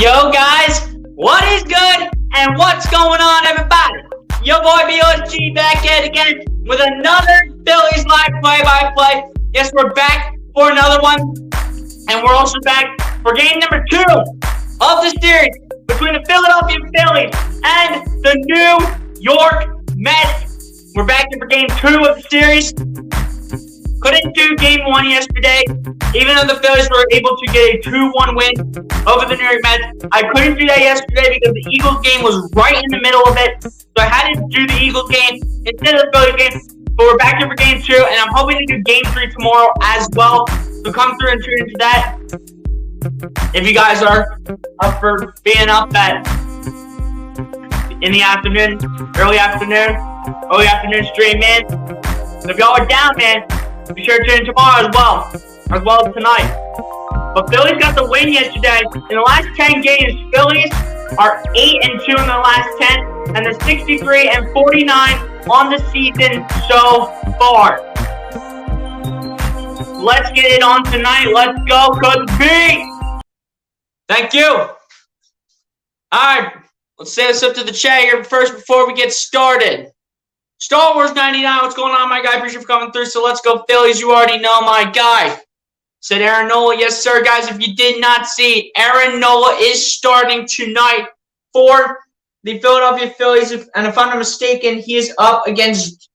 Yo guys, what is good and what's going on everybody? Your boy BOSG back at it again with another Phillies live play-by-play. Yes, we're back for another one, and we're also back for game number 2 of the series between the Philadelphia Phillies and the New York Mets. We're back here for game 2 of the series. Couldn't do game 1 yesterday, even though the Phillies were able to get a 2-1 win over the New York Mets. I couldn't do that yesterday because the Eagles game was right in the middle of it, so I had to do the Eagles game instead of the Phillies game. But we're back here for game 2, and I'm hoping to do game 3 tomorrow as well. So come through and tune into that. If you guys are up for being up in the afternoon, early afternoon stream, man. So if y'all are down, man, be sure to tune in tomorrow as well as tonight. But Phillies got the win yesterday. In the last 10 games, Phillies are 8-2 in the last 10, and they're 63-49 on the season so far. Let's get it on tonight. Let's go, Coach B. Thank you. All right, let's say what's up to the chat here first before we get started. Star Wars 99, what's going on, my guy? Appreciate you for coming through. So let's go, Phillies. You already know, my guy. Said Aaron Nola. Yes, sir, guys. If you did not see, Aaron Nola is starting tonight for the Philadelphia Phillies. And if I'm not mistaken, he is up against...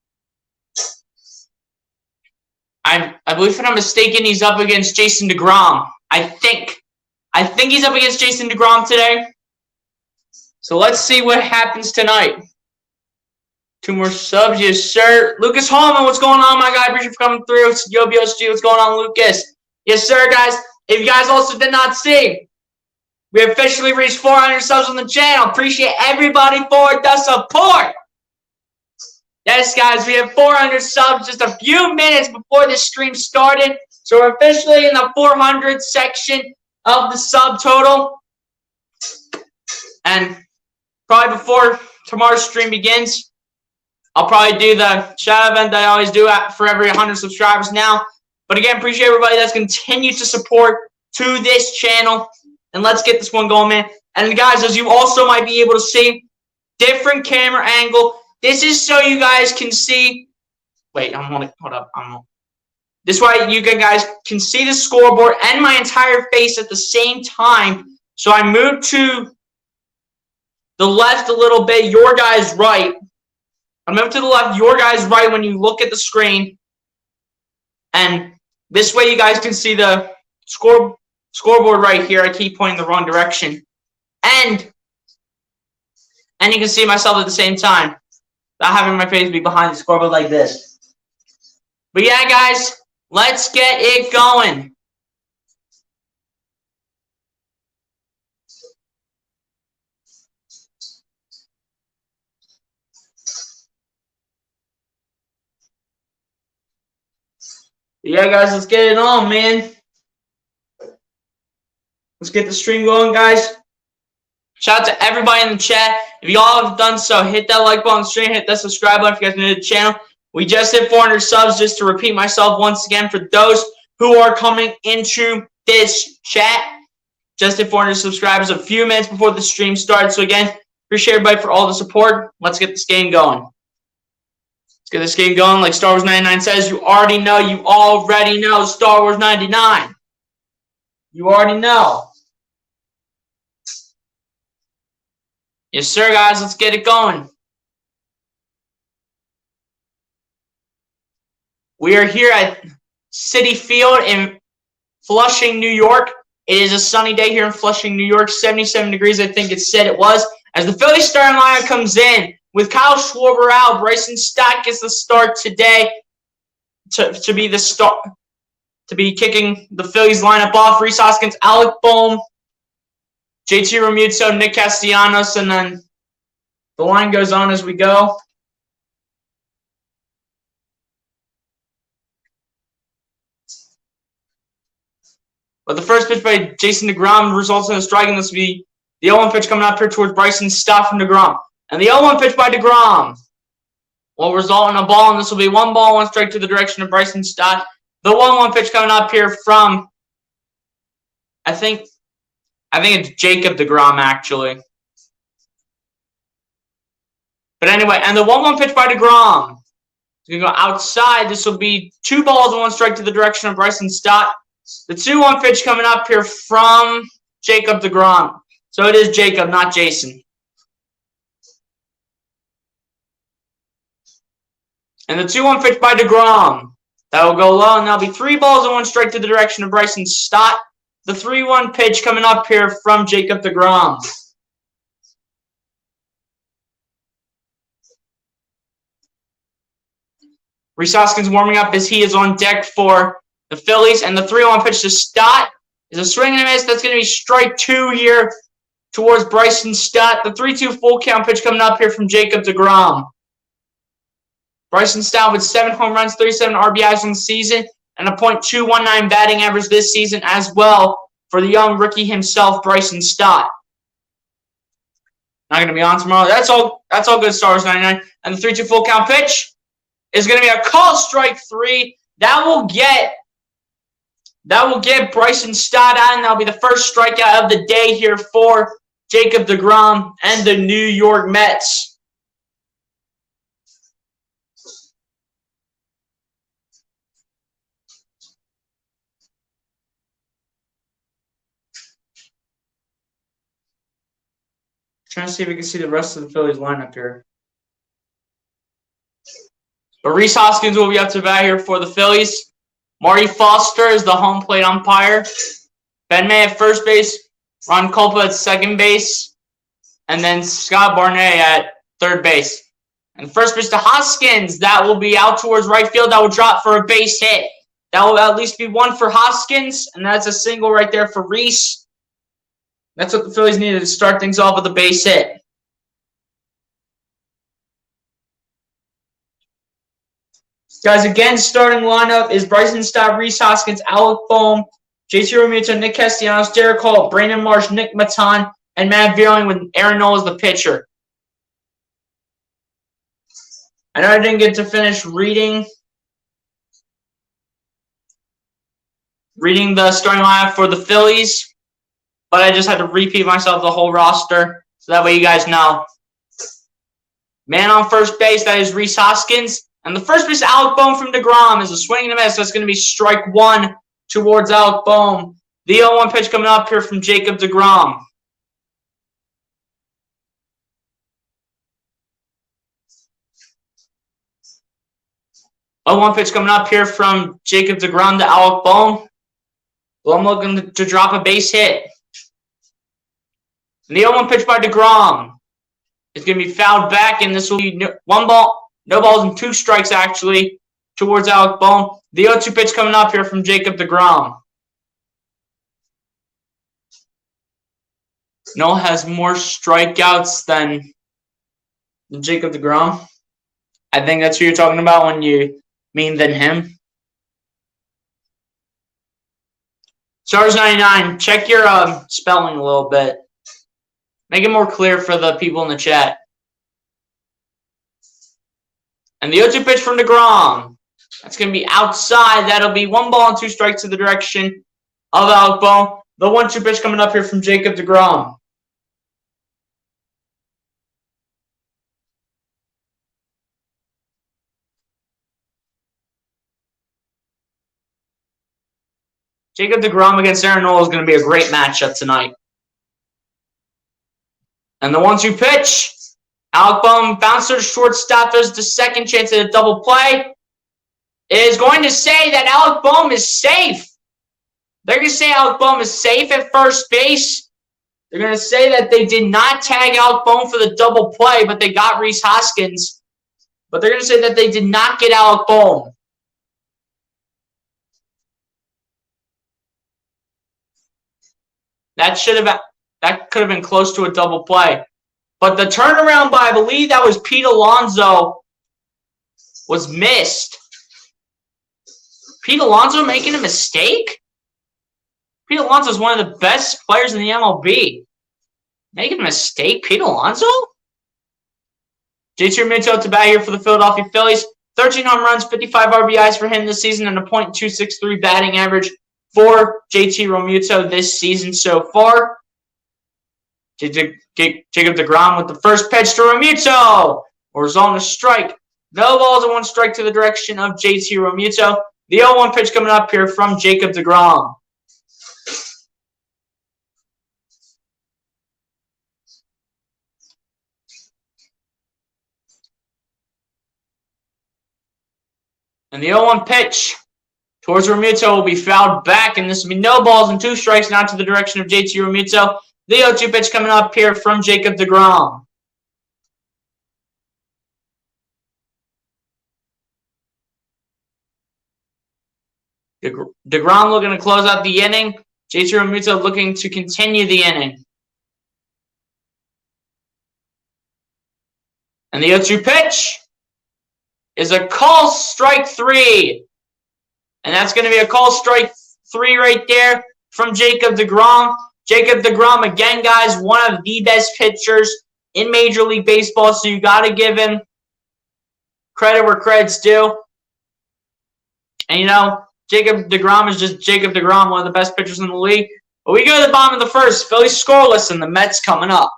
I believe, if I'm not mistaken, he's up against Jason DeGrom. I think he's up against Jason DeGrom today. So let's see what happens tonight. 2 more subs, yes, sir. Lucas Hallman, what's going on, my guy? Appreciate you for coming through. Yo, BOSG, what's going on, Lucas? Yes, sir, guys. If you guys also did not see, we officially reached 400 subs on the channel. Appreciate everybody for the support. Yes, guys, we have 400 subs just a few minutes before the stream started. So we're officially in the 400 section of the sub total. And probably before tomorrow's stream begins, I'll probably do the shout event that I always do for every 100 subscribers now. But again, appreciate everybody that's continued to support to this channel. And let's get this one going, man. And guys, as you also might be able to see, different camera angle. This is so you guys can see. Wait, hold up. This way you guys can see the scoreboard and my entire face at the same time. So I moved to the left a little bit, your guys right. I moved to the left, your guys right when you look at the screen. And this way you guys can see the scoreboard right here. I keep pointing the wrong direction. And you can see myself at the same time. Not having my face be behind the scoreboard like this. But yeah, guys, let's get it going. Yeah, guys, let's get it on, man. Let's get the stream going, guys. Shout out to everybody in the chat. If you all have done so, hit that like button on the stream, hit that subscribe button if you guys are new to the channel. We just hit 400 subs, just to repeat myself once again for those who are coming into this chat. Just hit 400 subscribers a few minutes before the stream starts. So again, appreciate everybody for all the support. Let's get this game going. Let's get this game going. Like Star Wars 99 says, you already know Star Wars 99. You already know. Yes, sir, guys. Let's get it going. We are here at Citi Field in Flushing, New York. It is a sunny day here in Flushing, New York. 77 degrees, I think it said it was. As the Phillies starting lineup comes in, with Kyle Schwarber out, Bryson Stott gets the start today to be kicking the Phillies lineup off. Rhys Hoskins, Alec Bohm, JT Realmuto, Nick Castellanos, and then the line goes on as we go. But the first pitch by Jason DeGrom results in a strike, and this will be the 0-1 pitch coming up here towards Bryson Stott from DeGrom. And the 0-1 pitch by DeGrom will result in a ball, and this will be 1 ball, 1 strike to the direction of Bryson Stott. The 1-1 pitch coming up here from, I think I think it's Jacob deGrom, actually. But anyway, and the 1-1 pitch by deGrom. He's going to go outside. This will be 2 balls and 1 strike to the direction of Bryson Stott. The 2-1 pitch coming up here from Jacob deGrom. So it is Jacob, not Jason. And the 2-1 pitch by deGrom. That will go low, and that'll be 3 balls and 1 strike to the direction of Bryson Stott. The 3-1 pitch coming up here from Jacob deGrom. Rhys Hoskins warming up as he is on deck for the Phillies. And the 3-1 pitch to Stott is a swing and a miss. That's going to be strike 2 here towards Bryson Stott. The 3-2 full count pitch coming up here from Jacob deGrom. Bryson Stott with 7 home runs, 37 RBIs on the season, and a .219 batting average this season as well for the young rookie himself, Bryson Stott. Not going to be on tomorrow. That's all good, Stars 99. And the 3-2 full count pitch is going to be a call, strike 3. That will get Bryson Stott out, and that'll be the first strikeout of the day here for Jacob deGrom and the New York Mets. Trying to see if we can see the rest of the Phillies lineup here. But Rhys Hoskins will be up to bat here for the Phillies. Marty Foster is the home plate umpire. Ben May at first base. Ron Culpa at second base. And then Scott Barnett at third base. And first pitch to Hoskins. That will be out towards right field. That will drop for a base hit. That will at least be 1 for Hoskins. And that's a single right there for Rhys. That's what the Phillies needed to start things off with a base hit. Guys, again, starting lineup is Bryson Stott, Rhys Hoskins, Alec Bohm, JT Realmuto, Nick Castellanos, Derek Hall, Brandon Marsh, Nick Maton, and Matt Vierling with Aaron Nola as the pitcher. I know I didn't get to finish reading the starting lineup for the Phillies, but I just had to repeat myself the whole roster, so that way you guys know. Man on first base, that is Rhys Hoskins. And the first base, Alec Bohm from deGrom, is a swing and a miss. That's going to be strike 1 towards Alec Bohm. The 0-1 pitch coming up here from Jacob deGrom. Oh, 1 pitch coming up here from Jacob deGrom to Alec Bohm. Bohm looking to drop a base hit. And the 0-1 pitch by deGrom is going to be fouled back, and this will be 1 ball. No balls and 2 strikes, actually, towards Alec Bohm. The 0-2 pitch coming up here from Jacob deGrom. Noel has more strikeouts than Jacob deGrom. I think that's who you're talking about when you mean than him. Stars 99, check your spelling a little bit. Make it more clear for the people in the chat. And the 0-2 pitch from deGrom. That's going to be outside. That'll be 1 ball and 2 strikes to the direction of Alec Bohm. The 1-2 pitch coming up here from Jacob deGrom. Jacob deGrom against Aaron Nola is going to be a great matchup tonight. And the 1-2 pitch. Alec Bohm bouncer to shortstop. There's the second chance at a double play. Is going to say that Alec Bohm is safe. They're going to say Alec Bohm is safe at first base. They're going to say that they did not tag Alec Bohm for the double play, but they got Rhys Hoskins. But they're going to say that they did not get Alec Bohm. That could have been close to a double play. But the turnaround by, I believe that was Pete Alonso, was missed. Pete Alonso making a mistake? Pete Alonso is one of the best players in the MLB. Making a mistake? Pete Alonso? JT Realmuto to bat here for the Philadelphia Phillies. 13 home runs, 55 RBIs for him this season, and a .263 batting average for JT Realmuto this season so far. Jacob deGrom with the first pitch to Realmuto. Result a strike. No balls and 1 strike to the direction of JT Realmuto. The 0-1 pitch coming up here from Jacob deGrom. And the 0-1 pitch towards Realmuto will be fouled back, and this will be no balls and 2 strikes now to the direction of JT Realmuto. The 0-2 pitch coming up here from Jacob deGrom. deGrom looking to close out the inning. JT Realmuto looking to continue the inning. And the 0-2 pitch is a call strike 3. And that's going to be a call strike 3 right there from Jacob deGrom. Jacob deGrom, again, guys, one of the best pitchers in Major League Baseball, so you got to give him credit where credit's due. And, you know, Jacob deGrom is just Jacob deGrom, one of the best pitchers in the league. But we go to the bottom of the first. Phillies scoreless, and the Mets coming up.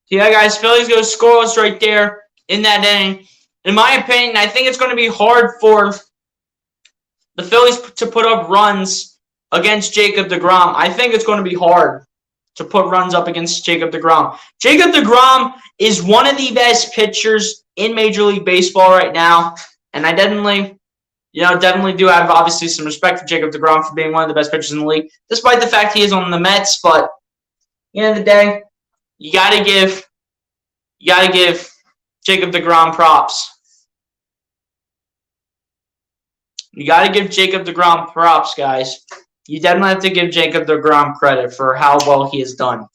Yeah, guys, Phillies go scoreless right there in that inning. In my opinion, I think it's going to be hard for the Phillies to put up runs against Jacob deGrom. I think it's going to be hard to put runs up against Jacob deGrom. Jacob deGrom is one of the best pitchers in Major League Baseball right now, and I definitely do have obviously some respect for Jacob deGrom for being one of the best pitchers in the league, despite the fact he is on the Mets. But at the end of the day, you gotta give Jacob deGrom props. You gotta give Jacob deGrom props, guys. You definitely have to give Jacob deGrom credit for how well he has done.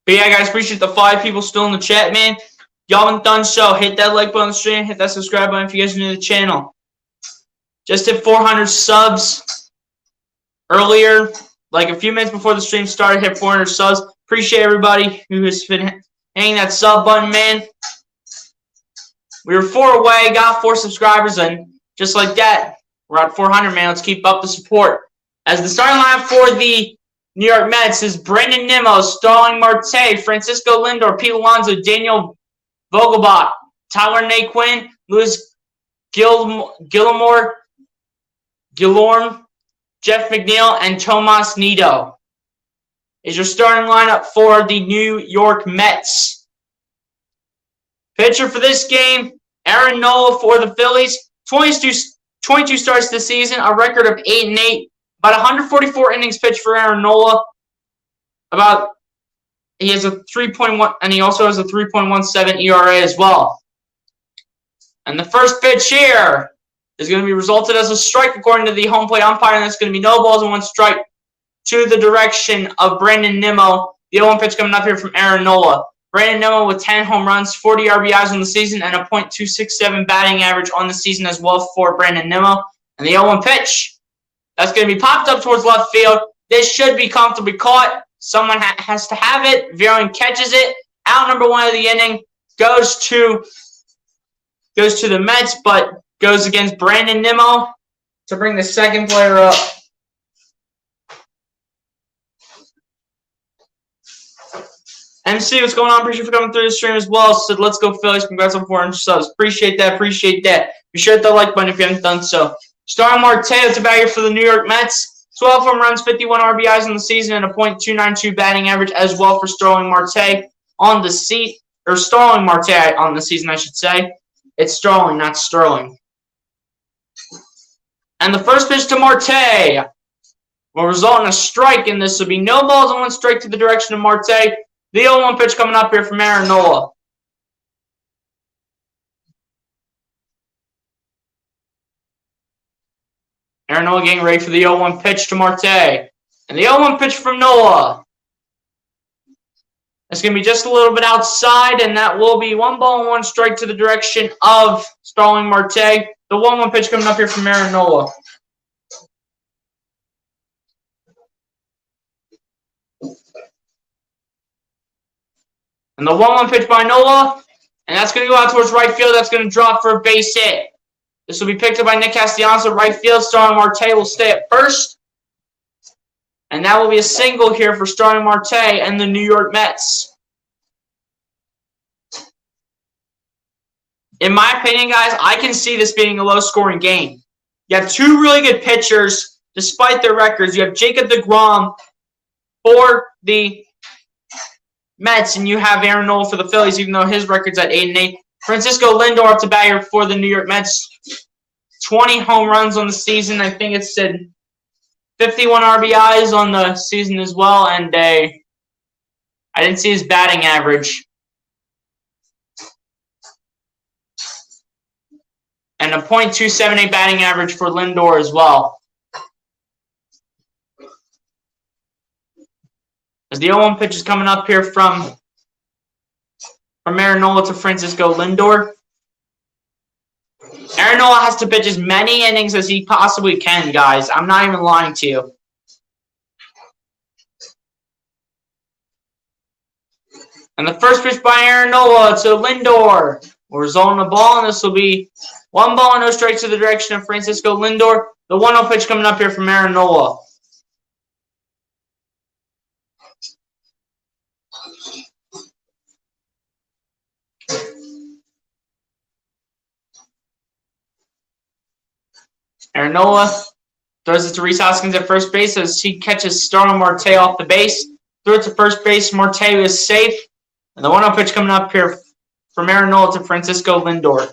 But yeah, guys, appreciate the 5 people still in the chat, man. Y'all haven't done so, hit that like button on the stream, hit that subscribe button if you guys are new to the channel. Just hit 400 subs earlier, like a few minutes before the stream started, hit 400 subs. Appreciate everybody who has been hitting that sub button, man. We were 4 away, got 4 subscribers, and just like that, we're at 400, man. Let's keep up the support. As the starting lineup for the New York Mets is Brandon Nimmo, Starling Marte, Francisco Lindor, Pete Alonso, Daniel Vogelbach, Tyler Naquin, Louis Guillorme, Jeff McNeil, and Tomas Nido is your starting lineup for the New York Mets. Pitcher for this game, Aaron Nola for the Phillies. 22 starts this season, a record of 8-8. About 144 innings pitched for Aaron Nola. He has a 3.1, and he also has a 3.17 ERA as well. And the first pitch here is going to be resulted as a strike according to the home plate umpire, and that's going to be no balls and 1 strike to the direction of Brandon Nimmo. The 0-1 pitch coming up here from Aaron Nola. Brandon Nimmo with 10 home runs, 40 RBIs on the season, and a .267 batting average on the season as well for Brandon Nimmo. And the 0-1 pitch, that's going to be popped up towards left field. This should be comfortably caught. Someone has to have it. Viren catches it. Out number 1 of the inning goes to the Mets, but goes against Brandon Nimmo to bring the second player up. MC, what's going on? Appreciate you for coming through the stream as well. Said, let's go Phillies. Congrats on 400 subs. Appreciate that. Be sure to hit the like button if you haven't done so. Starling Marte to bat here for the New York Mets. 12 home runs, 51 RBIs in the season, and a .292 batting average as well for Starling Marte on the Starling Marte on the season, I should say. It's Starling, not Sterling. And the first pitch to Marte will result in a strike, and this will be no balls and one strike to the direction of Marte. The 0-1 pitch coming up here from Aaron Nola. Aaron Nola getting ready for the 0-1 pitch to Marte. And the 0-1 pitch from Nola. It's going to be just a little bit outside, and that will be 1 ball and 1 strike to the direction of Starling Marte. The 1-1 pitch coming up here from Aaron Nola. And the 1-1 pitch by Nola, and that's going to go out towards right field. That's going to drop for a base hit. This will be picked up by Nick Castellanos at right field. Starling Marte will stay at first. And that will be a single here for Starling Marte and the New York Mets. In my opinion, guys, I can see this being a low-scoring game. You have two really good pitchers, despite their records. You have Jacob deGrom for the Mets, and you have Aaron Nola for the Phillies, even though his record's at 8-8. Francisco Lindor up to bat here for the New York Mets. 20 home runs on the season. I think it said 51 RBIs on the season as well, and I didn't see his batting average. And a .278 batting average for Lindor as well. As the 0-1 pitch is coming up here from Aaron Nola to Francisco Lindor. Aaron Nola has to pitch as many innings as he possibly can, guys. I'm not even lying to you. And the first pitch by Aaron Nola to Lindor will result in a ball, and this will be 1 ball and no strikes to the direction of Francisco Lindor. The 1-0 pitch coming up here from Aaron Nola. Aaron Nola throws it to Rhys Hoskins at first base as he catches Starling Marte off the base. Throw it to first base. Marte is safe. And the 1-0 pitch coming up here from Aaron Nola to Francisco Lindor.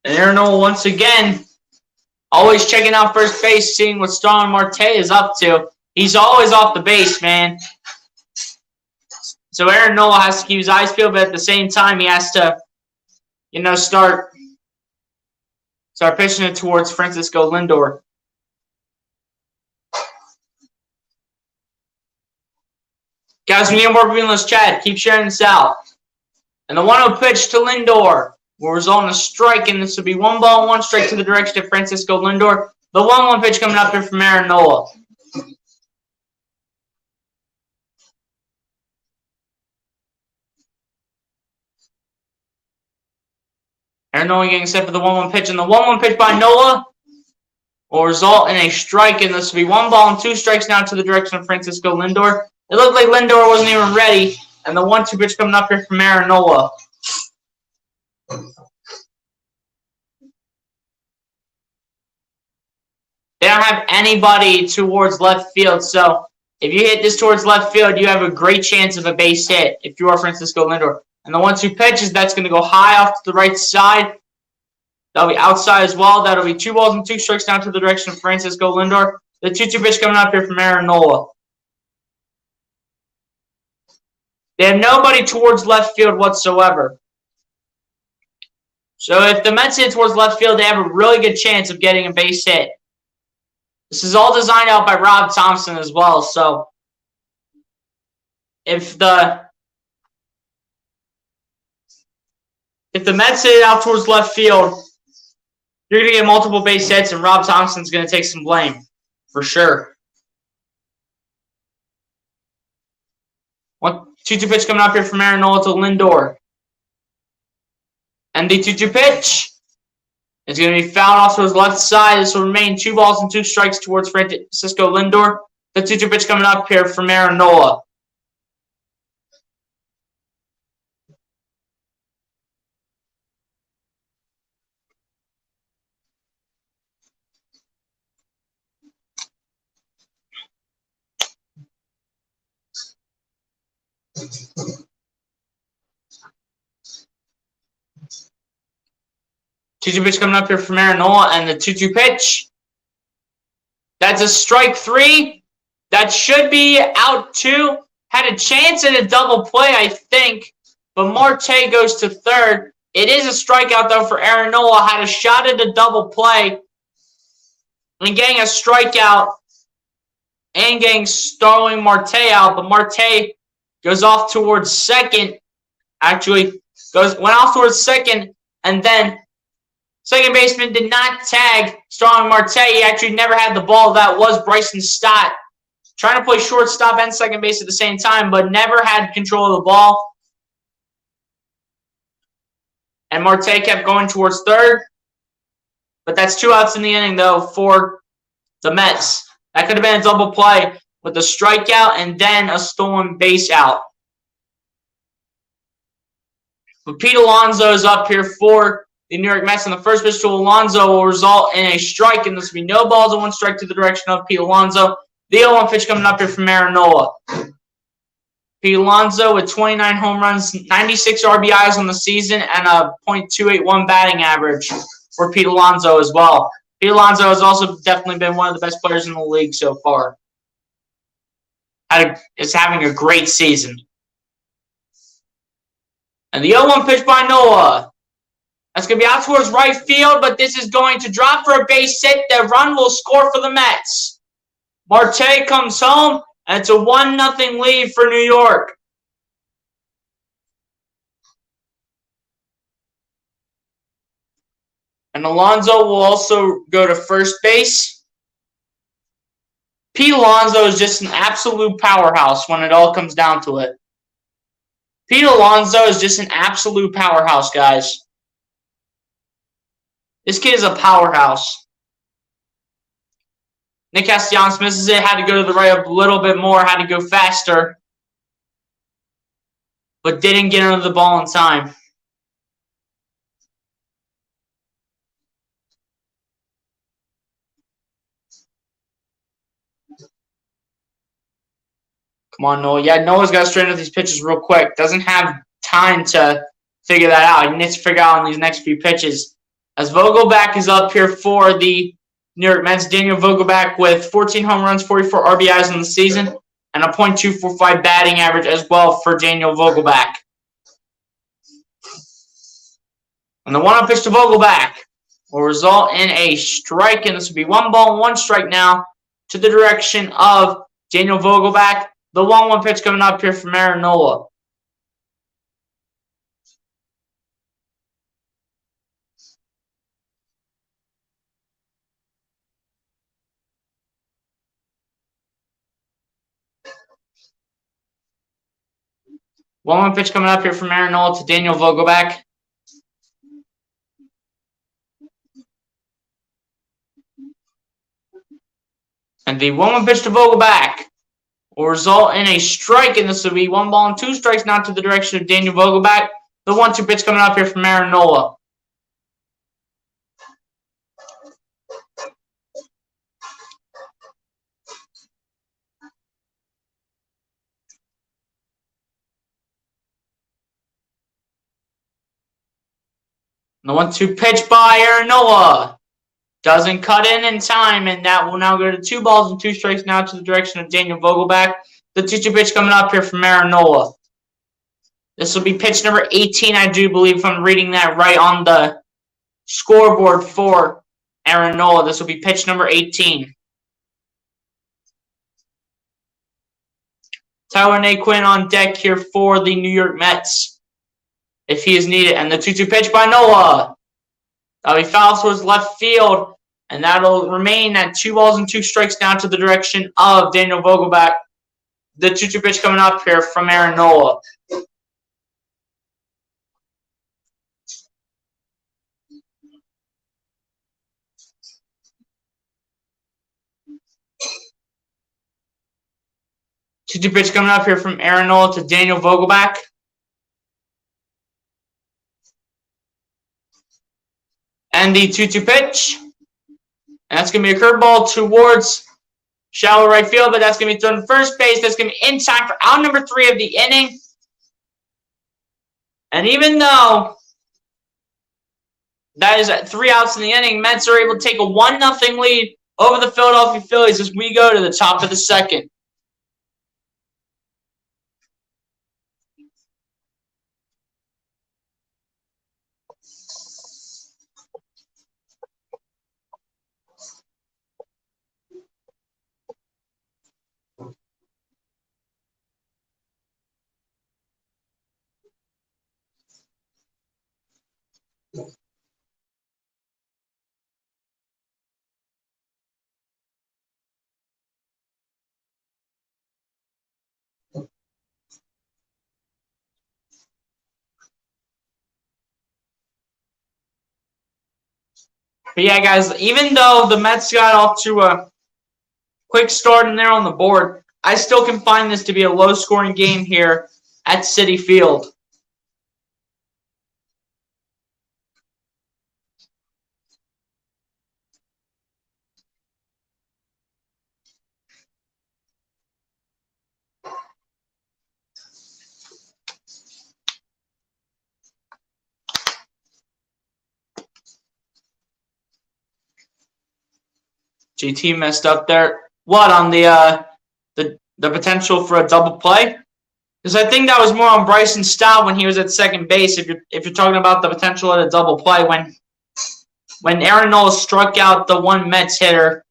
And Aaron Nola once again, always checking out first base, seeing what Starling Marte is up to. He's always off the base, man. So Aaron Nola has to keep his eyes peeled, but at the same time, he has to, start pitching it towards Francisco Lindor. Guys, we need more people in this chat. Keep sharing this out. And the 1-0 pitch to Lindor will result in a strike, and this will be 1 ball and 1 strike to the direction of Francisco Lindor. The 1-1 pitch coming up here from Aaron Nola. Aaron Nola getting set for the 1-1 pitch, and the 1-1 pitch by Nola will result in a strike, and this will be 1 ball and 2 strikes now to the direction of Francisco Lindor. It looked like Lindor wasn't even ready, and the 1-2 pitch coming up here from Aaron Nola. They don't have anybody towards left field, so if you hit this towards left field, you have a great chance of a base hit if you are Francisco Lindor. And the 1-2 pitches, that's going to go high off to the right side. That'll be outside as well. That'll be 2 balls and 2 strikes down to the direction of Francisco Lindor. The 2-2 pitch coming up here from Aaron Nola. They have nobody towards left field whatsoever. So if the Mets hit towards left field, they have a really good chance of getting a base hit. This is all designed out by Rob Thompson as well. So if the Mets hit it out towards left field, you're going to get multiple base hits, and Rob Thompson's going to take some blame for sure. 2-2 pitch coming up here from Aaron Nola to Lindor. And the 2-2 pitch is going to be fouled off to his left side. This will remain 2 balls and 2 strikes towards Francisco Lindor. The 2-2 pitch coming up here from Aaron Nola. 2-2 pitch coming up here from Aaron Nola, and the 2-2 pitch. That's a strike 3. That should be out 2. Had a chance at a double play, I think, but Marte goes to third. It is a strikeout, though, for Aaron Nola. Had a shot at a double play and getting a strikeout and getting Starling Marte out, but Marte goes off towards second. Actually, went off towards second, and then second baseman did not tag Starling Marte. He actually never had the ball. That was Bryson Stott trying to play shortstop and second base at the same time, but never had control of the ball. And Marte kept going towards third. But that's 2 outs in the inning, though, for the Mets. That could have been a double play with a strikeout and then a stolen base out. But Pete Alonso is up here for the New York Mets, and the first pitch to Alonso will result in a strike, and this will be no balls and 1 strike to the direction of Pete Alonso. The 0-1 pitch coming up here from Aaron Nola. Pete Alonso with 29 home runs, 96 RBIs on the season, and a .281 batting average for Pete Alonso as well. Pete Alonso has also definitely been one of the best players in the league so far. Is having a great season. And the 0-1 pitch by Nola. That's going to be out towards right field, but this is going to drop for a base hit. The run will score for the Mets. Marte comes home, and it's a 1-0 lead for New York. And Alonso will also go to first base. Pete Alonso is just an absolute powerhouse when it all comes down to it. Pete Alonso is just an absolute powerhouse, guys. This kid is a powerhouse. Nick Castellanos misses it. Had to go to the right a little bit more. Had to go faster. But didn't get under the ball in time. Come on, Noah. Yeah, Noah's got to straighten out these pitches real quick. Doesn't have time to figure that out. He needs to figure out on these next few pitches. As Vogelback is up here for the New York Mets, Daniel Vogelback with 14 home runs, 44 RBIs in the season, and a .245 batting average as well for Daniel Vogelback. And the 1-0 pitch to Vogelback will result in a strike, and this will be 1 ball and 1 strike now to the direction of Daniel Vogelback. The 1-1 pitch coming up here from Aaron Nola. One pitch coming up here from Aaron Nola to Daniel Vogelback. And the 1-1 pitch to Vogelback will result in a strike, and this will be 1 ball and 2 strikes now to the direction of Daniel Vogelback. The 1-2 pitch coming up here from Aaron Nola. The 1-2 pitch by Aaron Nola doesn't cut in time, and that will now go to 2 balls and 2 strikes now to the direction of Daniel Vogelback. The 2-2 pitch coming up here from Aaron Nola. This will be pitch number 18, I do believe, if I'm reading that right on the scoreboard for Aaron Nola. This will be pitch number 18. Tyler Naquin on deck here for the New York Mets, if he is needed. And the 2-2 pitch by Nola. That'll be foul towards left field, and that'll remain at 2 balls and 2 strikes down to the direction of Daniel Vogelback. The 2-2 pitch coming up here from Aaron Nola. Two pitch coming up here from Aaron Nola to Daniel Vogelback. And the 2-2 pitch. And that's going to be a curveball towards shallow right field, but that's going to be thrown to first base. That's going to be in time for out number 3 of the inning. And even though That is at 3 outs in the inning. Mets are able to take a 1-0 lead over the Philadelphia Phillies as we go to the top of the second. But yeah, guys, even though the Mets got off to a quick start in there on the board, I still can find this to be a low-scoring game here at Citi Field. JT messed up there. What, on the potential for a double play? Because I think that was more on Bryson Stott when he was at second base. If you're talking about the potential at a double play, when Aaron Nola struck out the one Mets hitter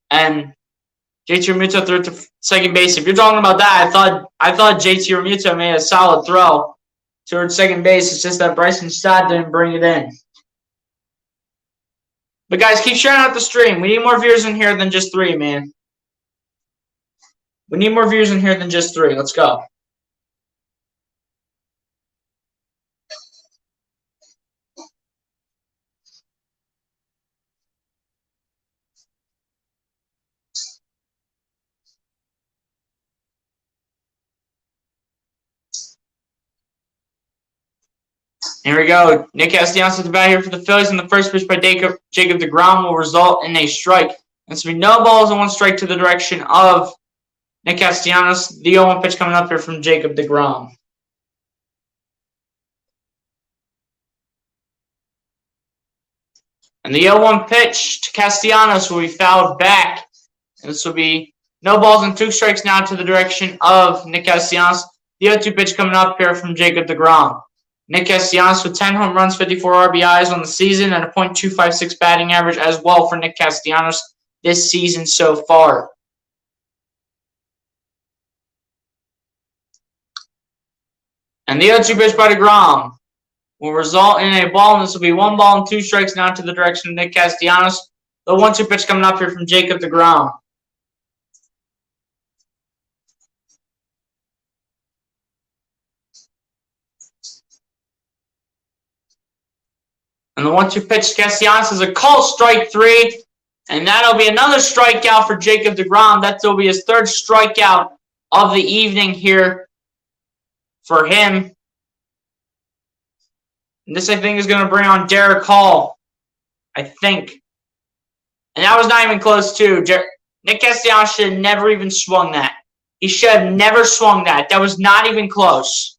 and JT Realmuto threw it to second base. If you're talking about that, I thought JT Realmuto made a solid throw towards second base. It's just that Bryson Stott didn't bring it in. But guys, keep sharing out the stream. We need more viewers in here than just 3, man. We need more viewers in here than just 3. Let's go. Here we go. Nick Castellanos at the bat here for the Phillies, and the first pitch by Jacob deGrom will result in a strike. This will be no balls and 1 strike to the direction of Nick Castellanos. The 0-1 pitch coming up here from Jacob deGrom. And the 0-1 pitch to Castellanos will be fouled back. And this will be no balls and 2 strikes now to the direction of Nick Castellanos. The 0-2 pitch coming up here from Jacob deGrom. Nick Castellanos with 10 home runs, 54 RBIs on the season, and a .256 batting average as well for Nick Castellanos this season so far. And the 0-2 pitch by deGrom will result in a ball, and this will be 1 ball and 2 strikes now to the direction of Nick Castellanos. The 1-2 pitch coming up here from Jacob deGrom. And the 1-2 pitch to Castellanos is a call, strike 3. And that'll be another strikeout for Jacob deGrom. That'll be his 3rd strikeout of the evening here for him. And this, I think, is going to bring on Derek Hall. I think. And that was not even close, too. Nick Castellanos should have never even swung that. He should have never swung that. That was not even close.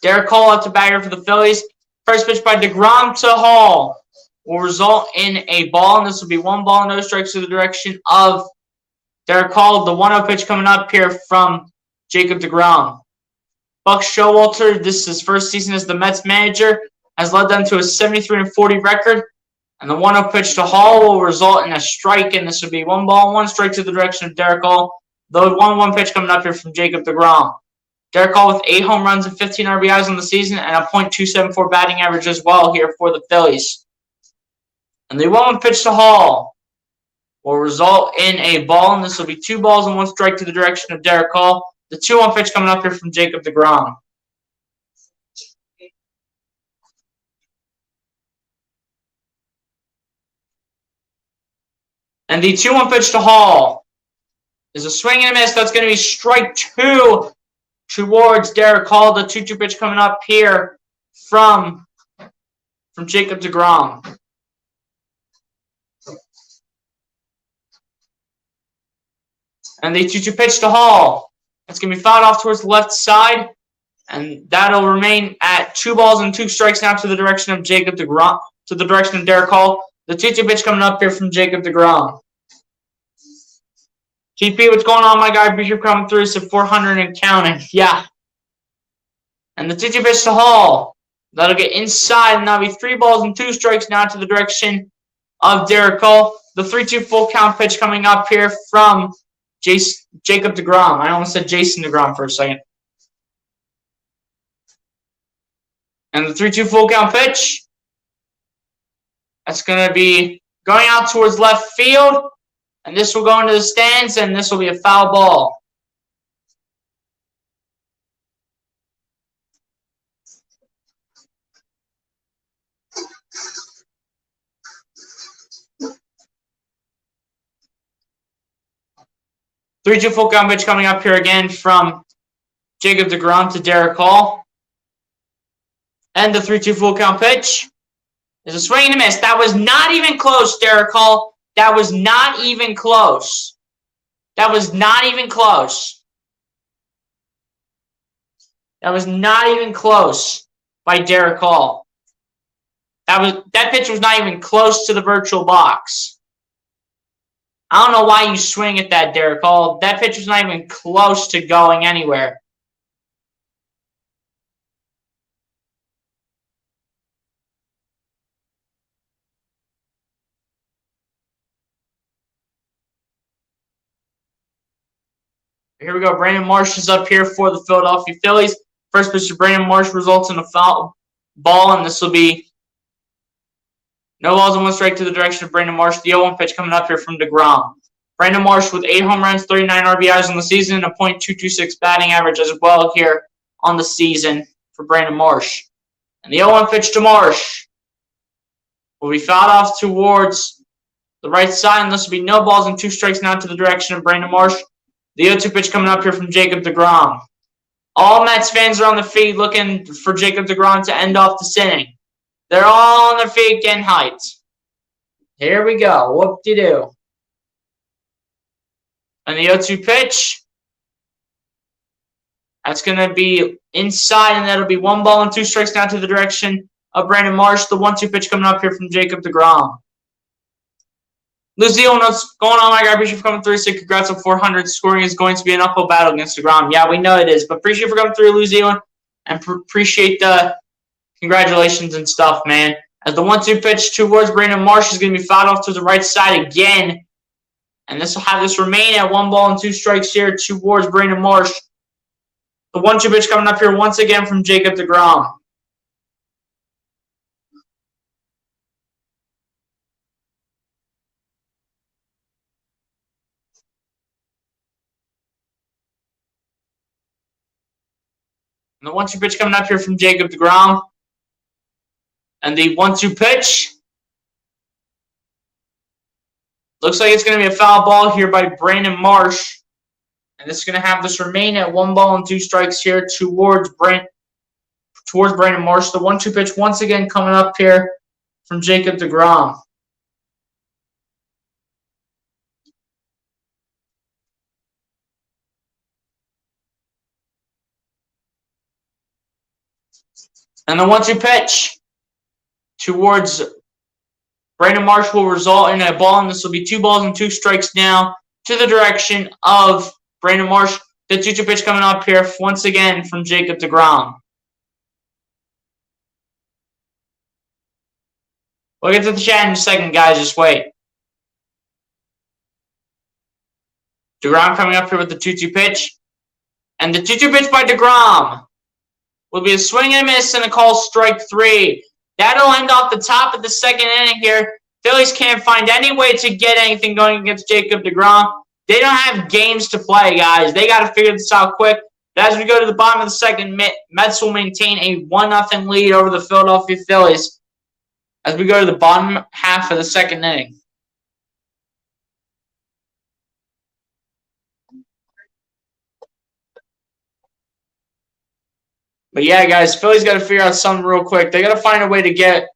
Derek Hall up to bat here for the Phillies. First pitch by deGrom to Hall will result in a ball, and this will be 1 ball, no strikes to the direction of Derek Hall. The 1-0 pitch coming up here from Jacob deGrom. Buck Showalter, this is his first season as the Mets manager, has led them to a 73-40 record. And the 1-0 pitch to Hall will result in a strike, and this will be 1 ball, 1 strike to the direction of Derek Hall. The 1-1 pitch coming up here from Jacob deGrom. Derek Hall with 8 home runs and 15 RBIs on the season, and a .274 batting average as well here for the Phillies. And the 1-1 pitch to Hall will result in a ball, and this will be 2 balls and 1 strike to the direction of Derek Hall. The 2-1 pitch coming up here from Jacob deGrom. And the 2-1 pitch to Hall is a swing and a miss. That's going to be strike 2 towards Derek Hall. The 2-2 pitch coming up here from Jacob deGrom. And the 2-2 pitch to Hall It's going to be fouled off towards the left side. And that'll remain at 2 balls and 2 strikes now to the direction of Jacob deGrom, to the direction of Derek Hall. The 2-2 pitch coming up here from Jacob deGrom. TP, what's going on, my guy? Bishop coming through, so 400 and counting. Yeah. And the 2-2 pitch to Hall. That'll get inside, and that'll be 3 balls and 2 strikes now to the direction of Derek Hall. The 3-2 full count pitch coming up here from Jacob deGrom. I almost said Jason deGrom for a second. And the 3-2 full count pitch. That's going to be going out towards left field. And this will go into the stands, and this will be a foul ball. Three-two full count pitch coming up here again from Jacob deGrom to Derek Hall. And the 3-2 full count pitch is a swing and a miss. That was not even close, Derek Hall. That was not even close. That was not even close. That was not even close by Derek Hall. That pitch was not even close to the virtual box. I don't know why you swing at that, Derek Hall. That pitch was not even close to going anywhere. Here we go. Brandon Marsh is up here for the Philadelphia Phillies. First pitch to Brandon Marsh results in a foul ball, and this will be no balls and 1 strike to the direction of Brandon Marsh. The 0-1 pitch coming up here from deGrom. Brandon Marsh with 8 home runs, 39 RBIs on the season, and a .226 batting average as well here on the season for Brandon Marsh. And the 0-1 pitch to Marsh will be fouled off towards the right side, and this will be no balls and 2 strikes now to the direction of Brandon Marsh. The 0-2 pitch coming up here from Jacob deGrom. All Mets fans are on the feet looking for Jacob deGrom to end off this inning. They're all on their feet getting hyped. Here we go. Whoop-de-doo. And the 0-2 pitch. That's going to be inside, and that'll be 1 ball and 2 strikes now to the direction of Brandon Marsh. The 1-2 pitch coming up here from Jacob deGrom. Lucille, what's going on, my guy? Appreciate you for coming through. So congrats on 400. Scoring is going to be an uphill battle against deGrom. Yeah, we know it is. But appreciate you for coming through, Lucille, and appreciate the congratulations and stuff, man. As the 1-2 pitch towards Brandon Marsh is going to be fouled off to the right side again. And this will have this remain at 1 ball and 2 strikes here towards Brandon Marsh. The 1-2 pitch coming up here once again from Jacob deGrom. And the 1-2 pitch coming up here from Jacob deGrom. And the 1-2 pitch. Looks like it's going to be a foul ball here by Brandon Marsh. And this is going to have this remain at 1 ball and 2 strikes here towards Brandon Marsh. The 1-2 pitch once again coming up here from Jacob deGrom. And the 1-2 pitch towards Brandon Marsh will result in a ball, and this will be 2 balls and 2 strikes now to the direction of Brandon Marsh. The 2-2 pitch coming up here once again from Jacob deGrom. We'll get to the chat in a second, guys. Just wait. deGrom coming up here with the 2-2 pitch. And the 2-2 pitch by deGrom will be a swing and a miss and a call strike 3. That'll end off the top of the second inning here. Phillies can't find any way to get anything going against Jacob deGrom. They don't have games to play, guys. They got to figure this out quick. But as we go to the bottom of the second, Mets will maintain a 1-0 lead over the Philadelphia Phillies as we go to the bottom half of the second inning. But yeah, guys, Phillies got to figure out something real quick. They got to find a way to get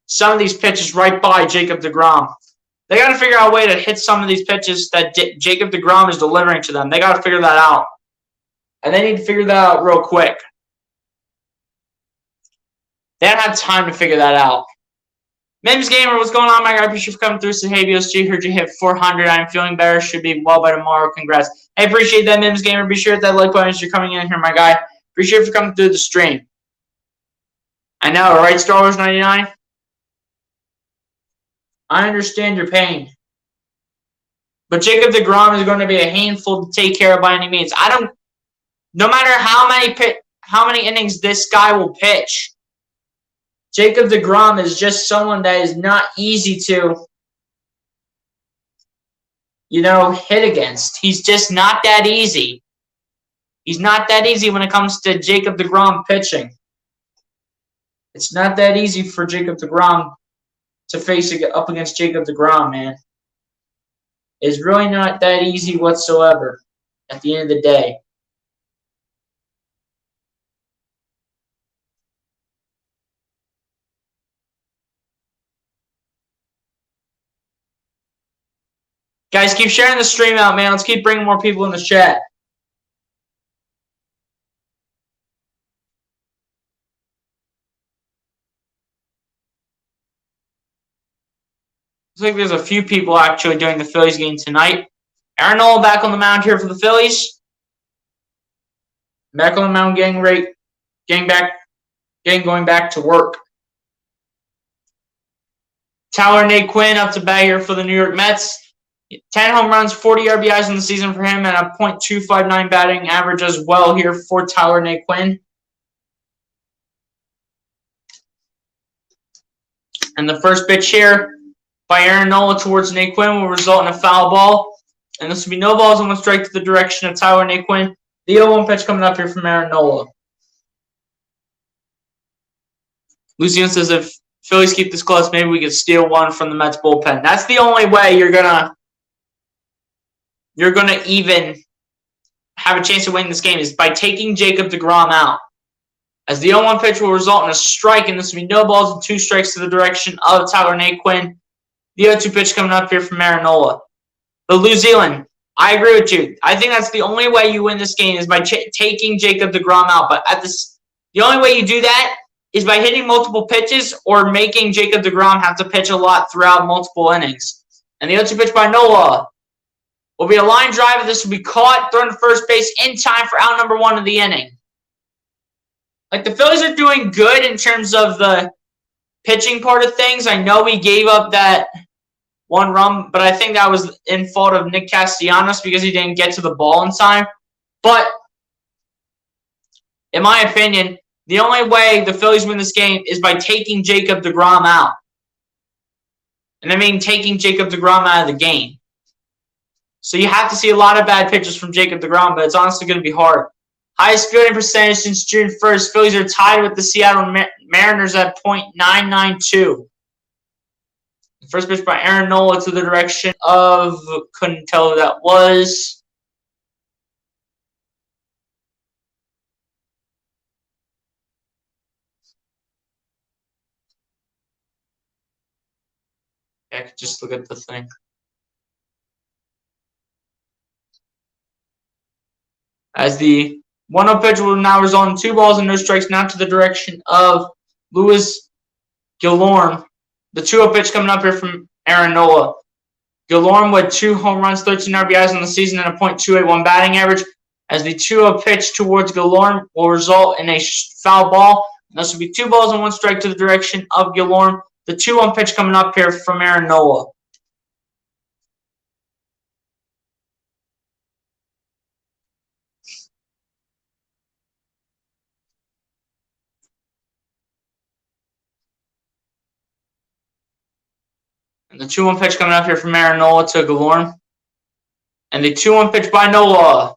some of these pitches right by Jacob deGrom. They got to figure out a way to hit some of these pitches that Jacob deGrom is delivering to them. They got to figure that out. And they need to figure that out real quick. They don't have time to figure that out. Mims Gamer, what's going on, my guy? Appreciate you for coming through. Said, hey, BSG, heard you hit 400. I'm feeling better. Should be well by tomorrow. Congrats. I appreciate that, Mims Gamer. Be sure to hit that like button as you're coming in here, my guy. Appreciate you for coming through the stream. I know, right, Star Wars 99? I understand your pain. But Jacob deGrom is going to be a handful to take care of by any means. No matter how many innings this guy will pitch, Jacob deGrom is just someone that is not easy to, hit against. He's just not that easy. He's not that easy when it comes to Jacob deGrom pitching. It's not that easy for Jacob deGrom to face up against Jacob deGrom, man. It's really not that easy whatsoever at the end of the day. Guys, keep sharing the stream out, man. Let's keep bringing more people in the chat. Looks like there's a few people actually doing the Phillies game tonight. Aaron Nola back on the mound here for the Phillies. Back on the mound, going back to work. Tyler Nate Quinn up to bat here for the New York Mets. 10 home runs, 40 RBIs in the season for him, and a .259 batting average as well here for Tyler Nate Quinn. And the first pitch here by Aaron Nola towards Nate Quinn will result in a foul ball. And this will be no balls and one strike to the direction of Tyler Nate Quinn. The 0-1 pitch coming up here from Aaron Nola. Lucian says if Phillies keep this close, maybe we could steal one from the Mets bullpen. That's the only way you're gonna even have a chance to win this game is by taking Jacob deGrom out. As the 0-1 pitch will result in a strike, and this will be no balls and two strikes to the direction of Tyler Nate Quinn. The 0-2 pitch coming up here from Aaron Nola. But New Zealand, I agree with you. I think that's the only way you win this game is by taking Jacob deGrom out. But the only way you do that is by hitting multiple pitches or making Jacob deGrom have to pitch a lot throughout multiple innings. And the 0-2 pitch by Nola will be a line drive. This will be caught, thrown to first base in time for out number 1 of the inning. Like, the Phillies are doing good in terms of the pitching part of things. I know we gave up that 1 run, but I think that was in fault of Nick Castellanos because he didn't get to the ball in time. But in my opinion, the only way the Phillies win this game is by taking Jacob deGrom out. And I mean taking Jacob deGrom out of the game. So you have to see a lot of bad pitches from Jacob deGrom, but it's honestly going to be hard. Highest fielding percentage since June 1st. Phillies are tied with the Seattle Mariners at .992. The first pitch by Aaron Nola to the direction of, couldn't tell who that was. I could just look at the thing. As the 1-0 pitch will now result in 2 balls and no strikes, now to the direction of Louis Guillorme. The 2-0 pitch coming up here from Aaron Nola. Guillorme with 2 home runs, 13 RBIs on the season, and a .281 batting average. As the 2-0 pitch towards Guillorme will result in a foul ball. And this will be 2 balls and 1 strike to the direction of Guillorme. The 2-1 pitch coming up here from Aaron Nola. And the 2-1 pitch coming up here from Aaron Nola to Guillorme. And the 2-1 pitch by Nola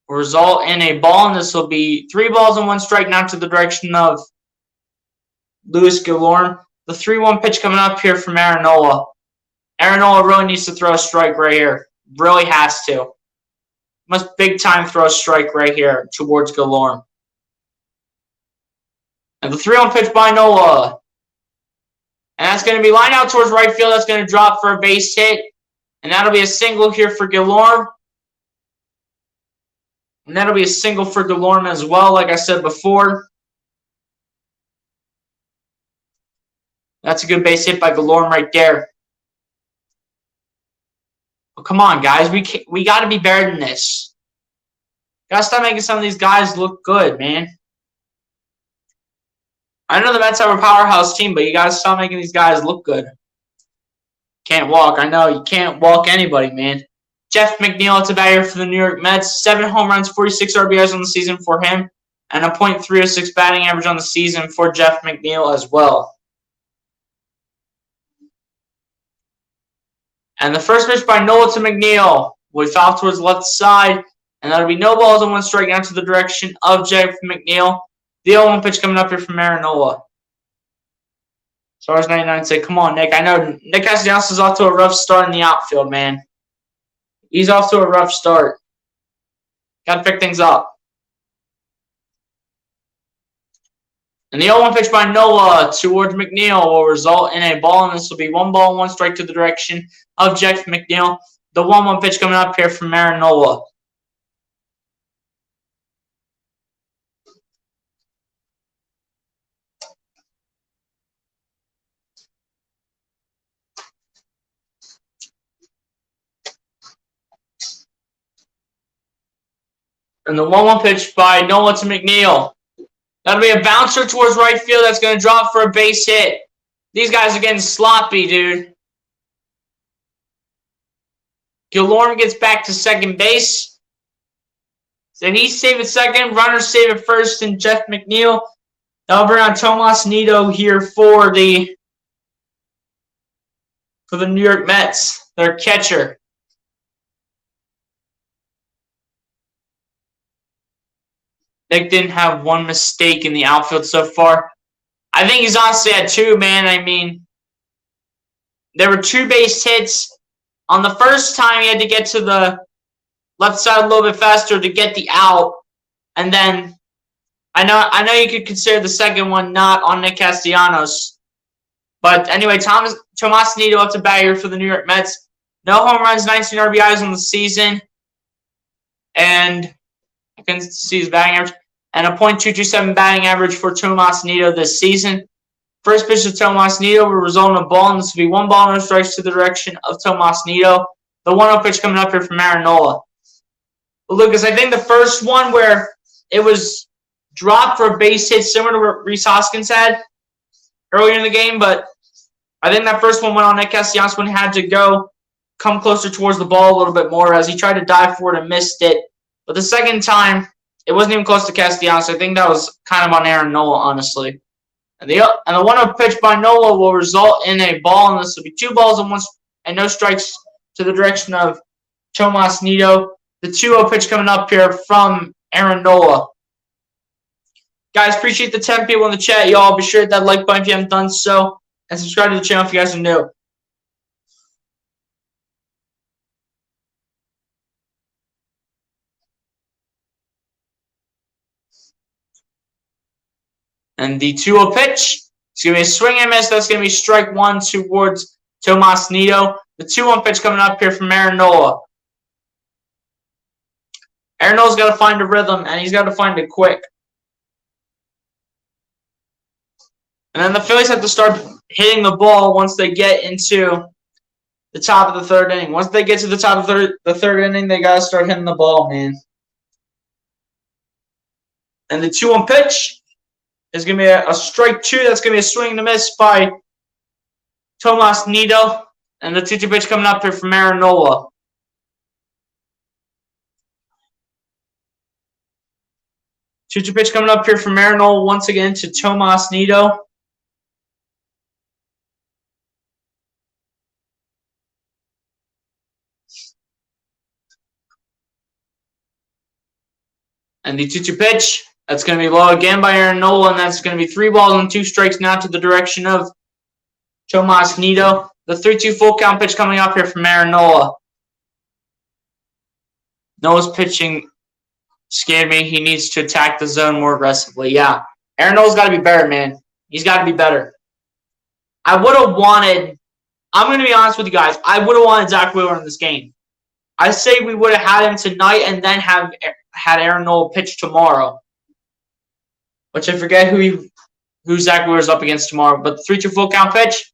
will result in a ball, and this will be 3 balls and 1 strike now to the direction of Louis Guillorme. The 3-1 pitch coming up here from Aaron Nola. Aaron Nola really needs to throw a strike right here. Really has to. Must big time throw a strike right here towards Guillorme. And the 3-1 pitch by Nola. And that's going to be lined out towards right field. That's going to drop for a base hit. And that'll be a single here for Guillorme. And that'll be a single for DeLorme as well, like I said before. That's a good base hit by DeLorme right there. But come on, guys. We got to be better than this. Got to stop making some of these guys look good, man. I know the Mets have a powerhouse team, but you got to stop making these guys look good. Can't walk. I know. You can't walk anybody, man. Jeff McNeil at the bat here for the New York Mets. 7 home runs, 46 RBIs on the season for him, and a .306 batting average on the season for Jeff McNeil as well. And the first pitch by Nola to McNeil will foul towards the left side, and that'll be no balls and 1 strike out to the direction of Jeff McNeil. The 0-1 pitch coming up here from Aaron Nola. Stars 99 say, come on, Nick. I know Nick Castellanos is off to a rough start in the outfield, man. He's off to a rough start. Got to pick things up. And the 0-1 pitch by Nola towards McNeil will result in a ball, and this will be 1 ball, 1 strike to the direction of Jeff McNeil. The 1-1 pitch coming up here from Aaron Nola. And the 1-1 pitch by Nola to McNeil. That'll be a bouncer towards right field that's going to drop for a base hit. These guys are getting sloppy, dude. Gilorm gets back to second base. So he's save at second. Runners save at first, and Jeff McNeil. That'll bring on Tomas Nido here for the New York Mets, their catcher. Nick didn't have 1 mistake in the outfield so far. I think he's honestly had 2, man. I mean, there were 2 base hits. On the first time, he had to get to the left side a little bit faster to get the out. And then, I know you could consider the second one not on Nick Castellanos. But anyway, Tomas Nido up to bat here for the New York Mets. No home runs, 19 RBIs on the season. And I can see his batting average. And a .227 batting average for Tomas Nido this season. First pitch to Tomas Nido will result in a ball, and this will be 1 ball, no strikes to the direction of Tomas Nido. The 1-0 pitch coming up here from Aaron Nola. But Lucas, I think the first one where it was dropped for a base hit similar to what Rhys Hoskins had earlier in the game, but I think that first one went on Nick Castellanos when he had to come closer towards the ball a little bit more as he tried to dive for it and missed it. But the second time, it wasn't even close to Castellanos. I think that was kind of on Aaron Nola, honestly. And the 1-0 pitch by Nola will result in a ball, and this will be 2 balls and no strikes to the direction of Tomas Nido. The 2-0 pitch coming up here from Aaron Nola. Guys, appreciate the 10 people in the chat, y'all. Be sure to hit that like button if you haven't done so, and subscribe to the channel if you guys are new. And the 2-0 pitch, it's going to be a swing and miss. That's going to be strike 1 towards Tomas Nido. The 2-1 pitch coming up here from Aaron Nola. Aaron Nola's got to find a rhythm, and he's got to find it quick. And then the Phillies have to start hitting the ball once they get into the top of the 3rd inning. Once they get to the top of the third inning, they got to start hitting the ball, man. And the 2-1 pitch is going to be a strike 2. That's going to be a swing and a miss by Tomas Nido. And the 2-2 pitch coming up here from Aaron Nola. 2-2 pitch coming up here from Aaron Nola once again to Tomas Nido. And the 2-2 pitch, that's going to be low again by Aaron Nola, and that's going to be 3 balls and 2 strikes now to the direction of Tomas Nido. The 3-2 full count pitch coming up here from Aaron Nola. Nola's pitching scared me. He needs to attack the zone more aggressively. Yeah, Aaron Nola's got to be better, man. He's got to be better. I would have wanted, I'm going to be honest with you guys, I would have wanted Zach Wheeler in this game. I say we would have had him tonight and then have had Aaron Nola pitch tomorrow, which I forget who Zach Wheeler's up against tomorrow. But the 3-2 full count pitch,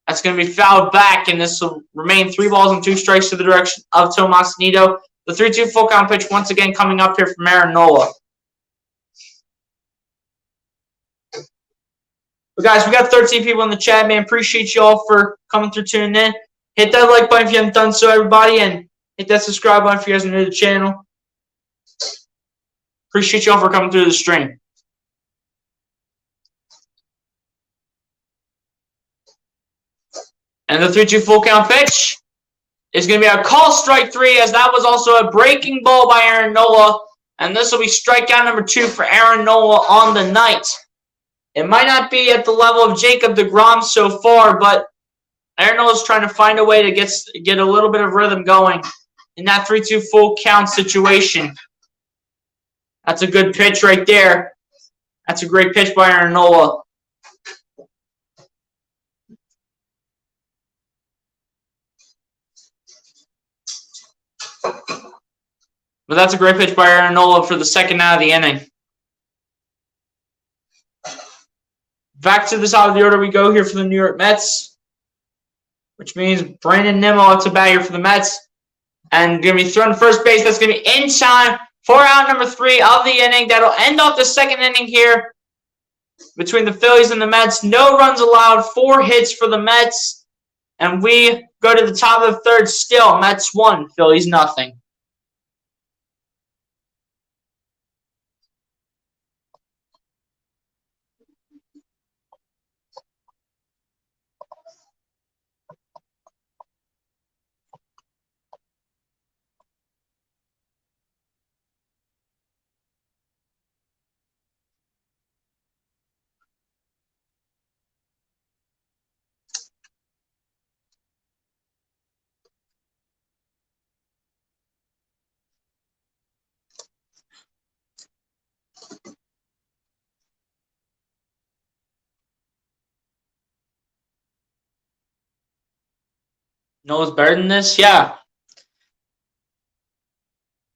that's going to be fouled back, and this will remain 3 balls and 2 strikes to the direction of Tomas Nido. The 3-2 full count pitch once again coming up here from Aaron Nola. But guys, we got 13 people in the chat, man. Appreciate you all for coming through, tuning in. Hit that like button if you haven't done so, everybody, and hit that subscribe button if you guys are new to the channel. Appreciate you all for coming through the stream. And the 3-2 full count pitch is going to be a call strike 3, as that was also a breaking ball by Aaron Nola. And this will be strikeout number 2 for Aaron Nola on the night. It might not be at the level of Jacob deGrom so far, but Aaron Nola is trying to find a way to get a little bit of rhythm going in that 3-2 full count situation. That's a good pitch right there. That's a great pitch by Aaron Nola. But that's a great pitch by Aaron Nola for the second out of the inning. Back to the top of the order we go here for the New York Mets, which means Brandon Nimmo up to bat here for the Mets. And going to be thrown to first base. That's going to be in time for out number 3 of the inning. That'll end off the second inning here between the Phillies and the Mets. No runs allowed, 4 hits for the Mets. And we go to the top of the third still. Mets 1, Phillies nothing. Nola's better than this? Yeah.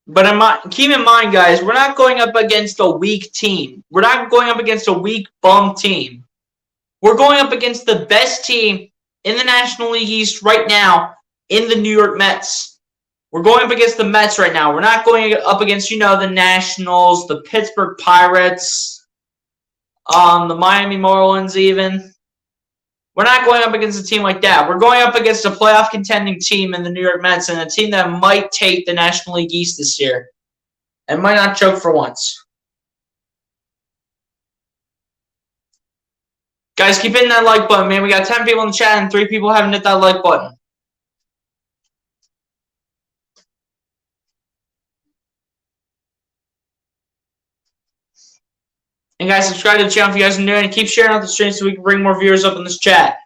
But keep in mind, guys, we're not going up against a weak team. We're not going up against a weak bum team. We're going up against the best team in the National League East right now in the New York Mets. We're going up against the Mets right now. We're not going up against, the Nationals, the Pittsburgh Pirates, the Miami Marlins even. We're not going up against a team like that. We're going up against a playoff contending team in the New York Mets and a team that might take the National League East this year and might not choke for once. Guys, keep hitting that like button, man. We got 10 people in the chat and 3 people haven't hit that like button. And guys, subscribe to the channel if you guys are new, and keep sharing out the stream so we can bring more viewers up in this chat.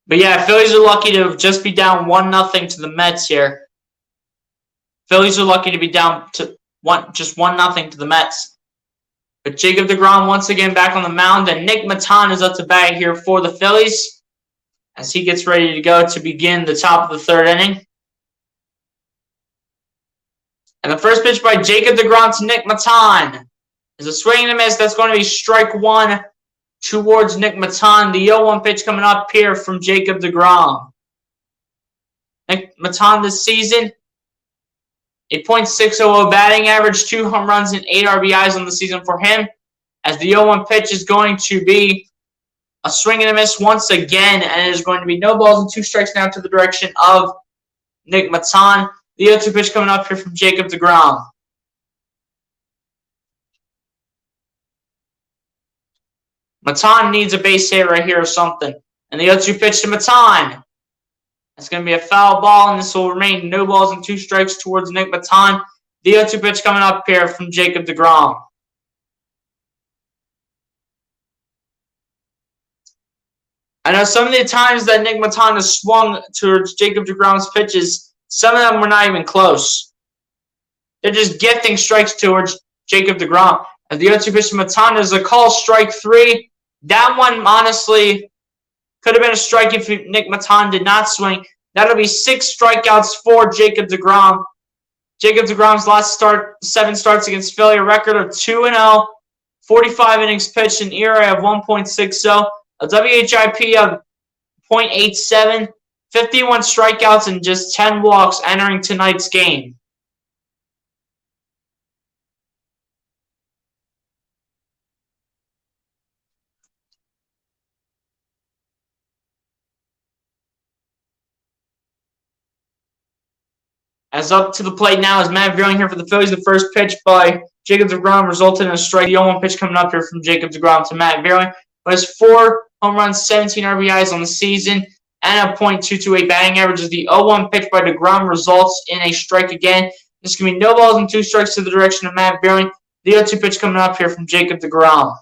But yeah, Phillies are lucky to just be down 1-0 to the Mets here. Phillies are lucky to be down to just 1-0 to the Mets. But Jacob deGrom once again back on the mound, and Nick Maton is up to bat here for the Phillies as he gets ready to go to begin the top of the third inning. And the first pitch by Jacob deGrom to Nick Maton is a swing and a miss. That's going to be strike 1 towards Nick Maton. The 0-1 pitch coming up here from Jacob deGrom. Nick Maton this season, a .600 batting average, 2 home runs and 8 RBIs on the season for him. As the 0-1 pitch is going to be a swing and a miss once again, and it is going to be no balls and 2 strikes now to the direction of Nick Maton. The 0-2 pitch coming up here from Jacob deGrom. Maton needs a base hit right here or something. And the 0-2 pitch to Maton. That's going to be a foul ball, and this will remain no balls and 2 strikes towards Nick Maton. The 0-2 pitch coming up here from Jacob deGrom. I know some of the times that Nick Maton has swung towards Jacob deGrom's pitches, some of them were not even close. They're just gifting strikes towards Jacob deGrom. As the 0-2 pitch to Matanda is a call, strike 3. That one, honestly, could have been a strike if Nick Matanda did not swing. That'll be 6 strikeouts for Jacob deGrom. Jacob deGrom's last 7 starts against Philly, a record of 2-0, 45 innings pitched, an ERA of 1.60, a WHIP of .87, 51 strikeouts, and just 10 walks entering tonight's game. As up to the plate now is Matt Vierling here for the Phillies. The first pitch by Jacob deGrom resulted in a strike. The 0-1 pitch coming up here from Jacob deGrom to Matt Vierling. Who has 4 home runs, 17 RBIs on the season, and a .228 batting average. As the 0-1 pitch by deGrom results in a strike again. This can be no balls and 2 strikes to the direction of Matt Vierling. The 0-2 pitch coming up here from Jacob deGrom.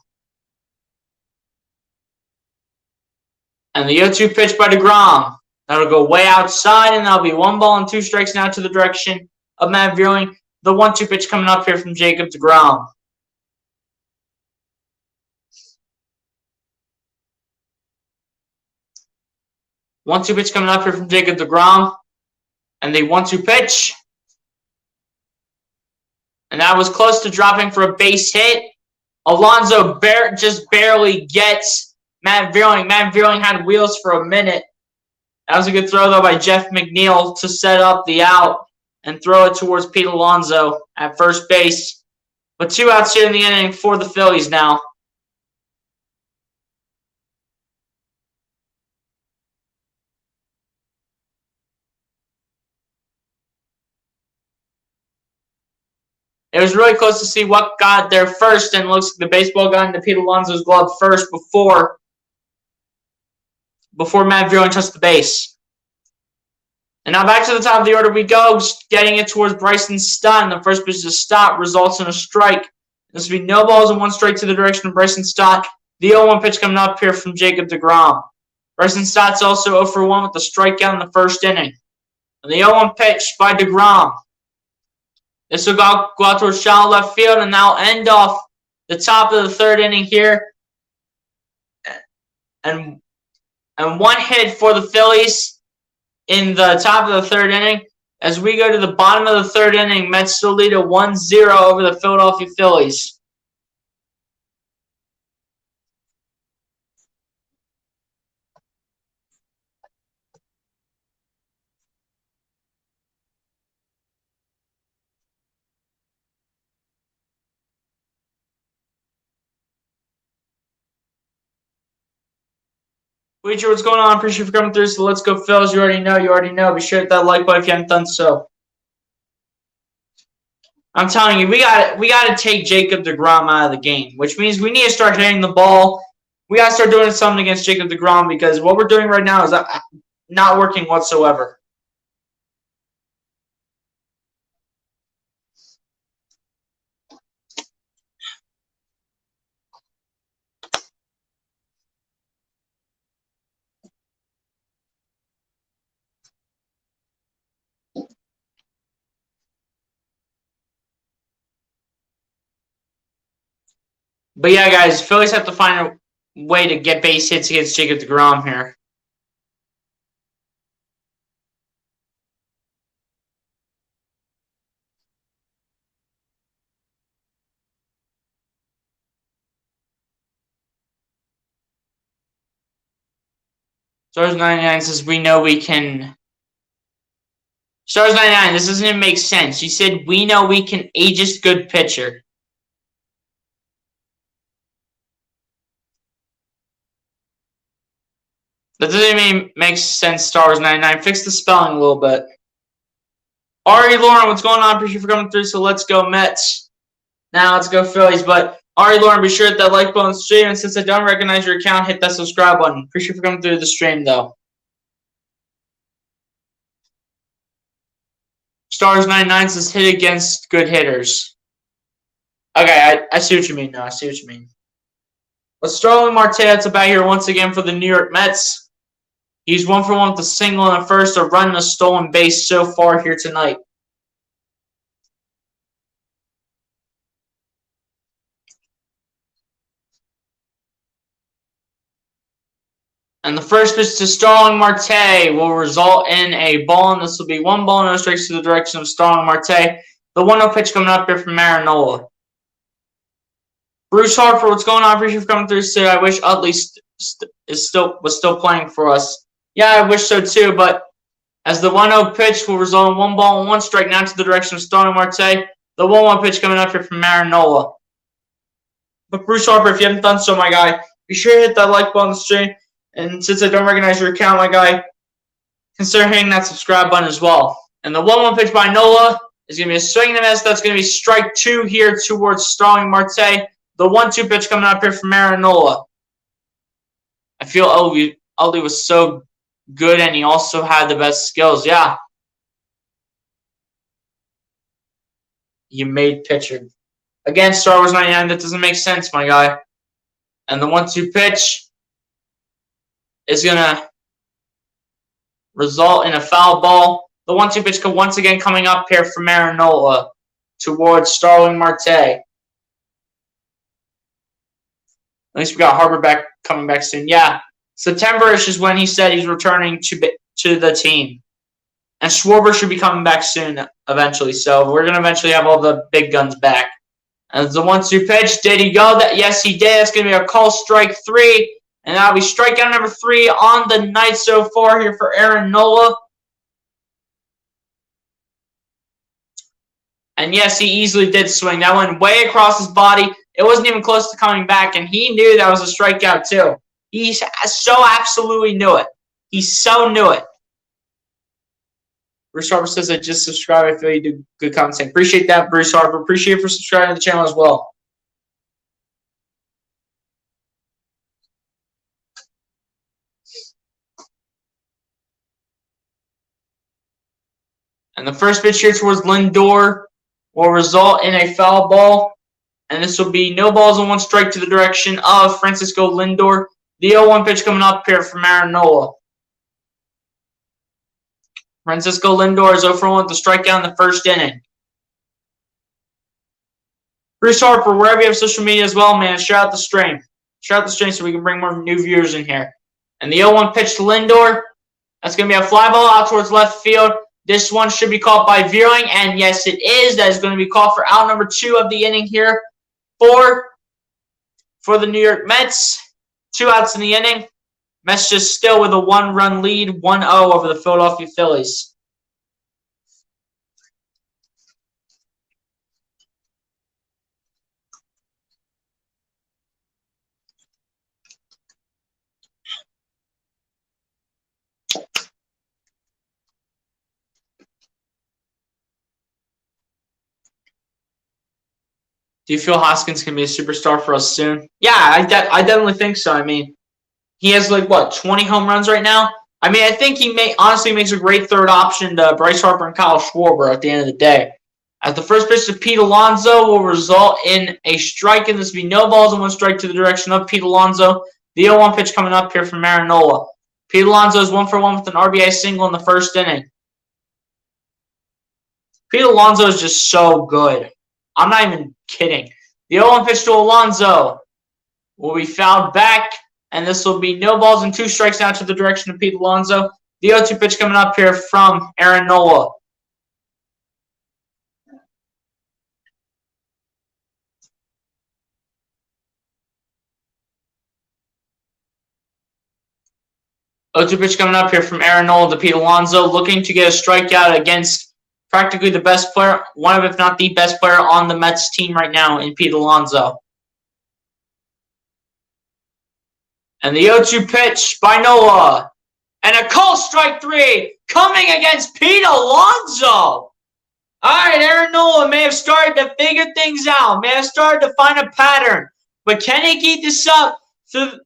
And the 0-2 pitch by deGrom. That'll go way outside, and that'll be 1 ball and 2 strikes now to the direction of Matt Vierling. The 1-2 pitch coming up here from Jacob deGrom. One-two pitch coming up here from Jacob deGrom. And the 1-2 pitch. And that was close to dropping for a base hit. Alonso just barely gets Matt Vierling. Matt Vierling had wheels for a minute. That was a good throw, though, by Jeff McNeil to set up the out and throw it towards Pete Alonso at first base. But 2 outs here in the inning for the Phillies now. It was really close to see what got there first, and looks like the baseball got into Pete Alonso's glove first before Matt Vierling touched the base. And now back to the top of the order we go, getting it towards Bryson Stott. The first pitch to Stott results in a strike. This will be no balls and 1 strike to the direction of Bryson Stott. The 0-1 pitch coming up here from Jacob deGrom. Bryson Stott's also 0 for 1 with the strikeout in the first inning. And the 0-1 pitch by deGrom. This will go out towards shallow left field, and now end off the top of the 3rd inning here. And 1 hit for the Phillies in the top of the 3rd inning. As we go to the bottom of the 3rd inning, Mets still lead a 1-0 over the Philadelphia Phillies. Bleacher, what's going on? Appreciate you for coming through. So let's go, Phils. You already know. Be sure to hit that like button if you haven't done so. I'm telling you, we got to take Jacob deGrom out of the game, which means we need to start hitting the ball. We got to start doing something against Jacob deGrom, because what we're doing right now is not working whatsoever. But yeah, guys, Phillies have to find a way to get base hits against Jacob deGrom here. Stars 99 says we know we can. Stars 99, this doesn't even make sense. You said we know we can ageist good pitcher. That doesn't even make sense, Stars 99. Fix the spelling a little bit. Ari Lauren, what's going on? Appreciate you for coming through. So let's go Mets. Now let's go Phillies. But Ari Lauren, be sure to hit that like button on the stream. And since I don't recognize your account, hit that subscribe button. Appreciate you for coming through the stream, though. Stars 99 says hit against good hitters. Okay, I see what you mean now. I see what you mean. But Starling Marte, that's about here once again for the New York Mets. He's 1 for 1 with a single and a first, a run and a stolen base so far here tonight. And the first pitch to Starling Marte will result in a ball, and this will be one ball, no strikes to the direction of Starling Marte. The 1-0 pitch coming up here from Aaron Nola. Bruce Harper, what's going on? Appreciate you for coming through today. I wish Utley was still playing for us. Yeah, I wish so too, but as the 1-0 pitch will result in one ball and one strike now to the direction of Starling Marte. The 1-1 pitch coming up here from Aaron Nola. But Bruce Harper, if you haven't done so, my guy, be sure to hit that like button on the stream. And since I don't recognize your account, my guy, consider hitting that subscribe button as well. And the 1-1 pitch by Nola is going to be a swing and a miss. That's going to be strike 2 here towards Starling Marte. The 1-2 pitch coming up here from Aaron Nola. I feel Utley was so good, and he also had the best skills. Yeah. You made pitcher. Again, Star Wars 99, that doesn't make sense, my guy. And the 1-2 pitch is going to result in a foul ball. The 1-2 pitch once again coming up here from Aaron Nola towards Starling Marte. At least we got Harper coming back soon. Yeah, September-ish is when he said he's returning to the team. And Schwarber should be coming back soon eventually. So we're going to eventually have all the big guns back. And the 1-2 pitch, did he go? Yes, he did. It's going to be a call strike 3. And that'll be strikeout number 3 on the night so far here for Aaron Nola. And yes, he easily did swing. That went way across his body. It wasn't even close to coming back. And he knew that was a strikeout too. He so absolutely knew it. He so knew it. Bruce Harper says, I just subscribed. I feel you do good content. Appreciate that, Bruce Harper. Appreciate you for subscribing to the channel as well. And the first pitch here towards Lindor will result in a foul ball. And this will be no balls and 1 strike to the direction of Francisco Lindor. The 0-1 pitch coming up here from Aaron Nola. Francisco Lindor is 0-1 with the strikeout in the first inning. Bruce Harper, wherever you have social media as well, man, shout out the stream. Shout out the stream so we can bring more new viewers in here. And the 0-1 pitch to Lindor. That's going to be a fly ball out towards left field. This one should be called by Veering, and yes, it is. That is going to be called for out number 2 of the inning here for the New York Mets. 2 outs in the inning. Mets just still with a 1-run lead, 1-0 over the Philadelphia Phillies. Do you feel Hoskins can be a superstar for us soon? Yeah, I definitely think so. I mean, he has like, what, 20 home runs right now? I mean, I think he honestly makes a great third option to Bryce Harper and Kyle Schwarber at the end of the day. As the first pitch to Pete Alonso will result in a strike, and this will be no balls and 1 strike to the direction of Pete Alonso. The 0-1 pitch coming up here from Aaron Nola. Pete Alonso is 1-for-1 with an RBI single in the first inning. Pete Alonso is just so good. I'm not even kidding. The 0-1 pitch to Alonso will be fouled back, and this will be no balls and 2 strikes now to the direction of Pete Alonso. The 0-2 pitch coming up here from Aaron Nola. O2 pitch coming up here from Aaron Nola to Pete Alonso, looking to get a strikeout against practically the best player, one of if not the best player on the Mets team right now in Pete Alonso. And the 0-2 pitch by Nola. And a call strike 3 coming against Pete Alonso. All right, Aaron Nola may have started to figure things out, may have started to find a pattern. But can he keep this up through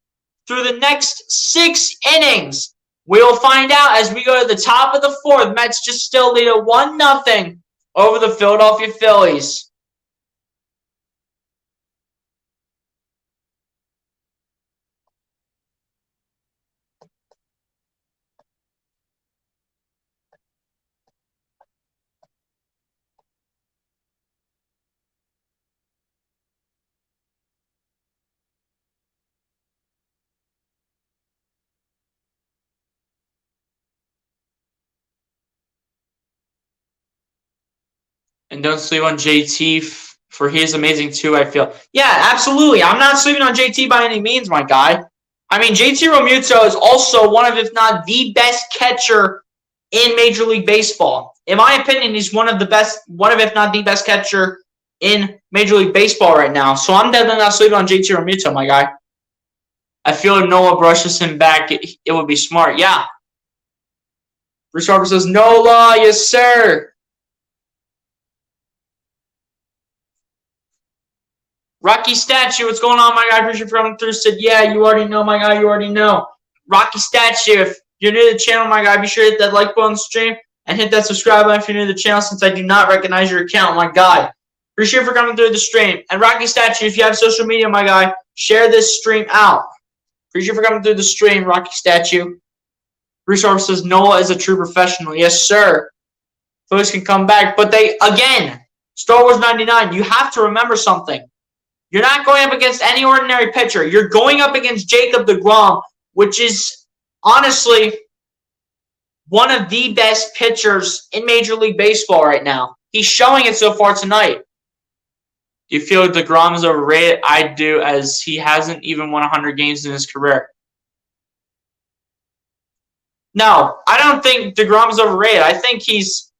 the next 6 innings? We will find out as we go to the top of the 4th. Mets just still lead at 1-0 over the Philadelphia Phillies. And don't sleep on JT for he is amazing too, I feel. Yeah, absolutely. I'm not sleeping on JT by any means, my guy. I mean, JT Realmuto is also one of, if not the best catcher in Major League Baseball. In my opinion, he's one of, if not the best catcher in Major League Baseball right now. So I'm definitely not sleeping on JT Realmuto, my guy. I feel if Nola brushes him back, it would be smart. Yeah. Bruce Harper says, Nola, yes, sir. Rocky Statue, what's going on, my guy? Appreciate you for coming through. Said, yeah, you already know, my guy. You already know. Rocky Statue, if you're new to the channel, my guy, be sure to hit that like button on the stream and hit that subscribe button if you're new to the channel, since I do not recognize your account, my guy. Appreciate you for coming through the stream. And Rocky Statue, if you have social media, my guy, share this stream out. Appreciate you for coming through the stream, Rocky Statue. Bruce Harper says, Noah is a true professional. Yes, sir. Phillies can come back. But they, again, Star Wars 99, you have to remember something. You're not going up against any ordinary pitcher. You're going up against Jacob deGrom, which is honestly one of the best pitchers in Major League Baseball right now. He's showing it so far tonight. Do you feel deGrom is overrated? I do, as he hasn't even won 100 games in his career. No, I don't think deGrom is overrated. I think he's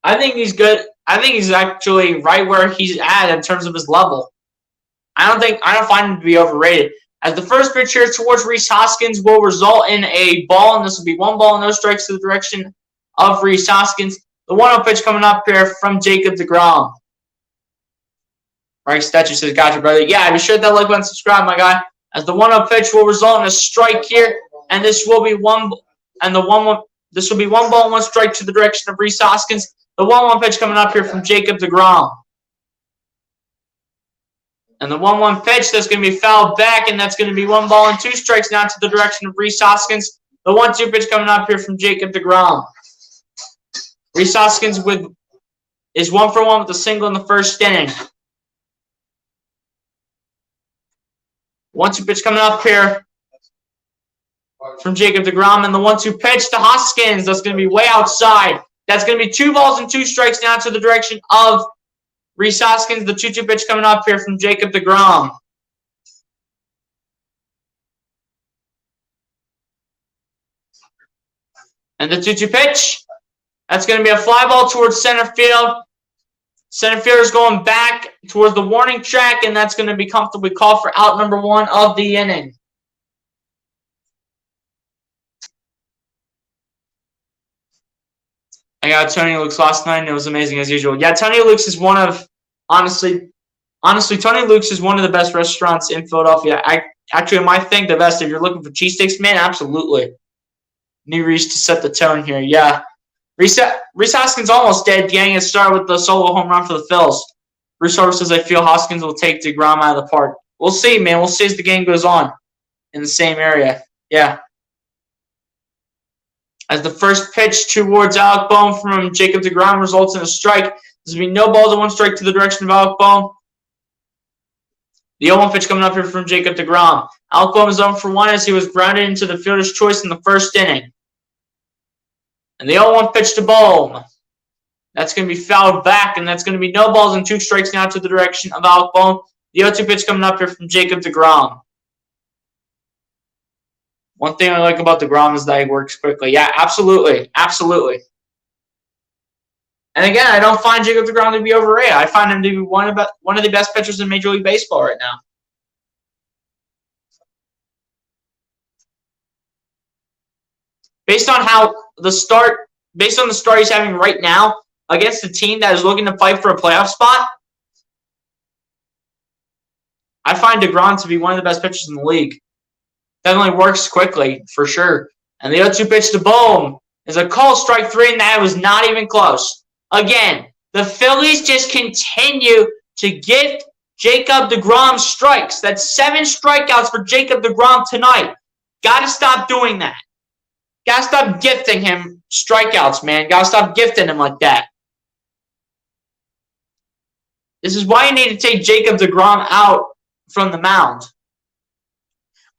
good. I think he's actually right where he's at in terms of his level. I don't find him to be overrated. As the first pitch here towards Rhys Hoskins will result in a ball, and this will be 1 ball and no strikes to the direction of Rhys Hoskins. The 1-0 pitch coming up here from Jacob deGrom. Right, Statue says, gotcha, brother. Yeah, be sure that like button, subscribe, my guy. As the 1-0 pitch will result in a strike here, and this will be this will be 1 ball and 1 strike to the direction of Rhys Hoskins. The 1-1 pitch coming up here from Jacob deGrom. And the 1-1 pitch, that's going to be fouled back, and that's going to be 1 ball and 2 strikes now to the direction of Rhys Hoskins. The 1-2 pitch coming up here from Jacob deGrom. Rhys Hoskins is 1 for 1 with a single in the first inning. 1-2 pitch coming up here from Jacob deGrom, and the 1-2 pitch to Hoskins. That's going to be way outside. That's going to be 2 balls and 2 strikes now to the direction of Rhys Hoskins. The 2-2 pitch coming up here from Jacob deGrom. And the 2-2 pitch, that's going to be a fly ball towards center field. Center fielder is going back towards the warning track, and that's going to be comfortably called for out number 1 of the inning. I got Tony Luke's last night, and it was amazing as usual. Yeah, Tony Luke's is one of, honestly, Tony Luke's is one of the best restaurants in Philadelphia. Actually, I might think the best. If you're looking for cheesesteaks, man, absolutely. Need Rhys to set the tone here. Yeah. Rhys Hoskins almost dead, getting it started with the solo home run for the Phils. Bruce Harper says, I feel Hoskins will take deGrom out of the park. We'll see, man. We'll see as the game goes on in the same area. Yeah. As the first pitch towards Alec Bohm from Jacob deGrom results in a strike. There's going to be no balls and 1 strike to the direction of Alec Bohm. The 0-1 pitch coming up here from Jacob deGrom. Alec Bohm is 0 for 1 as he was grounded into the fielder's choice in the first inning. And the 0-1 pitch to Bohm. That's going to be fouled back, and that's going to be no balls and 2 strikes now to the direction of Alec Bohm. The 0-2 pitch coming up here from Jacob deGrom. One thing I like about deGrom is that he works quickly. Yeah, absolutely. Absolutely. And again, I don't find Jacob deGrom to be overrated. I find him to be one of the best pitchers in Major League Baseball right now. Based on the start he's having right now against a team that is looking to fight for a playoff spot, I find deGrom to be one of the best pitchers in the league. Definitely works quickly, for sure. And the 0-2 pitch to Bohm is a call, strike 3, and that was not even close. Again, the Phillies just continue to give Jacob deGrom strikes. That's 7 strikeouts for Jacob deGrom tonight. Got to stop doing that. Got to stop gifting him strikeouts, man. Got to stop gifting him like that. This is why you need to take Jacob deGrom out from the mound.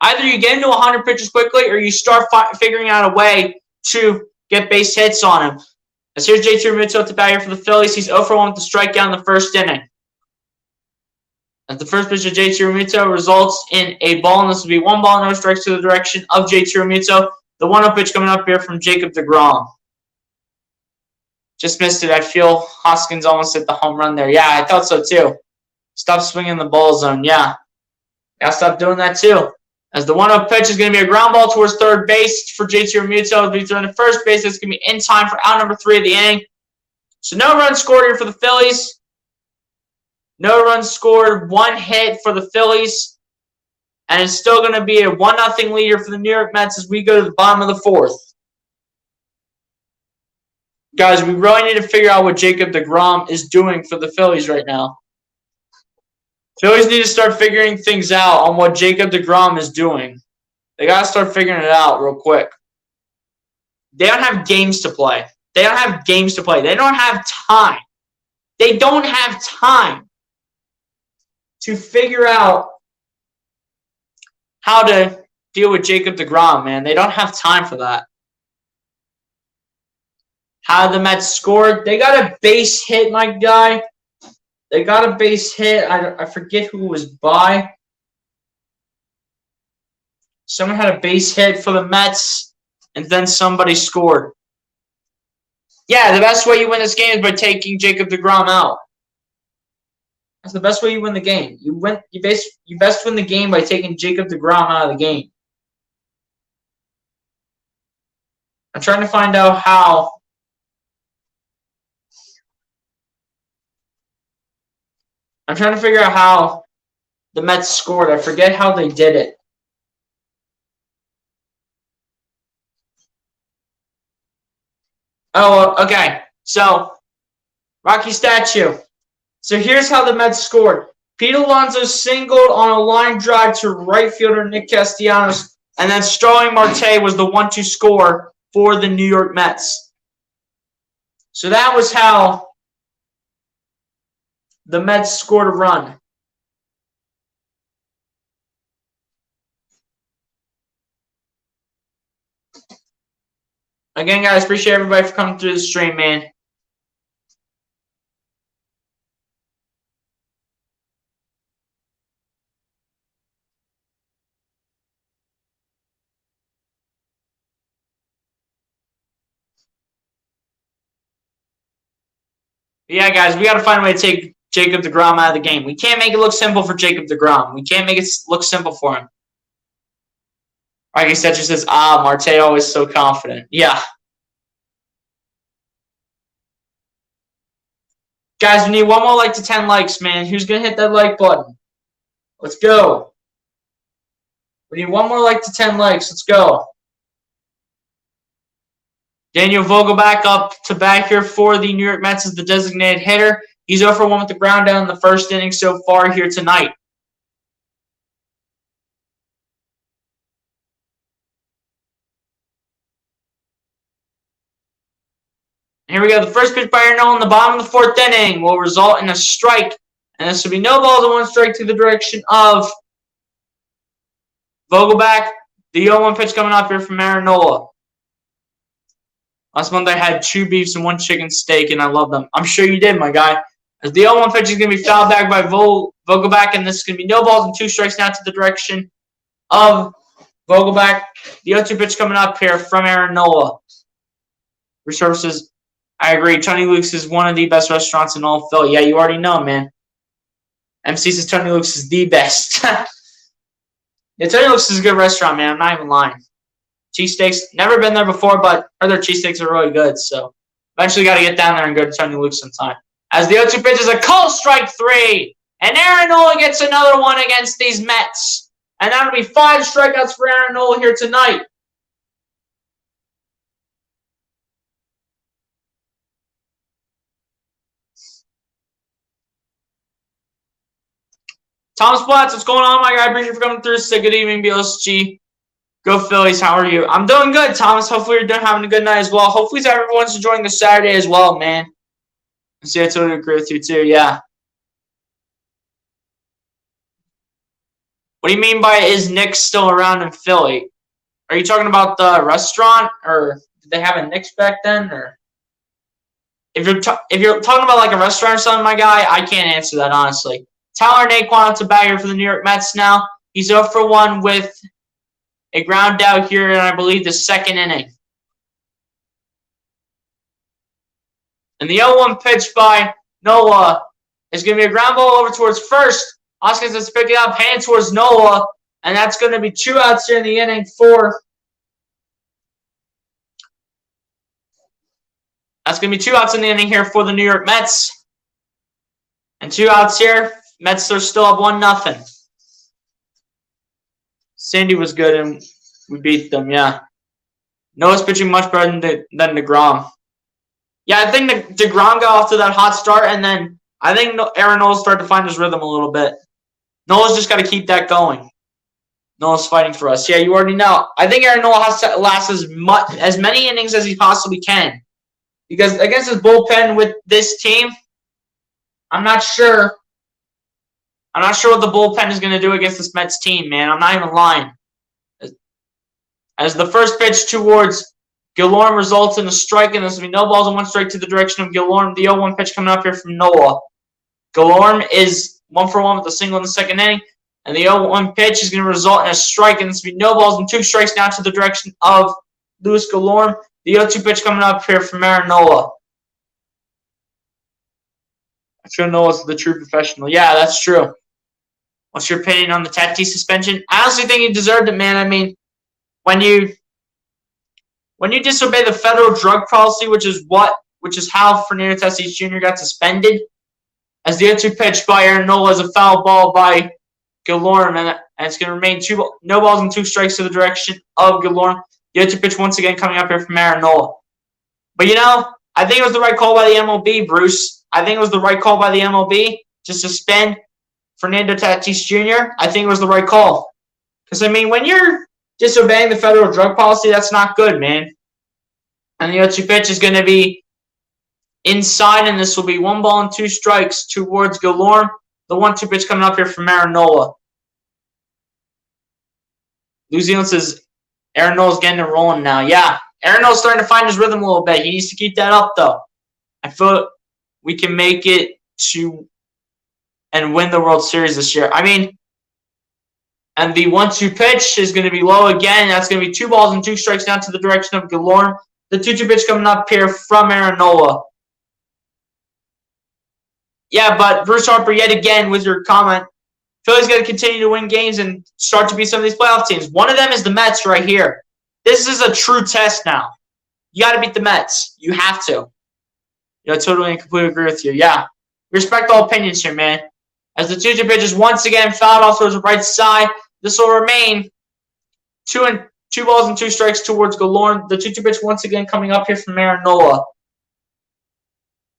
Either you get into 100 pitches quickly or you start figuring out a way to get base hits on him. As here's JT Realmuto at the bat here for the Phillies. He's 0 for 1 with the strikeout in the first inning. As the first pitch of JT Realmuto results in a ball, and this will be 1 ball, no strikes to the direction of JT Realmuto. The 1-0 pitch coming up here from Jacob deGrom. Just missed it. I feel Hoskins almost hit the home run there. Yeah, I thought so too. Stop swinging the ball zone. Yeah. Gotta stop doing that too. As the 1-0 pitch is going to be a ground ball towards third base for JT Realmuto. It'll be throwing to first base. It's going to be in time for out number 3 of the inning. So no runs scored here for the Phillies. No runs scored. 1 hit for the Phillies. And it's still going to be a 1-0 leader for the New York Mets as we go to the bottom of the 4th. Guys, we really need to figure out what Jacob deGrom is doing for the Phillies right now. Phillies need to start figuring things out on what Jacob deGrom is doing. They got to start figuring it out real quick. They don't have games to play. They don't have games to play. They don't have time. They don't have time to figure out how to deal with Jacob deGrom, man. They don't have time for that. How the Mets scored. They got a base hit, my guy. They got a base hit. I forget who it was by. Someone had a base hit for the Mets, and then somebody scored. Yeah, the best way you win this game is by taking Jacob deGrom out. That's the best way you win the game. You best win the game by taking Jacob deGrom out of the game. I'm trying to find out how. I'm trying to figure out how the Mets scored. I forget how they did it. Oh, okay. So, Rocky Statue. So here's how the Mets scored. Pete Alonso singled on a line drive to right fielder Nick Castellanos, and then Starling Marte was the 1-2 score for the New York Mets. So that was how the Mets scored a run. Again, guys, appreciate everybody for coming through the stream, man. Yeah, guys, we got to find a way to take Jacob deGrom out of the game. We can't make it look simple for Jacob deGrom. We can't make it look simple for him. Rocky Statue says, Marte always so confident. Yeah. Guys, we need 1 more like to 10 likes, man. Who's going to hit that like button? Let's go. We need 1 more like to 10 likes. Let's go. Daniel Vogelbach up to bat here for the New York Mets as the designated hitter. He's 0 for 1 with the ground down in the first inning so far here tonight. Here we go. The first pitch by Aaron Nola in the bottom of the 4th inning will result in a strike. And this will be no balls and 1 strike to the direction of Vogelbach. The 0-1 pitch coming up here from Aaron Nola. Last month I had 2 beefs and 1 chicken steak, and I love them. I'm sure you did, my guy. As the 0-1 pitch is going to be fouled back by Vogelbach, and this is going to be no balls and 2 strikes now to the direction of Vogelbach. The 0-2 pitch coming up here from Aaron Nola. Resources, I agree. Tony Luke's is one of the best restaurants in all of Philly. Yeah, you already know, man. MC says Tony Luke's is the best. Yeah, Tony Luke's is a good restaurant, man. I'm not even lying. Cheesesteaks, never been there before, but heard their cheesesteaks are really good. So eventually got to get down there and go to Tony Luke's sometime. As the 0-2 pitch is a call strike 3. And Aaron Nola gets another one against these Mets. And that'll be 5 strikeouts for Aaron Nola here tonight. Thomas Platts, what's going on, my guy? Appreciate you for coming through. Say good evening, BLSG. Go Phillies. How are you? I'm doing good, Thomas. Hopefully you're having a good night as well. Hopefully everyone's enjoying the Saturday as well, man. See, I totally agree with you too. Yeah. What do you mean by is Nick still around in Philly? Are you talking about the restaurant, or did they have a Nick's back then, or? if you're talking about like a restaurant or something, my guy, I can't answer that honestly. Tyler Naquan to bat here for the New York Mets now. He's 0 for 1 with a ground out here in, I believe, the second inning. And the 0-1 pitch by Nola is going to be a ground ball over towards first. Hoskins is picking up, hand towards Nola, and that's going to be 2 outs here in the inning for. That's going to be 2 outs in the inning here for the New York Mets. And 2 outs here. Mets are still up 1-0. Sandy was good, and we beat them, yeah. Noah's pitching much better than DeGrom. Yeah, I think DeGrom got off to that hot start, and then I think Aaron Nola started to find his rhythm a little bit. Nola's just got to keep that going. Nola's fighting for us. Yeah, you already know. I think Aaron Nola has to last as many innings as he possibly can. Because against his bullpen with this team, I'm not sure. I'm not sure what the bullpen is going to do against this Mets team, man. I'm not even lying. As the first pitch towards Gilorm results in a strike, and there's going to be no balls and 1 strike to the direction of Gilorm. The 0-1 pitch coming up here from Nola. Gilorm is 1 for 1 with a single in the second inning, and the 0-1 pitch is going to result in a strike, and there's going to be no balls and 2 strikes now to the direction of Luis Gilorm. The 0-2 pitch coming up here from Aaron Nola. I feel Nola's the true professional. Yeah, that's true. What's your opinion on the Tatis suspension? I honestly think he deserved it, man. I mean, when you disobey the federal drug policy, which is how Fernando Tatis Jr. got suspended, as the 0-2 pitch by Aaron Nola is a foul ball by Gilorm, and it's going to remain no balls and 2 strikes to the direction of Gilorm. The 0-2 pitch once again coming up here from Aaron Nola. But I think it was the right call by the MLB, Bruce. I think it was the right call by the MLB to suspend Fernando Tatis Jr. I think it was the right call. Because, I mean, when you're disobeying the federal drug policy, that's not good, man. And the 0-2 pitch is going to be inside, and this will be 1 ball and 2 strikes towards Gilorm. The 1-2 pitch coming up here from Aaron Nola. New Zealand says Aaron Nola's getting it rolling now. Yeah, Aaron Nola's starting to find his rhythm a little bit. He needs to keep that up, though. I feel we can make it to and win the World Series this year. I mean, and the 1-2 pitch is going to be low again. That's going to be 2 balls and 2 strikes down to the direction of Gilorm. The 2-2 pitch coming up here from Aaron Nola. Yeah, but Bruce Harper, yet again, with your comment, Philly's got to continue to win games and start to beat some of these playoff teams. One of them is the Mets right here. This is a true test now. You got to beat the Mets. You have to. I totally and completely agree with you. Yeah. Respect all opinions here, man. As the 2-2 pitch is once again fouled off towards the right side, this will remain 2 balls and 2 strikes towards Gilorm. The 2-2 pitch once again coming up here from Aaron Nola.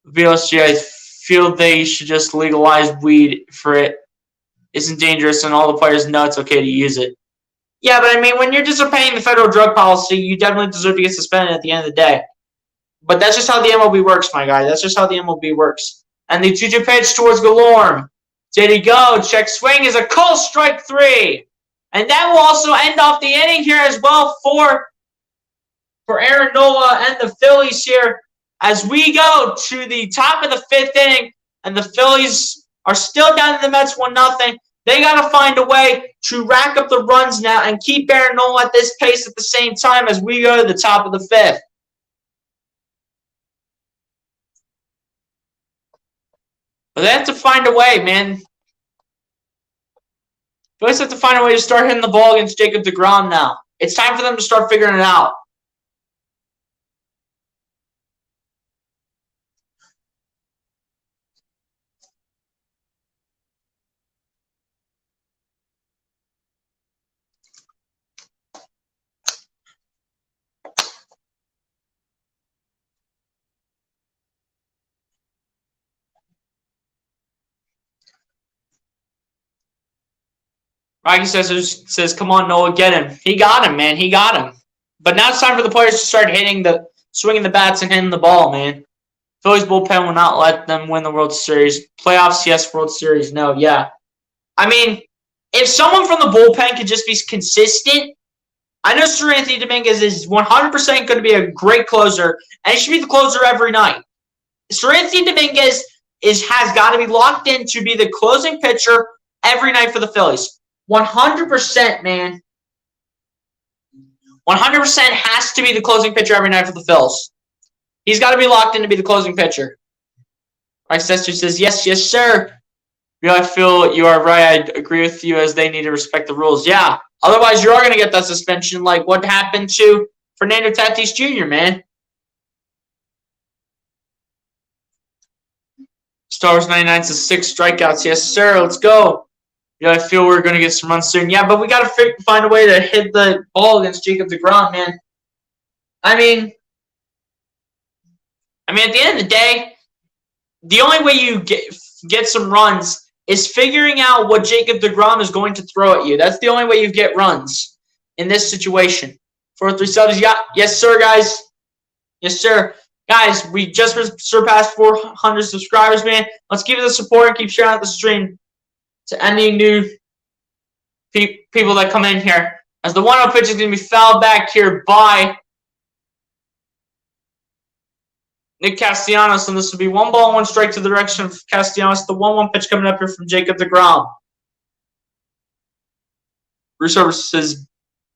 VLSG, I feel they should just legalize weed for it. Isn't dangerous, and all the players know it's okay to use it. Yeah, but I mean, when you're disobeying the federal drug policy, you definitely deserve to get suspended at the end of the day. But that's just how the MLB works, my guy. That's just how the MLB works. And the 2-2 pitch towards Gilorm. Did he go? Check swing is a call, strike 3. And that will also end off the inning here as well for Aaron Nola and the Phillies here as we go to the top of the 5th inning, and the Phillies are still down to the Mets 1-0. They got to find a way to rack up the runs now and keep Aaron Nola at this pace at the same time as we go to the top of the 5th. But they have to find a way, man. Phillies have to find a way to start hitting the ball against Jacob deGrom now. It's time for them to start figuring it out. Rocky says, come on, Noah, get him. He got him, man. He got him. But now it's time for the players to start swinging the bats and hitting the ball, man. Phillies bullpen will not let them win the World Series. Playoffs, yes. World Series, no. Yeah. I mean, if someone from the bullpen could just be consistent, I know Seranthony Dominguez is 100% going to be a great closer, and he should be the closer every night. Seranthony Dominguez has got to be locked in to be the closing pitcher every night for the Phillies. 100%, man. 100% has to be the closing pitcher every night for the Phillies. He's got to be locked in to be the closing pitcher. My sister says, yes, sir. Yeah, I feel you are right. I agree with you as they need to respect the rules. Yeah. Otherwise, you are going to get that suspension like what happened to Fernando Tatis Jr., man. Star Wars 99 says 6 strikeouts. Yes, sir. Let's go. Yeah, I feel we're going to get some runs soon. Yeah, but we got to find a way to hit the ball against Jacob deGrom, man. I mean, at the end of the day, the only way you get some runs is figuring out what Jacob deGrom is going to throw at you. That's the only way you get runs in this situation. 437, yeah, yes, sir, guys. Yes, sir. Guys, we just surpassed 400 subscribers, man. Let's give it the support and keep sharing out the stream to any new people that come in here. As the 1-0 pitch is going to be fouled back here by Nick Castellanos, and this will be 1 ball, 1 strike to the direction of Castellanos. The 1-1 pitch coming up here from Jacob deGrom. Bruce Over says,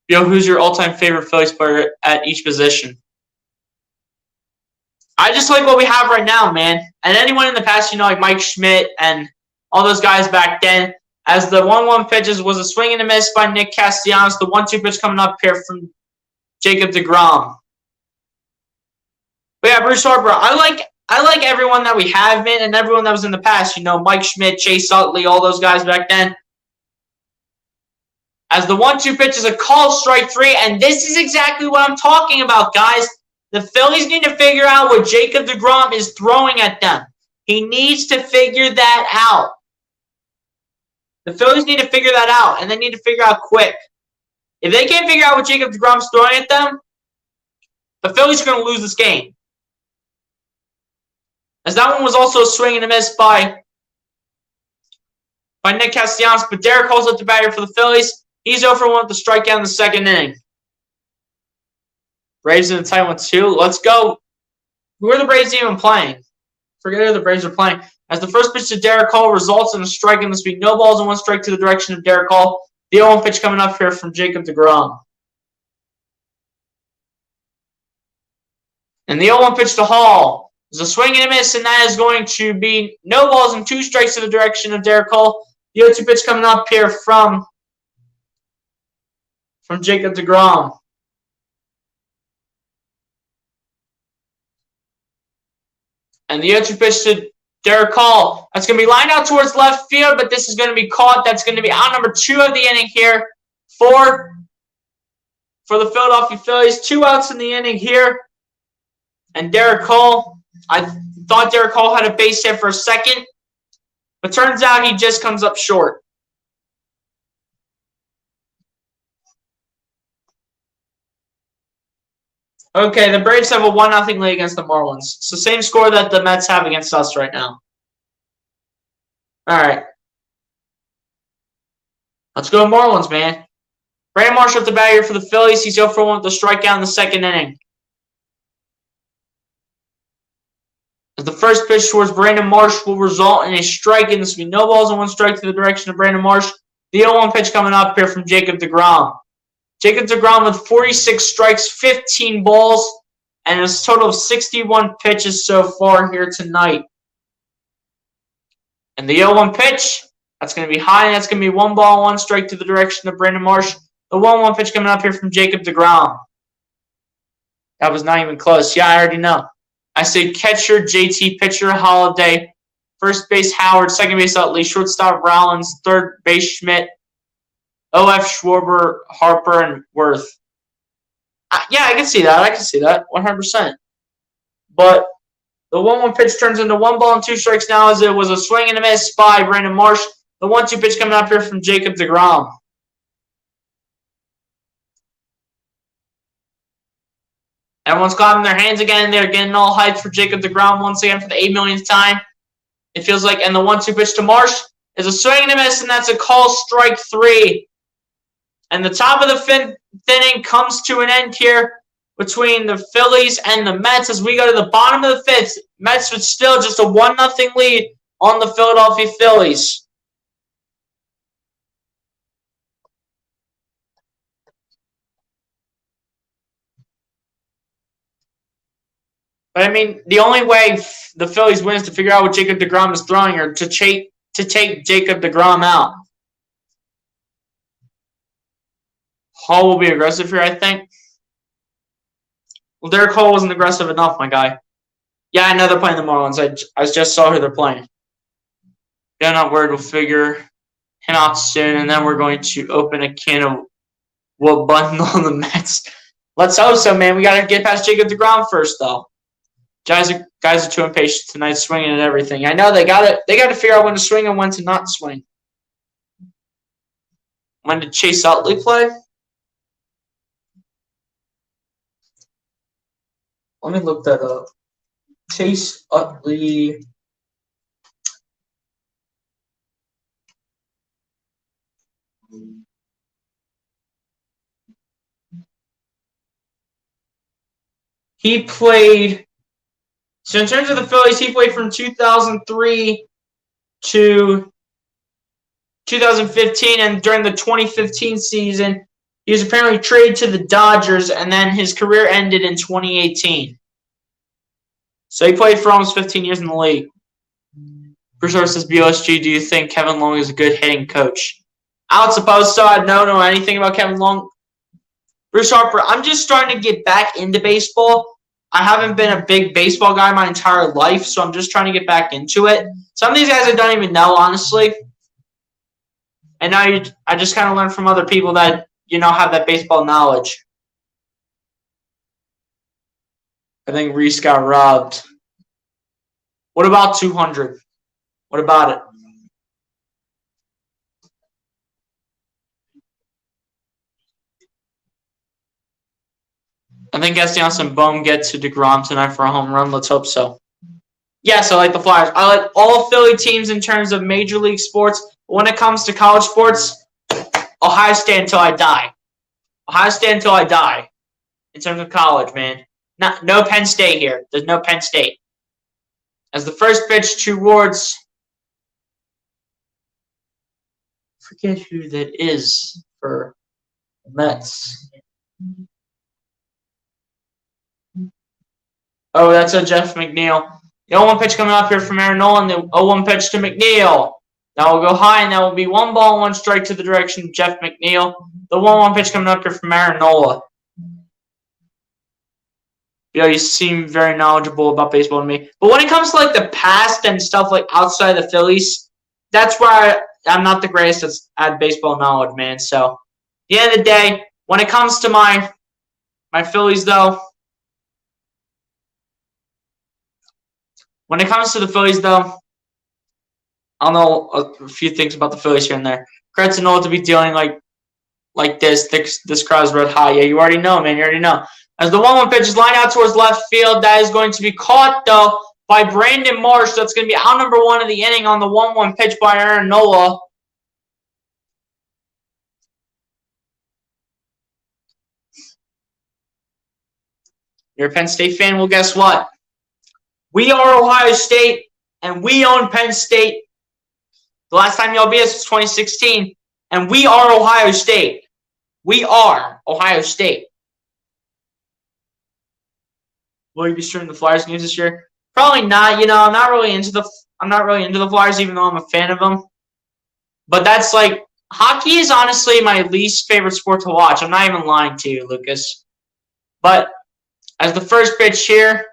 yo, who's your all-time favorite Phillies player at each position? I just like what we have right now, man. And anyone in the past, like Mike Schmidt and all those guys back then. As the 1-1 pitches was a swing and a miss by Nick Castellanos. The 1-2 pitch coming up here from Jacob deGrom. But yeah, Bruce Harper, I like everyone that we have, man, and everyone that was in the past. Mike Schmidt, Chase Utley, all those guys back then. As the 1-2 pitch is a call, strike 3, and this is exactly what I'm talking about, guys. The Phillies need to figure out what Jacob deGrom is throwing at them. He needs to figure that out. The Phillies need to figure that out, and they need to figure out quick. If they can't figure out what Jacob deGrom is throwing at them, the Phillies are going to lose this game. As that one was also a swing and a miss by Nick Castellanos, but Derek calls up the batter for the Phillies. He's 0 for 1 with the strikeout in the second inning. Braves in the tight one, too. Let's go. Who are the Braves even playing? Forget who the Braves are playing. As the first pitch to Derek Hall results in a strike in this week. No balls and 1 strike to the direction of Derek Hall. The 0-1 pitch coming up here from Jacob deGrom. And the 0-1 pitch to Hall is a swing and a miss, and that is going to be no balls and 2 strikes to the direction of Derek Hall. The 0-2 pitch coming up here from Jacob deGrom. And the 0-2 pitch to Derek Hall. That's going to be lined out towards left field, but this is going to be caught. That's going to be out number 2 of the inning here for the Philadelphia Phillies. 2 outs in the inning here. And Derek Hall, I thought Derek Hall had a base hit for a second, but turns out he just comes up short. Okay, the Braves have a 1-0 lead against the Marlins. So same score that the Mets have against us right now. All right. Let's go Marlins, man. Brandon Marsh up the bat here for the Phillies. He's 0 for 1 with the strikeout in the second inning. As the first pitch towards Brandon Marsh will result in a strike, and this will be no balls and 1 strike to the direction of Brandon Marsh. The 0-1 pitch coming up here from Jacob deGrom. Jacob deGrom with 46 strikes, 15 balls, and a total of 61 pitches so far here tonight. And the 0-1 pitch, that's going to be high, and that's going to be 1 ball, 1 strike to the direction of Brandon Marsh. The 1-1 pitch coming up here from Jacob deGrom. That was not even close. Yeah, I already know. I said catcher, JT, pitcher, Holiday, first base, Howard, second base, Utley, shortstop, Rollins, third base, Schmidt, OF, Schwarber, Harper, and Worth. Yeah, I can see that. 100%. But the 1-1 pitch turns into 1 ball and 2 strikes now as it was a swing and a miss by Brandon Marsh. The 1-2 pitch coming up here from Jacob deGrom. Everyone's clapping their hands again. They're getting all hyped for Jacob deGrom once again for the 8 millionth time. It feels like, and the 1-2 pitch to Marsh is a swing and a miss, and that's a call, strike 3. And the top of the inning comes to an end here between the Phillies and the Mets as we go to the bottom of the fifth. Mets with still just a 1-0 lead on the Philadelphia Phillies. But I mean, the only way the Phillies win is to figure out what Jacob deGrom is throwing or to take Jacob deGrom out. Hall will be aggressive here, I think. Well, Derek Hall wasn't aggressive enough, my guy. Yeah, I know they're playing the Marlins. I just saw who they're playing. Yeah, not worried. We'll figure him out soon, and then we're going to open a can of what button on the Mets. Let's hope so, man. We got to get past Jacob deGrom first, though. Guys are too impatient tonight, swinging at everything. I know they got to figure out when to swing and when to not swing. When did Chase Utley play? Let me look that up. Chase Utley. He played. So in terms of the Phillies, he played from 2003 to 2015, and during the 2015 season, he was apparently traded to the Dodgers, and then his career ended in 2018. So he played for almost 15 years in the league. Bruce Harper says, BLSG, do you think Kevin Long is a good hitting coach? I would suppose so. I don't know anything about Kevin Long. Bruce Harper, I'm just starting to get back into baseball. I haven't been a big baseball guy my entire life, so I'm just trying to get back into it. Some of these guys I don't even know, honestly. And now I just kind of learn from other people that, have that baseball knowledge. I think Reese got robbed. What about 200? What about it? I think Castellanos and Bohm get to deGrom tonight for a home run. Let's hope so. Yes, I like the Flyers. I like all Philly teams in terms of Major League sports. But when it comes to college sports, Ohio State until I die. Ohio State until I die. In terms of college, man. No Penn State here. There's no Penn State. As the first pitch towards... I forget who that is for the Mets. Oh, that's a Jeff McNeil. The 0-1 pitch coming up here from Aaron Nolan. The 0-1 pitch to McNeil. That will go high, and that will be 1 ball, 1 strike to the direction of Jeff McNeil. The 1-1 pitch coming up here from Aaron Nola. Yeah, you seem very knowledgeable about baseball to me. But when it comes to the past and stuff outside the Phillies, that's where I'm not the greatest at baseball knowledge, man. So, at the end of the day, when it comes to my Phillies, though, I'll know a few things about the Phillies here and there. Credits and all to be dealing like this. This crowd's red hot. Yeah, you already know, man. You already know. As the 1-1 pitch is lined out towards left field, that is going to be caught, though, by Brandon Marsh. That's going to be out number 1 of the inning on the 1-1 pitch by Aaron Nola. You're a Penn State fan? Well, guess what? We are Ohio State, and we own Penn State. The last time y'all beat us was 2016, and we are Ohio State. We are Ohio State. Will you be streaming the Flyers games this year? Probably not. I'm not really into the Flyers, even though I'm a fan of them. But that's hockey is honestly my least favorite sport to watch. I'm not even lying to you, Lucas. But as the first pitch here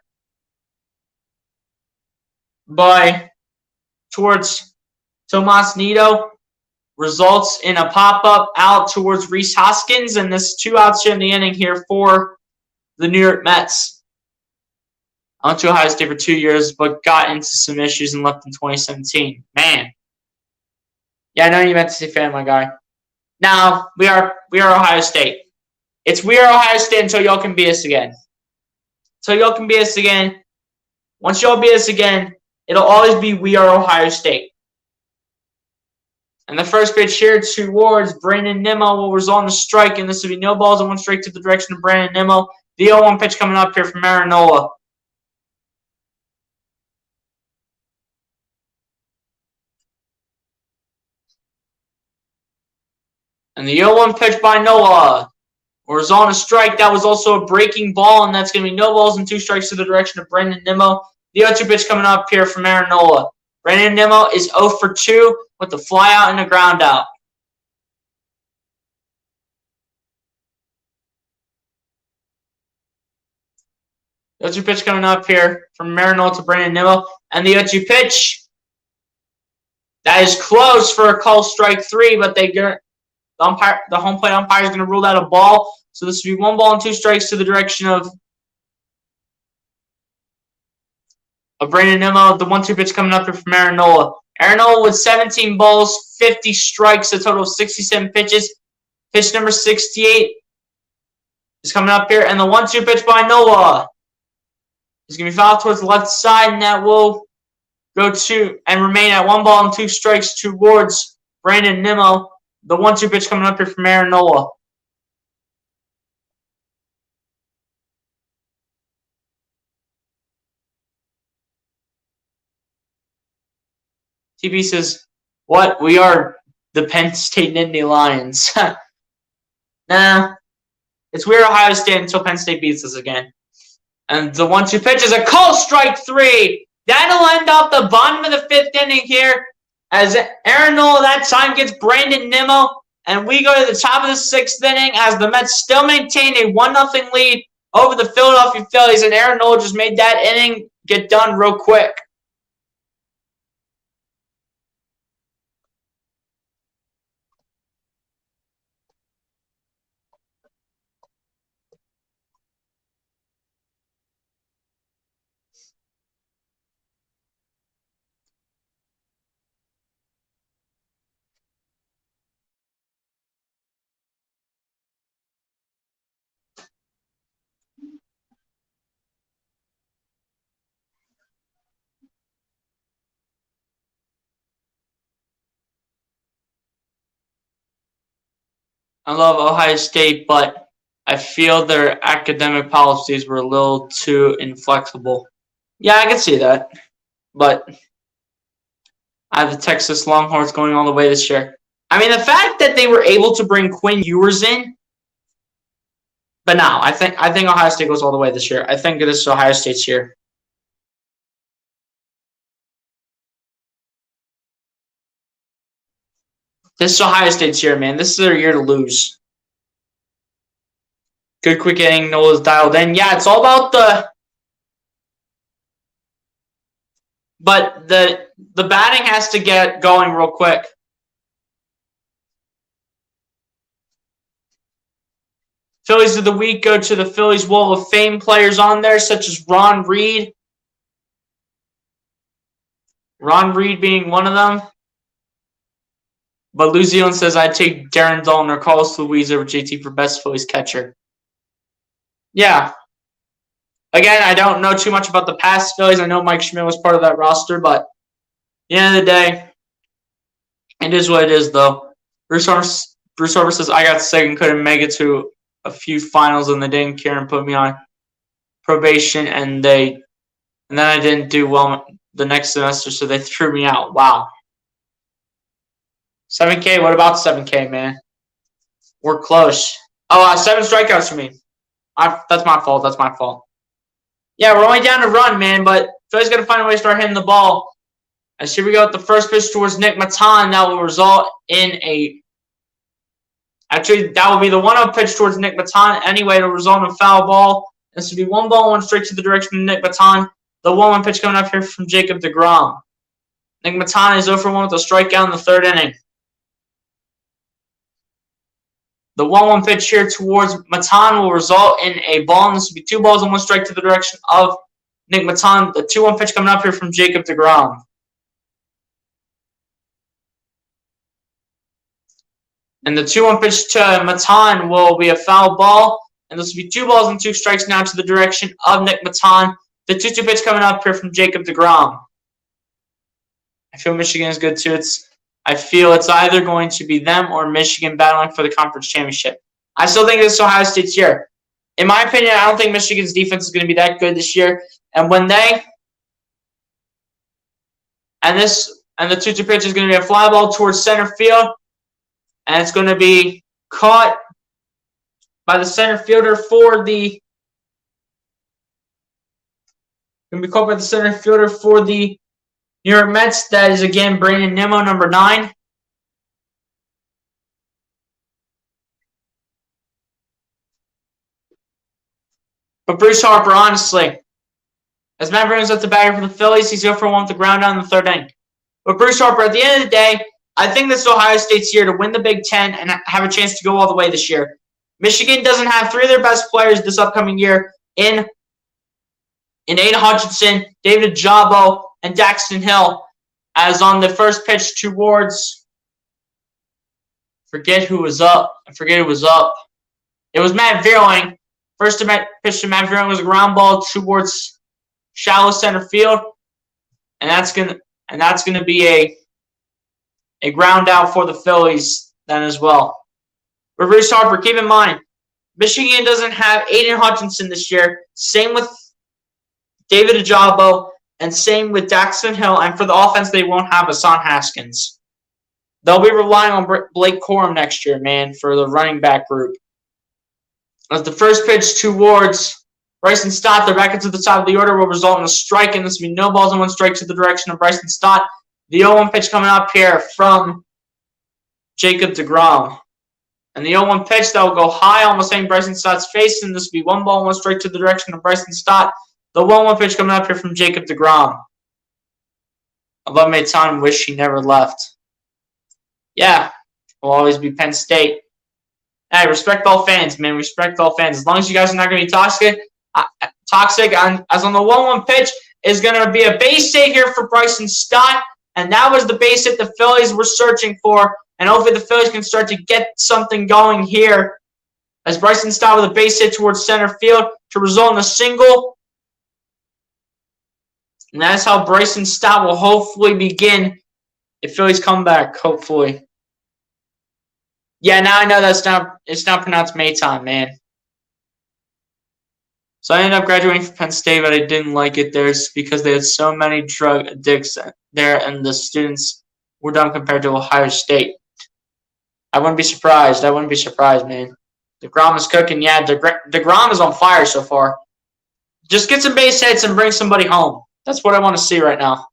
towards Tomas Nido results in a pop-up out towards Rhys Hoskins, and this 2 outs here in the inning here for the New York Mets. I went to Ohio State for 2 years, but got into some issues and left in 2017. Man. Yeah, I know you meant to say fan, my guy. Now, we are Ohio State. We are Ohio State until y'all can beat us again. Once y'all beat us again, it'll always be we are Ohio State. And the first pitch here towards Brandon Nimmo will result in a strike, and this will be no balls and 1 strike to the direction of Brandon Nimmo. The 0-1 pitch coming up here from Aaron Nola. And the 0-1 pitch by Nola was on a strike. That was also a breaking ball, and that's going to be no balls and 2 strikes to the direction of Brandon Nimmo. The 0-2 pitch coming up here from Aaron Nola. Brandon Nimmo is 0 for 2 with the fly out and a ground out. The 0-2 pitch coming up here from Aaron Nola to Brandon Nimmo. And the 0-2 pitch, that is close for a call strike 3, but the home plate umpire is going to rule that a ball. So this will be 1 ball and 2 strikes to the direction of Brandon Nimmo. The 1-2 pitch coming up here from Aaron Nola. Aaron Nola with 17 balls, 50 strikes, a total of 67 pitches. Pitch number 68 is coming up here. And the 1-2 pitch by Nola is going to be fouled towards the left side, and that will go to and remain at 1 ball and 2 strikes towards Brandon Nimmo. The 1-2 pitch coming up here from Aaron Nola. TB says, what? We are the Penn State Nittany Lions. Nah. It's we're Ohio State until Penn State beats us again. And the 1-2 pitch is a call strike 3. That'll end off the bottom of the 5th inning here as Aaron Nola that time gets Brandon Nimmo. And we go to the top of the 6th inning as the Mets still maintain a 1-0 lead over the Philadelphia Phillies. And Aaron Nola just made that inning get done real quick. I love Ohio State, but I feel their academic policies were a little too inflexible. Yeah, I can see that. But I have the Texas Longhorns going all the way this year. I mean, the fact that they were able to bring Quinn Ewers in, but no, I think Ohio State goes all the way this year. I think this is Ohio State's year. This is Ohio State's year, man. This is their year to lose. Good quick inning. Nola's dialed in. Yeah, it's all about but the batting has to get going real quick. Phillies of the week go to the Phillies Wall of Fame players on there, such as Ron Reed. Ron Reed being one of them. But Lou Zealand says, I'd take Darren Dahlin or Carlos Louise over JT for best Phillies catcher. Yeah. Again, I don't know too much about the past Phillies. I know Mike Schmidt was part of that roster, but at the end of the day, it is what it is, though. Bruce Harper says, I got sick and couldn't make it to a few finals, and they didn't care and put me on probation, and then I didn't do well the next semester, so they threw me out. Wow. 7K? What about 7K, man? We're close. Oh, 7 strikeouts for me. That's my fault. That's my fault. Yeah, we're only down to run, man, but Philly's got to find a way to start hitting the ball. As here we go with the first pitch towards Nick Maton. That will result in a... Actually, that will be the 1-0 pitch towards Nick Maton. Anyway, it'll result in a foul ball. This will be 1 ball, 1 strike to the direction of Nick Maton. The 1-1 pitch coming up here from Jacob deGrom. Nick Maton is 0 for 1 with a strikeout in the 3rd inning. The 1-1 pitch here towards Maton will result in a ball, and this will be 2 balls and 1 strike to the direction of Nick Maton. The 2-1 pitch coming up here from Jacob deGrom. And the 2-1 pitch to Maton will be a foul ball, and this will be 2 balls and 2 strikes now to the direction of Nick Maton. The 2-2 pitch coming up here from Jacob deGrom. I feel Michigan is good too. I feel it's either going to be them or Michigan battling for the conference championship. I still think this is Ohio State's year. In my opinion, I don't think Michigan's defense is going to be that good this year. And when they and the 2-2 pitch is going to be a fly ball towards center field, and it's going to be caught by the center fielder for the New York Mets. That is again Brandon Nimmo, number 9. But Bruce Harper, honestly, as Matt brings up the batter for the Phillies, he's 0 for 1 with the ground down in the 3rd inning. But Bruce Harper, at the end of the day, I think this is Ohio State's year to win the Big Ten and have a chance to go all the way this year. Michigan doesn't have 3 of their best players this upcoming year in Aiden Hutchinson, David Ojabo, and Daxton Hill, as on the first pitch towards I forget who was up. It was Matt Vierling. First pitch to Matt Vierling was a ground ball towards shallow center field, and that's gonna be a ground out for the Phillies then as well. But Bruce Harper, keep in mind, Michigan doesn't have Aiden Hutchinson this year. Same with David Ojabo, and same with Daxton Hill. And for the offense, they won't have Hassan Haskins. They'll be relying on Blake Corum next year, man, for the running back group. As the first pitch towards Bryson Stott, the back to the top of the order, will result in a strike, and this will be no balls and 1 strike to the direction of Bryson Stott. The 0-1 pitch coming up here from Jacob deGrom. And the 0-1 pitch that will go high, almost hitting Bryson Stott's face, and this will be 1 ball and 1 strike to the direction of Bryson Stott. The 1-1 pitch coming up here from Jacob deGrom. I love Maton, wish he never left. Yeah, will always be Penn State. Hey, respect all fans, man. Respect all fans. As long as you guys are not going to be toxic, as on the 1-1 pitch is going to be a base hit here for Bryson Stott, and that was the base hit the Phillies were searching for, and hopefully the Phillies can start to get something going here as Bryson Stott with a base hit towards center field to result in a single. And that's how Bryson Stott will hopefully begin a Phillies comeback, hopefully. Yeah, now I know it's now pronounced Maton, man. So I ended up graduating from Penn State, but I didn't like it there because they had so many drug addicts there, and the students were dumb compared to Ohio State. I wouldn't be surprised. Man. DeGrom is cooking. Yeah, DeGrom is on fire so far. Just get some base hits and bring somebody home. That's what I want to see right now.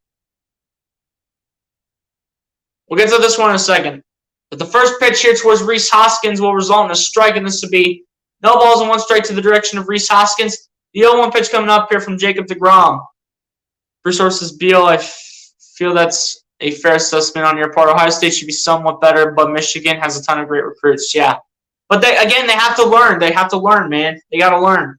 We'll get to this one in a second. But the first pitch here towards Rhys Hoskins will result in a strike, and this will be no balls and 1 strike to the direction of Rhys Hoskins. The 0-1 pitch coming up here from Jacob deGrom. Bruce Horse's Beal, I feel that's a fair assessment on your part. Ohio State should be somewhat better, but Michigan has a ton of great recruits. Yeah. But they have to learn. They have to learn, man. They got to learn.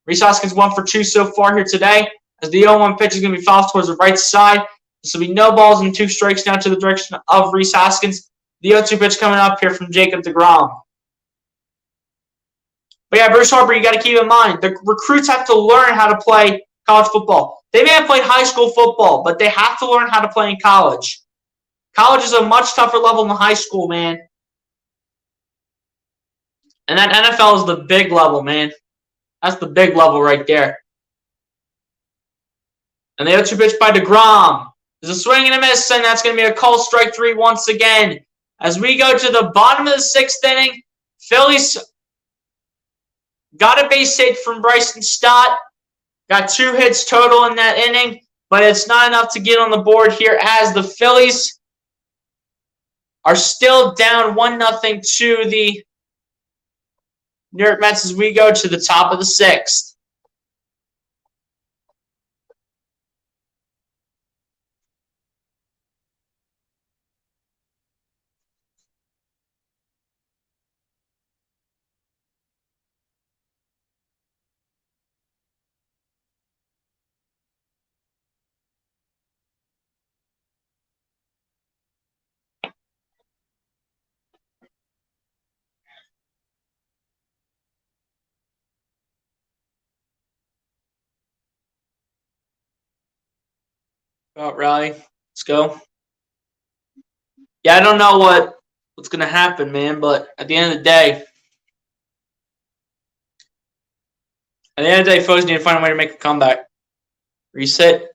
Rhys Hoskins 1 for 2 so far here today, as the 0-1 pitch is going to be fouled towards the right side. This will be no balls and 2 strikes now to the direction of Rhys Hoskins. The 0-2 pitch coming up here from Jacob deGrom. But yeah, Bruce Harper, you got to keep in mind, the recruits have to learn how to play college football. They may have played high school football, but they have to learn how to play in college. College is a much tougher level than high school, man. And that NFL is the big level, man. That's the big level right there. And the 0-2 pitch by deGrom. There's a swing and a miss, and that's going to be a call strike 3 once again. As we go to the bottom of the 6th inning, Phillies got a base hit from Bryson Stott. Got 2 hits total in that inning, but it's not enough to get on the board here as the Phillies are still down 1-0 to the New York Mets as we go to the top of the 6th. About rally. Let's go. Yeah, I don't know what's going to happen, man, but at the end of the day, At the end of the day, Phillies need to find a way to make a comeback. Reset.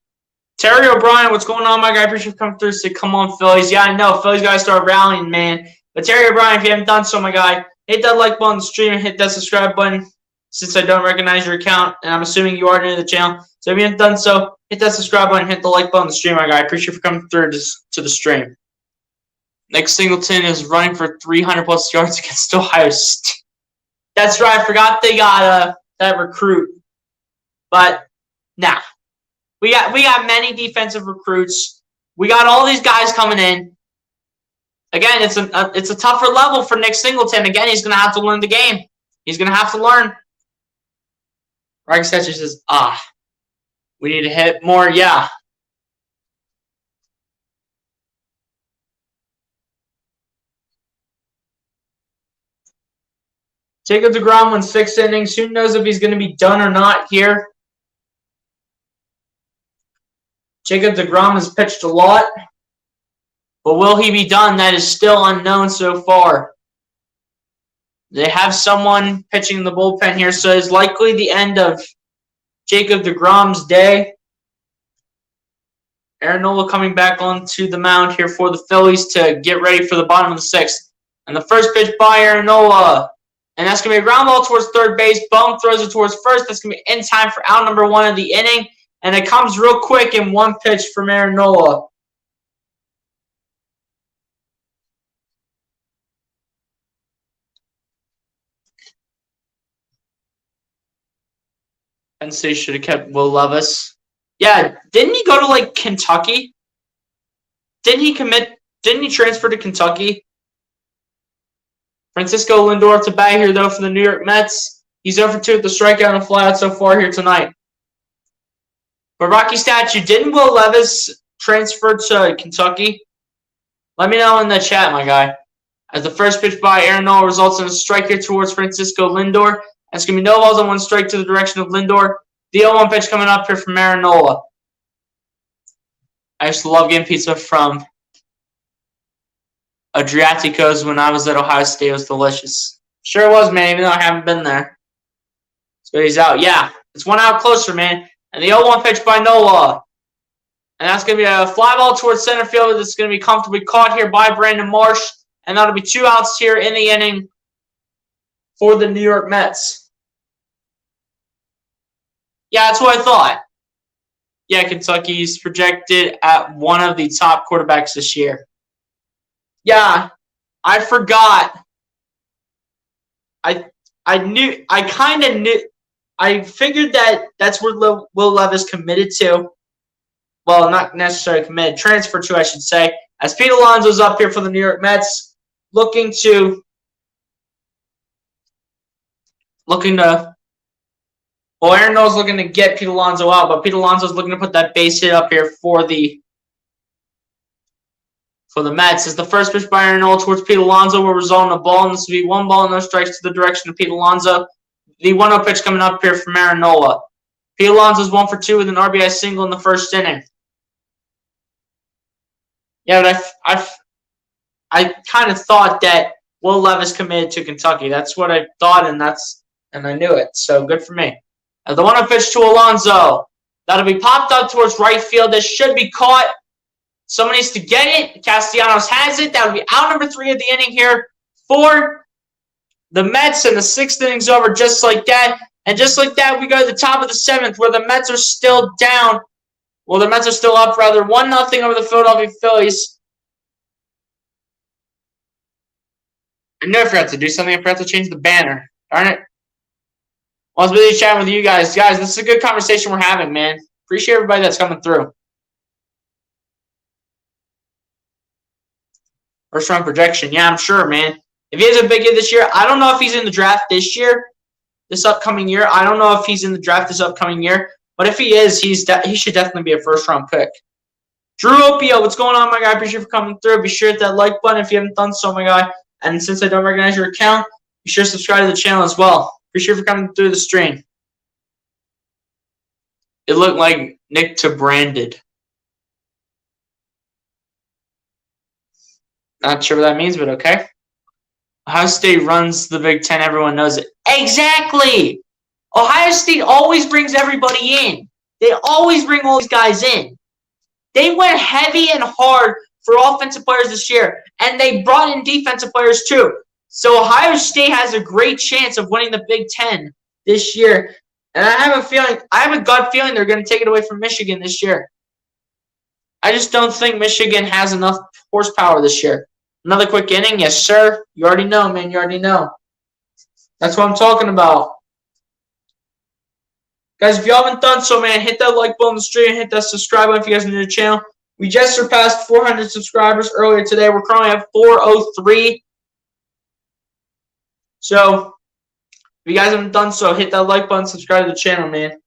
Terry O'Brien, what's going on, my guy? Appreciate you coming through. Say, come on, Phillies. Yeah, I know. Phillies got to start rallying, man. But Terry O'Brien, if you haven't done so, my guy, hit that like button on the stream and hit that subscribe button since I don't recognize your account. And I'm assuming you are new to the channel. So if you haven't done so, hit that subscribe button, hit the like button on the stream, my guy. I appreciate you for coming through to the stream. Nick Singleton is running for 300-plus yards against Ohio State. That's right. I forgot they got that recruit. But, nah. We got many defensive recruits. We got all these guys coming in. Again, it's a tougher level for Nick Singleton. Again, he's going to have to learn the game. He's going to have to learn. Ryan Stetcher says, we need to hit more. Yeah. Jacob deGrom won 6 innings. Who knows if he's going to be done or not here? Jacob deGrom has pitched a lot. But will he be done? That is still unknown so far. They have someone pitching in the bullpen here, so it's likely the end of Jacob deGrom's day. Aaron Nola coming back onto the mound here for the Phillies to get ready for the bottom of the 6th. And the first pitch by Aaron Nola. And that's going to be a ground ball towards third base. Bone throws it towards first. That's going to be in time for out number 1 of the inning. And it comes real quick in one pitch from Aaron Nola. Penn State should have kept Will Levis. Yeah, didn't he go to, like, Kentucky? Didn't he transfer to Kentucky? Francisco Lindor to bat here, though, for the New York Mets. He's 0 for 2 with the strikeout and flyout so far here tonight. But Rocky Statue, didn't Will Levis transfer to Kentucky? Let me know in the chat, my guy. As the first pitch by Aaron Nola results in a strike here towards Francisco Lindor. It's going to be no balls and 1 strike to the direction of Lindor. The 0-1 pitch coming up here from Aaron Nola. I used to love getting pizza from Adriatico's when I was at Ohio State. It was delicious. Sure was, man, even though I haven't been there. So he's out. Yeah, it's 1 out closer, man. And the 0-1 pitch by Nola. And that's going to be a fly ball towards center field. That's going to be comfortably caught here by Brandon Marsh. And that'll be 2 outs here in the inning for the New York Mets. Yeah, that's what I thought. Yeah, Kentucky's projected at one of the top quarterbacks this year. Yeah, I forgot. I kind of knew. I figured that that's where Will Levis committed to. Well, not necessarily committed. Transferred to, I should say. As Pete Alonso's up here for the New York Mets. Looking to well, Aaron Nola's looking to get Pete Alonso out, but Pete Alonso's looking to put that base hit up here for the Mets. As the first pitch by Aaron Nola towards Pete Alonso will result in a ball, and this will be 1 ball and no strikes to the direction of Pete Alonso. The 1-0 pitch coming up here from Aaron Nola. Pete Alonso's 1 for 2 with an RBI single in the first inning. Yeah, but I kind of thought that Will Levis committed to Kentucky. That's what I thought, and I knew it. So good for me. The 1-0 pitch to Alonso. That'll be popped up towards right field. This should be caught. Someone needs to get it. Castellanos has it. That'll be out number 3 of the inning here for the Mets, and the 6th inning's over just like that. And just like that, we go to the top of the 7th where the Mets are still down. Well, the Mets are still up, rather. 1-0 over the Philadelphia Phillies. I knew I forgot to do something. I forgot to change the banner. Darn it. Well, I was busy chatting with you guys. Guys, this is a good conversation we're having, man. Appreciate everybody that's coming through. First round projection. Yeah, I'm sure, man. If he has a big year this year, I don't know if he's in the draft this upcoming year. I don't know if he's in the draft this upcoming year. But if he is, he should definitely be a first-round pick. Drew Opio, what's going on, my guy? Appreciate you for coming through. Be sure to hit that like button if you haven't done so, my guy. And since I don't recognize your account, be sure to subscribe to the channel as well. Appreciate you for coming through the stream. It looked like Nick to branded. Not sure what that means, but okay. Ohio State runs the Big Ten. Everyone knows it. Exactly! Ohio State always brings everybody in. They always bring all these guys in. They went heavy and hard for offensive players this year, and they brought in defensive players too. So Ohio State has a great chance of winning the Big Ten this year. And I have a gut feeling they're going to take it away from Michigan this year. I just don't think Michigan has enough horsepower this year. Another quick inning? Yes, sir. You already know, man. You already know. That's what I'm talking about. Guys, if you haven't done so, man, hit that like button on the stream, hit that subscribe button if you guys are new to the channel. We just surpassed 400 subscribers earlier today. We're currently at 403. So, if you guys haven't done so, hit that like button, subscribe to the channel, man.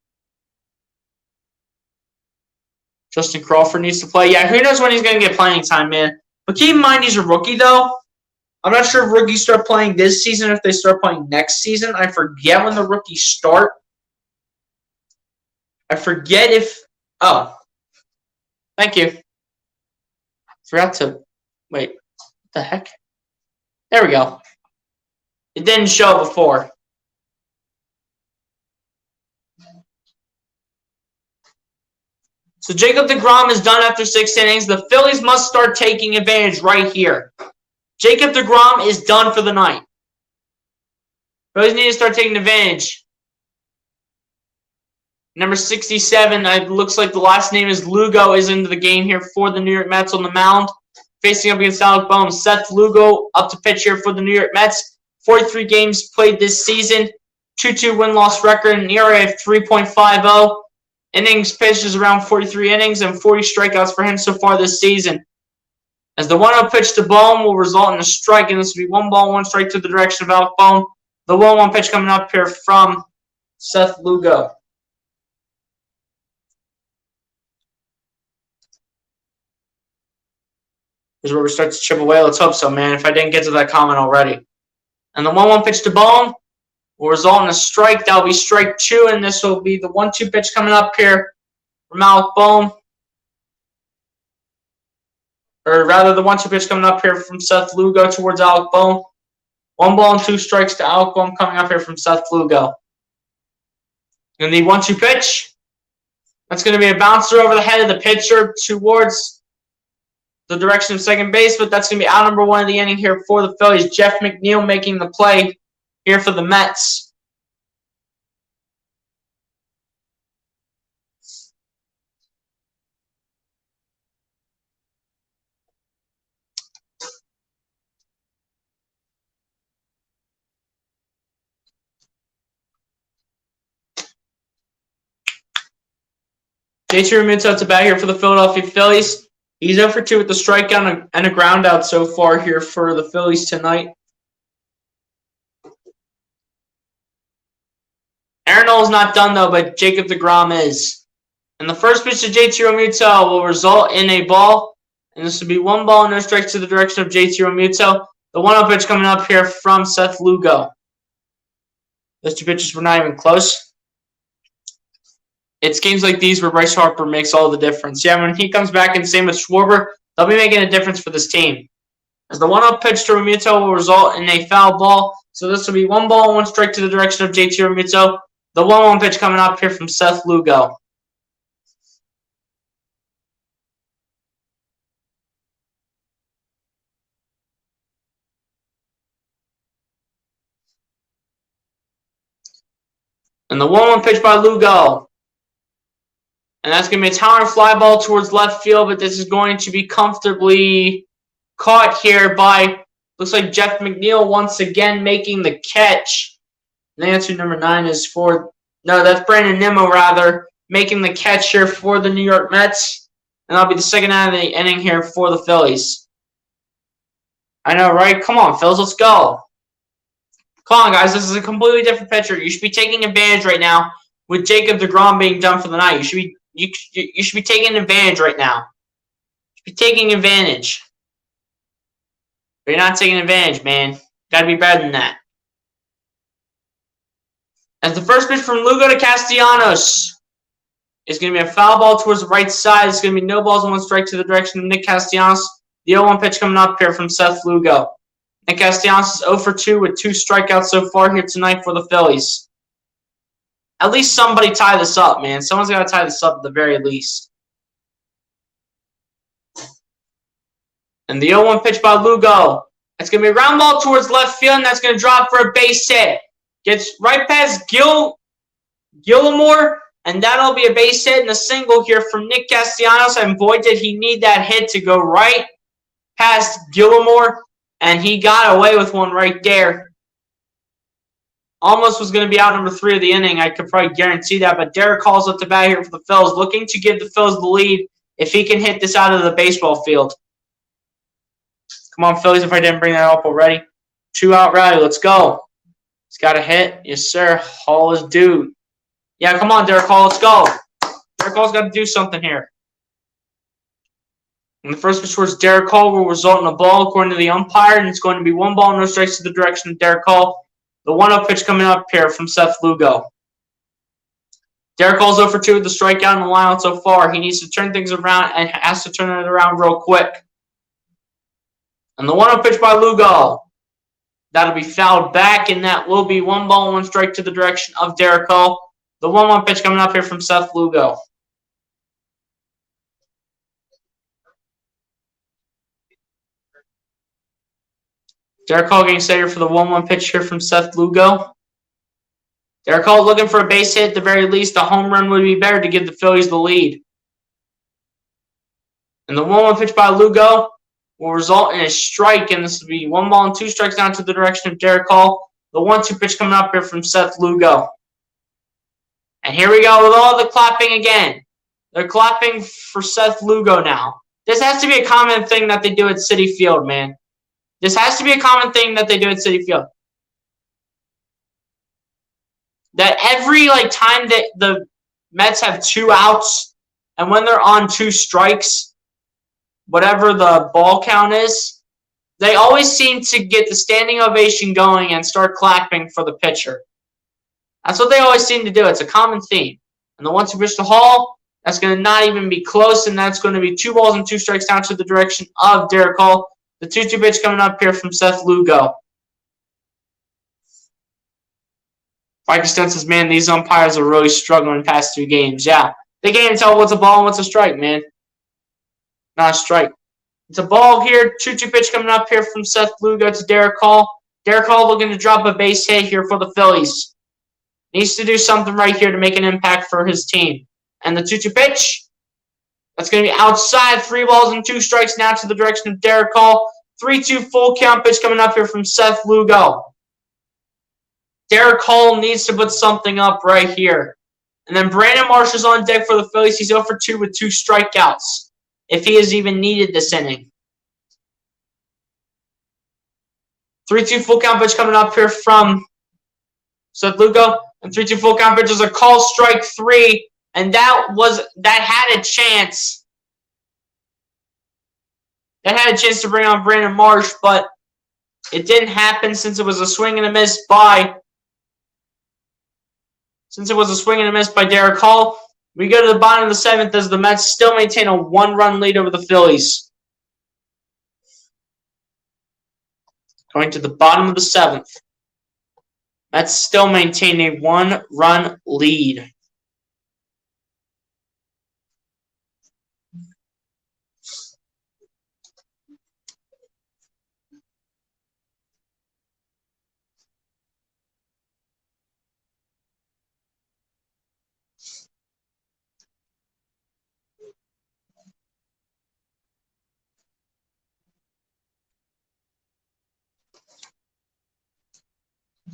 Justin Crawford needs to play. Yeah, who knows when he's going to get playing time, man. But keep in mind, he's a rookie, though. I'm not sure if rookies start playing this season or if they start playing next season. I forget when the rookies start. I forget if... Oh. Thank you. Forgot to... Wait. What the heck? There we go. It didn't show before. So Jacob deGrom is done after 6 innings. The Phillies must start taking advantage right here. Jacob deGrom is done for the night. Phillies need to start taking advantage. Number 67, it looks like the last name is Lugo, is into the game here for the New York Mets on the mound. Facing up against Alec Bohm. Seth Lugo up to pitch here for the New York Mets. 43 games played this season. 2-2 win-loss record, an ERA of 3.50. Innings pitched is around 43 innings and 40 strikeouts for him so far this season. As the 1-0 pitch to Bohm will result in a strike, and this will be 1 ball, 1 strike to the direction of Alec Bohm. The 1-1 pitch coming up here from Seth Lugo. Here's where we start to chip away. Let's hope so, man, if I didn't get to that comment already. And the 1-1 pitch to Bohm will result in a strike. That will be strike 2, and this will be the 1-2 pitch coming up here from Alec Bohm. Or rather, the 1-2 pitch coming up here from Seth Lugo towards Alec Bohm. 1 ball and 2 strikes to Alec Bohm coming up here from Seth Lugo. And the 1-2 pitch. That's going to be a bouncer over the head of the pitcher towards the direction of second base, but that's going to be out number 1 of the inning here for the Phillies. Jeff McNeil making the play here for the Mets. JT Realmuto to bat here for the Philadelphia Phillies. He's 0 for 2 with the strikeout and a ground out so far here for the Phillies tonight. Aaron Nola is not done, though, but Jacob deGrom is. And the first pitch to JT Realmuto will result in a ball. And this will be 1 ball, no strikes to the direction of JT Realmuto. The 1-0 pitch coming up here from Seth Lugo. Those 2 pitches were not even close. It's games like these where Bryce Harper makes all the difference. Yeah, when he comes back, and same with Schwarber, they'll be making a difference for this team. As the 1-0 pitch to Realmuto will result in a foul ball. So this will be 1 ball, 1 strike to the direction of JT Realmuto. The 1-1 pitch coming up here from Seth Lugo. And the 1-1 pitch by Lugo. And that's going to be a towering fly ball towards left field, but this is going to be comfortably caught here by, looks like Jeff McNeil once again making the catch. The answer number 9 is for, no, that's Brandon Nimmo rather, making the catch here for the New York Mets. And that'll be the second out of the inning here for the Phillies. I know, right? Come on, Phils, let's go. Come on, guys, this is a completely different pitcher. You should be taking advantage right now with Jacob deGrom being done for the night. You should be taking advantage right now. You should be taking advantage. But you're not taking advantage, man. Gotta be better than that. As the first pitch from Lugo to Castellanos is going to be a foul ball towards the right side. It's going to be no balls and 1 strike to the direction of Nick Castellanos. The 0-1 pitch coming up here from Seth Lugo. Nick Castellanos is 0 for 2 with 2 strikeouts so far here tonight for the Phillies. At least somebody tie this up, man. Someone's got to tie this up at the very least. And the 0-1 pitch by Lugo. That's going to be a ground ball towards left field, and that's going to drop for a base hit. Gets right past Gilmore, and that'll be a base hit and a single here from Nick Castellanos. And boy, did he need that hit to go right past Gilmore, and he got away with one right there. Almost was going to be out number 3 of the inning. I could probably guarantee that. But Derek Hall's up to bat here for the Phillies, looking to give the Phillies the lead if he can hit this out of the baseball field. Come on, Phillies, if I didn't bring that up already. 2-out rally. Let's go. He's got a hit. Yes, sir. Hall is due. Yeah, come on, Derek Hall. Let's go. Derek Hall's got to do something here. And the first pitch towards Derek Hall will result in a ball according to the umpire, and it's going to be 1 ball, no strikes to the direction of Derek Hall. The 1-0 pitch coming up here from Seth Lugo. Derek Hall's 0 for 2 with the strikeout in the lineup so far. He needs to turn things around and has to turn it around real quick. And the 1-0 pitch by Lugo. That'll be fouled back, and that will be 1 ball, 1 strike to the direction of Derek Hall. The 1-1 pitch coming up here from Seth Lugo. Derek Hall getting set here for the 1-1 pitch here from Seth Lugo. Derek Hall looking for a base hit at the very least. A home run would be better to give the Phillies the lead. And the 1-1 pitch by Lugo will result in a strike, and this will be 1 ball and 2 strikes down to the direction of Derek Hall. The 1-2 pitch coming up here from Seth Lugo. And here we go with all the clapping again. They're clapping for Seth Lugo now. This has to be a common thing that they do at Citi Field, man. This has to be a common thing that they do at Citi Field. That every time that the Mets have 2 outs, and when they're on 2 strikes, whatever the ball count is, they always seem to get the standing ovation going and start clapping for the pitcher. That's what they always seem to do. It's a common theme. And the 1-2 pitch to Hall, that's going to not even be close, and that's going to be 2 balls and 2 strikes down to the direction of Derek Hall. The 2-2 pitch coming up here from Seth Lugo. Mike Stone says, man, these umpires are really struggling past 2 games. Yeah, they can't even tell what's a ball and what's a strike, man. Not a strike. It's a ball here. 2-2 pitch coming up here from Seth Lugo to Derek Hall. Derek Hall looking to drop a base hit here for the Phillies. Needs to do something right here to make an impact for his team. And the 2-2 pitch, that's going to be outside. 3 balls and 2 strikes now to the direction of Derek Hall. 3-2 full count pitch coming up here from Seth Lugo. Derek Hall needs to put something up right here. And then Brandon Marsh is on deck for the Phillies. He's 0 for 2 with 2 strikeouts, if he has even needed this inning. 3-2 full count pitch coming up here from Seth Lugo. And 3-2 full count pitch is a call, strike 3. And that had a chance. That had a chance to bring on Brandon Marsh, but it didn't happen since it was a swing and a miss by Derek Hall. We go to the bottom of the 7th as the Mets still maintain a 1-run lead over the Phillies. Going to the bottom of the 7th. Mets still maintain a 1-run lead.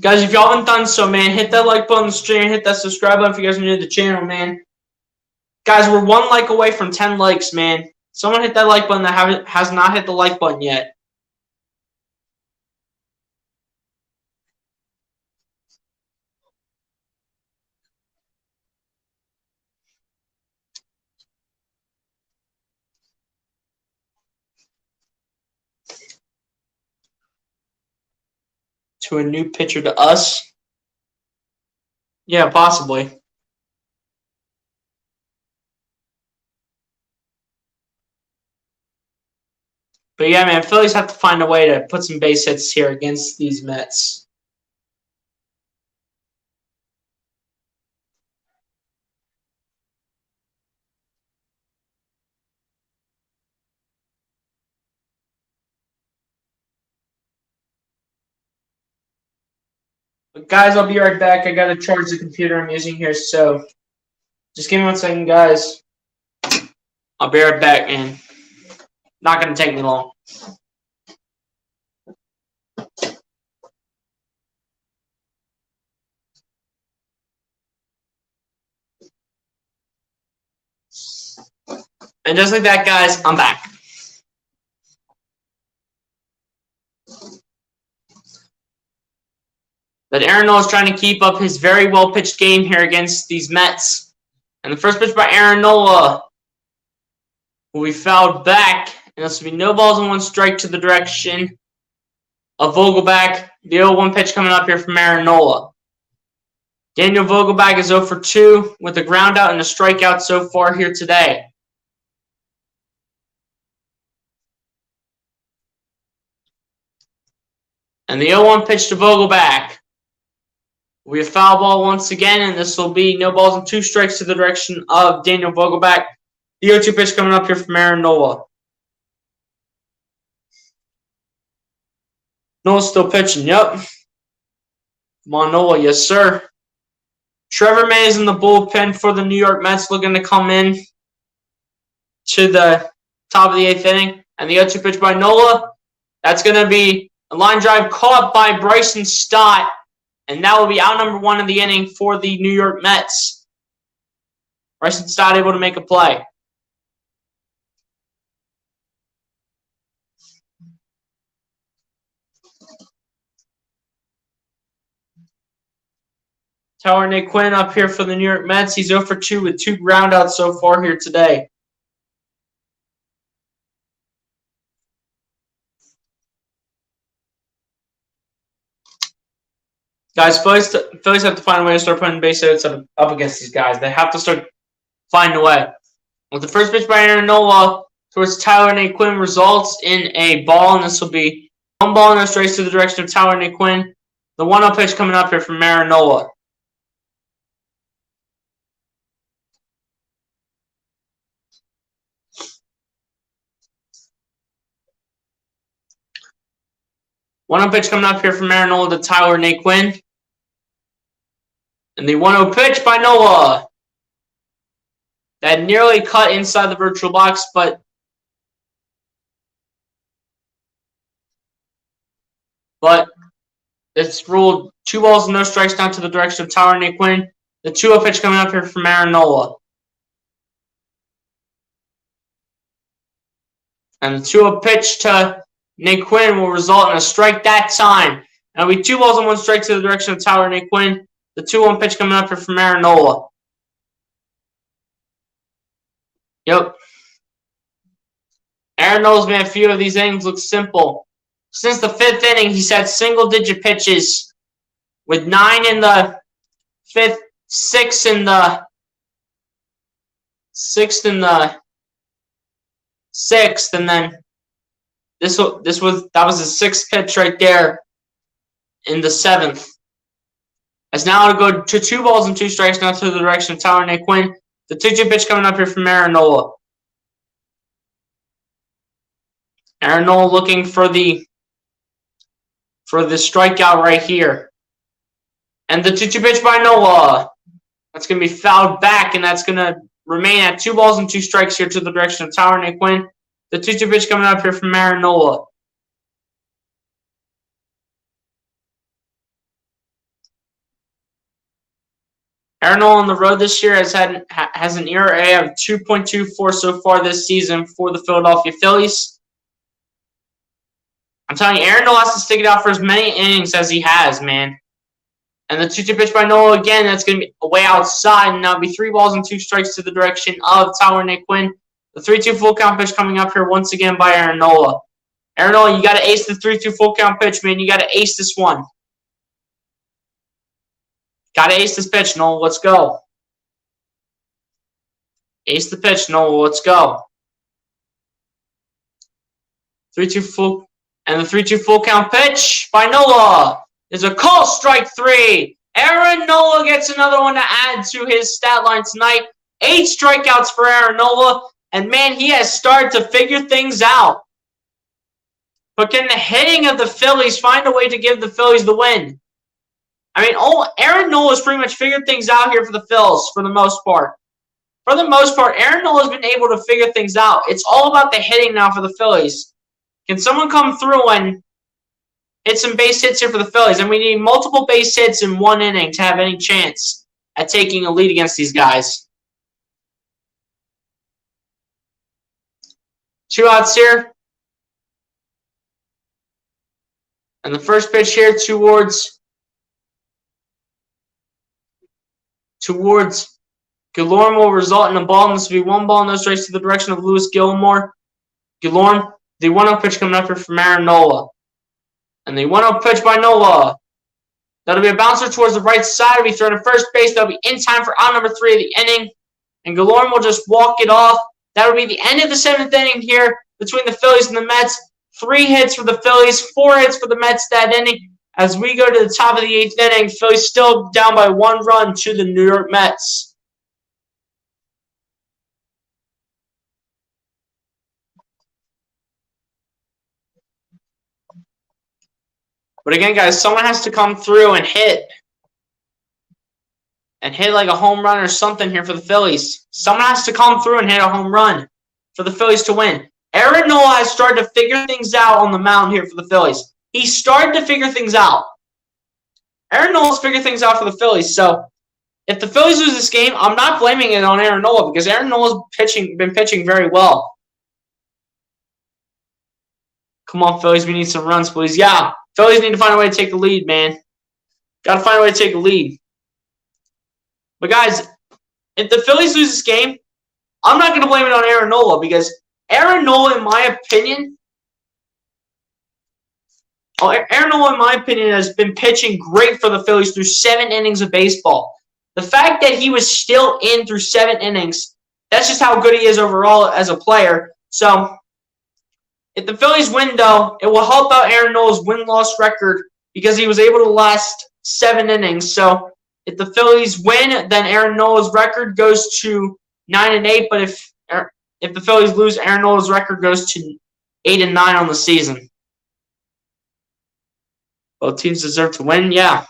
Guys, if y'all haven't done so, man, hit that like button on the stream, hit that subscribe button if you guys are new to the channel, man. Guys, we're 1 like away from 10 likes, man. Someone hit that like button that has not hit the like button yet. To a new pitcher to us? Yeah, possibly. But yeah, man, Phillies have to find a way to put some base hits here against these Mets. But guys, I'll be right back. I gotta charge the computer I'm using here, so just give me 1 second, guys. I'll be right back, man. Not gonna take me long. And just like that, guys, I'm back. But Aaron Nola is trying to keep up his very well-pitched game here against these Mets. And the first pitch by Aaron Nola will be fouled back. And this will be no balls and 1 strike to the direction of Vogelback. The 0-1 pitch coming up here from Aaron Nola. Daniel Vogelback is 0 for 2 with a ground out and a strikeout so far here today. And the 0-1 pitch to Vogelback. We have foul ball once again, and this will be no balls and 2 strikes to the direction of Daniel Vogelback. The 0-2 pitch coming up here from Aaron Nola. Nola's still pitching, yep. Come on, Nola, yes, sir. Trevor May is in the bullpen for the New York Mets, looking to come in to the top of the 8th inning. And the 0-2 pitch by Nola, that's going to be a line drive caught by Bryson Stott. And that will be out number 1 in the inning for the New York Mets. Bryson Stott able to make a play. Tyler Naquin up here for the New York Mets. He's 0 for 2 with 2 groundouts so far here today. Guys, Phillies have to find a way to start putting base hits up against these guys. They have to start finding a way. With the first pitch by Aaron Nola towards Tyler Naquin results in a ball, and this will be 1 ball and no strikes to the direction of Tyler Naquin. The 1-0 pitch coming up here from Aaron Nola. One-0 pitch coming up here from Aaron Nola to Tyler Naquin. And the 1-0 pitch by Nola. That nearly cut inside the virtual box, but it's ruled 2 balls and no strikes down to the direction of Tyler Naquin. The 2-0 pitch coming up here from Aaron Nola. And the 2-0 pitch to Naquin will result in a strike that time. And it'll be 2 balls and 1 strike to the direction of Tyler Naquin. The 2-1 pitch coming up here from Aaron Nola. Yep. Aaron Nola's made a few of these innings look simple. Since the 5th inning, he's had single-digit pitches with 9 in the 5th, 6 in the 6th, and then that was his 6th pitch right there in the 7th. As now it'll go to 2 balls and 2 strikes now to the direction of Tyler Naquin. The 2-2 pitch coming up here from Aaron Nola. Aaron Nola looking for the strikeout right here. And the 2-2 pitch by Nola. That's going to be fouled back, and that's going to remain at 2 balls and 2 strikes here to the direction of Tyler Naquin. The 2-2 pitch coming up here from Aaron Nola. Aaron Nola on the road this year has an ERA of 2.24 so far this season for the Philadelphia Phillies. I'm telling you, Aaron Nola has to stick it out for as many innings as he has, man. And the 2-2 pitch by Nola again, that's going to be way outside, and now it'll be 3 balls and 2 strikes to the direction of Tyler Naquin. The 3-2 full count pitch coming up here once again by Aaron Nola. Aaron Nola, you got to ace the 3-2 full count pitch, man. You got to ace this one. Got to ace this pitch, Nola. Let's go. Ace the pitch, Nola. Let's go. 3-2 full, and the 3-2 full count pitch by Nola is a call, strike 3. Aaron Nola gets another one to add to his stat line tonight. 8 strikeouts for Aaron Nola, and man, he has started to figure things out. But can the hitting of the Phillies find a way to give the Phillies the win? I mean, Aaron Nola has pretty much figured things out here for the Phils for the most part. For the most part, Aaron Nola has been able to figure things out. It's all about the hitting now for the Phillies. Can someone come through and hit some base hits here for the Phillies? And we need multiple base hits in one inning to have any chance at taking a lead against these guys. 2 outs here. And the first pitch here towards Guillorme will result in a ball, and this will be 1 ball, no strikes to the direction of Lewis Guillorme. The 1-0 pitch coming up here from Aaron Nola. And the 1-0 pitch by Nola. That'll be a bouncer towards the right side. It'll be thrown to first base. That'll be in time for out number 3 of the inning. And Guillorme will just walk it off. That'll be the end of the 7th inning here between the Phillies and the Mets. 3 hits for the Phillies, 4 hits for the Mets that inning. As we go to the top of the 8th inning, Phillies still down by 1 run to the New York Mets. But again, guys, someone has to come through and hit. And hit like a home run or something here for the Phillies. Someone has to come through and hit a home run for the Phillies to win. Aaron Nola has started to figure things out on the mound here for the Phillies. He started to figure things out. Aaron Nola's figured things out for the Phillies. So if the Phillies lose this game, I'm not blaming it on Aaron Nola because Aaron Nola's been pitching very well. Come on, Phillies. We need some runs, please. Yeah, Phillies need to find a way to take the lead, man. Got to find a way to take the lead. But, guys, if the Phillies lose this game, I'm not going to blame it on Aaron Nola because Aaron Nola, in my opinion, has been pitching great for the Phillies through 7 innings of baseball. The fact that he was still in through 7 innings, that's just how good he is overall as a player. So, if the Phillies win, though, it will help out Aaron Nola's win-loss record because he was able to last 7 innings. So, if the Phillies win, then Aaron Nola's record goes to 9-8. But if the Phillies lose, Aaron Nola's record goes to 8-9 on the season. Both teams deserve to win, yeah.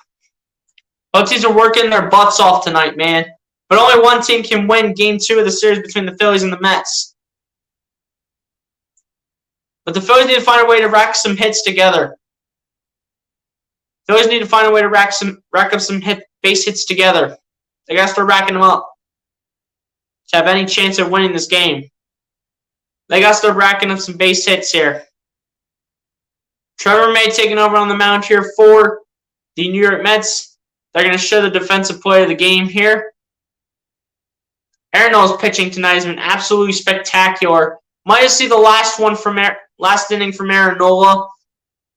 Both teams are working their butts off tonight, man. But only one team can win Game 2 of the series between the Phillies and the Mets. But the Phillies need to find a way to rack some hits together. Phillies need to find a way to rack up some base hits together. They got to start racking them up to have any chance of winning this game. They got to start racking up some base hits here. Trevor May taking over on the mound here for the New York Mets. They're going to show the defensive play of the game here. Aaron Nola's pitching tonight has been absolutely spectacular. Might have seen the last inning from Aaron Nola.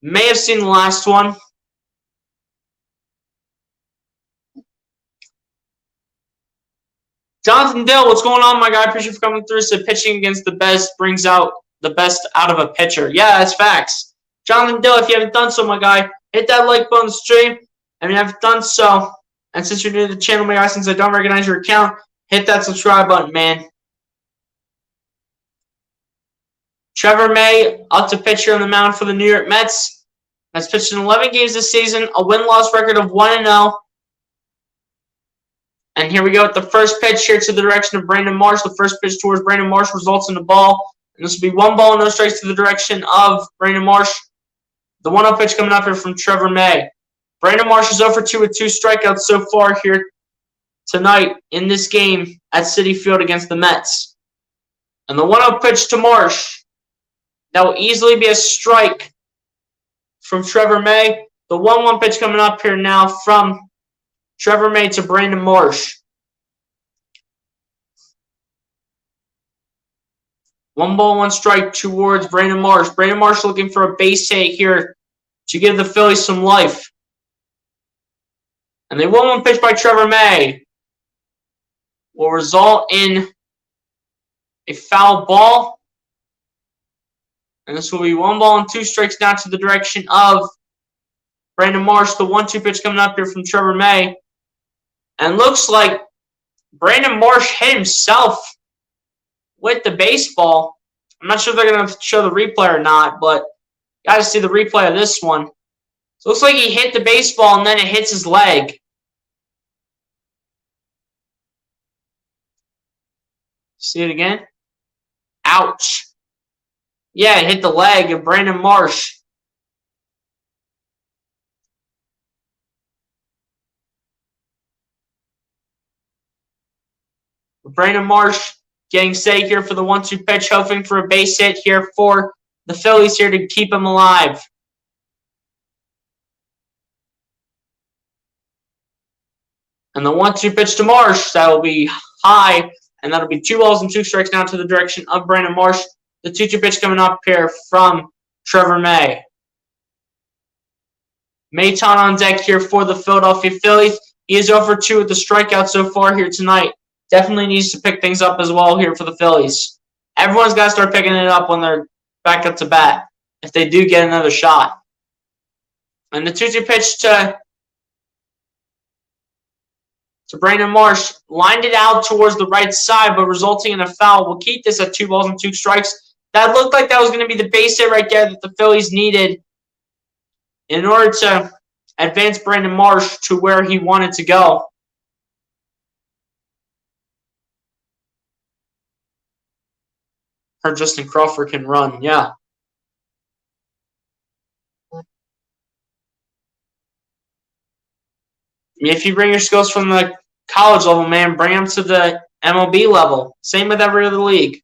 May have seen the last one. Jonathan Dill, what's going on, my guy? Appreciate you for coming through. So pitching against the best brings out the best out of a pitcher. Yeah, that's facts. Jonathan Dill, if you haven't done so, my guy, hit that like button on the stream. And if you haven't done so, and since you're new to the channel, my guy, since I don't recognize your account, hit that subscribe button, man. Trevor May up to pitch here on the mound for the New York Mets. Has pitched in 11 games this season, a win-loss record of 1-0. And here we go with the first pitch here to the direction of Brandon Marsh. The first pitch towards Brandon Marsh results in a ball. And this will be 1 ball, no strikes to the direction of Brandon Marsh. The 1-0 pitch coming up here from Trevor May. Brandon Marsh is 0 for 2 with 2 strikeouts so far here tonight in this game at Citi Field against the Mets. And the 1-0 pitch to Marsh. That will easily be a strike from Trevor May. The 1-1 pitch coming up here now from Trevor May to Brandon Marsh. 1 ball, 1 strike towards Brandon Marsh. Brandon Marsh looking for a base hit here to give the Phillies some life. And the 1-1 pitch by Trevor May will result in a foul ball. And this will be 1 ball and 2 strikes now to the direction of Brandon Marsh. The 1-2 pitch coming up here from Trevor May. And looks like Brandon Marsh hit himself with the baseball. I'm not sure if they're going to show the replay or not, but got to see the replay of this one. So it looks like he hit the baseball and then it hits his leg. See it again? Ouch. Yeah, it hit the leg of Brandon Marsh. Brandon Marsh getting set here for the 1-2 pitch, hoping for a base hit here for the Phillies here to keep him alive. And the 1-2 pitch to Marsh, that will be high, and that'll be 2 balls and 2 strikes now to the direction of Brandon Marsh. The 2-2 pitch coming up here from Trevor May. Maton on deck here for the Philadelphia Phillies. He is over 2 with the strikeout so far here tonight. Definitely needs to pick things up as well here for the Phillies. Everyone's got to start picking it up when they're back up to bat, if they do get another shot. And the 2-2 pitch to Brandon Marsh lined it out towards the right side, but resulting in a foul. We'll keep this at 2 balls and 2 strikes. That looked like that was going to be the base hit right there that the Phillies needed in order to advance Brandon Marsh to where he wanted to go. Heard Justin Crawford can run, yeah. If you bring your skills from the college level, man, bring them to the MLB level. Same with every other league.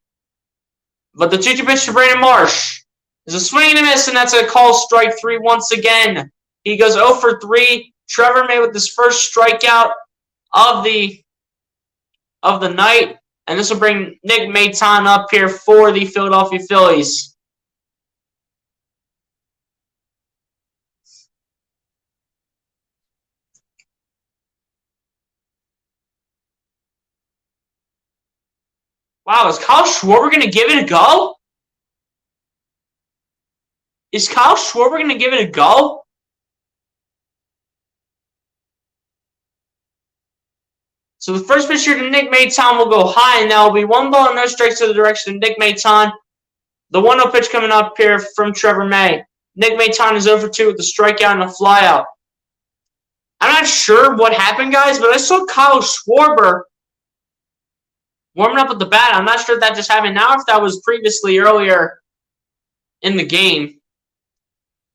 But the 2-2 pitch to Brandon Marsh is a swing and a miss, and that's a call strike 3 once again. He goes 0 for 3. Trevor May with his first strikeout of the night, and this will bring Nick Maton up here for the Philadelphia Phillies. Wow, is Kyle Schwarber going to give it a go? Is Kyle Schwarber going to give it a go? So the first pitch here to Nick Maton will go high, and that will be 1 ball and no strikes to the direction of Nick Maton. The 1-0 pitch coming up here from Trevor May. Nick Maton is 0 for 2 with a strikeout and a flyout. I'm not sure what happened, guys, but I saw Kyle Schwarber warming up with the bat. I'm not sure if that just happened now or if that was previously earlier in the game.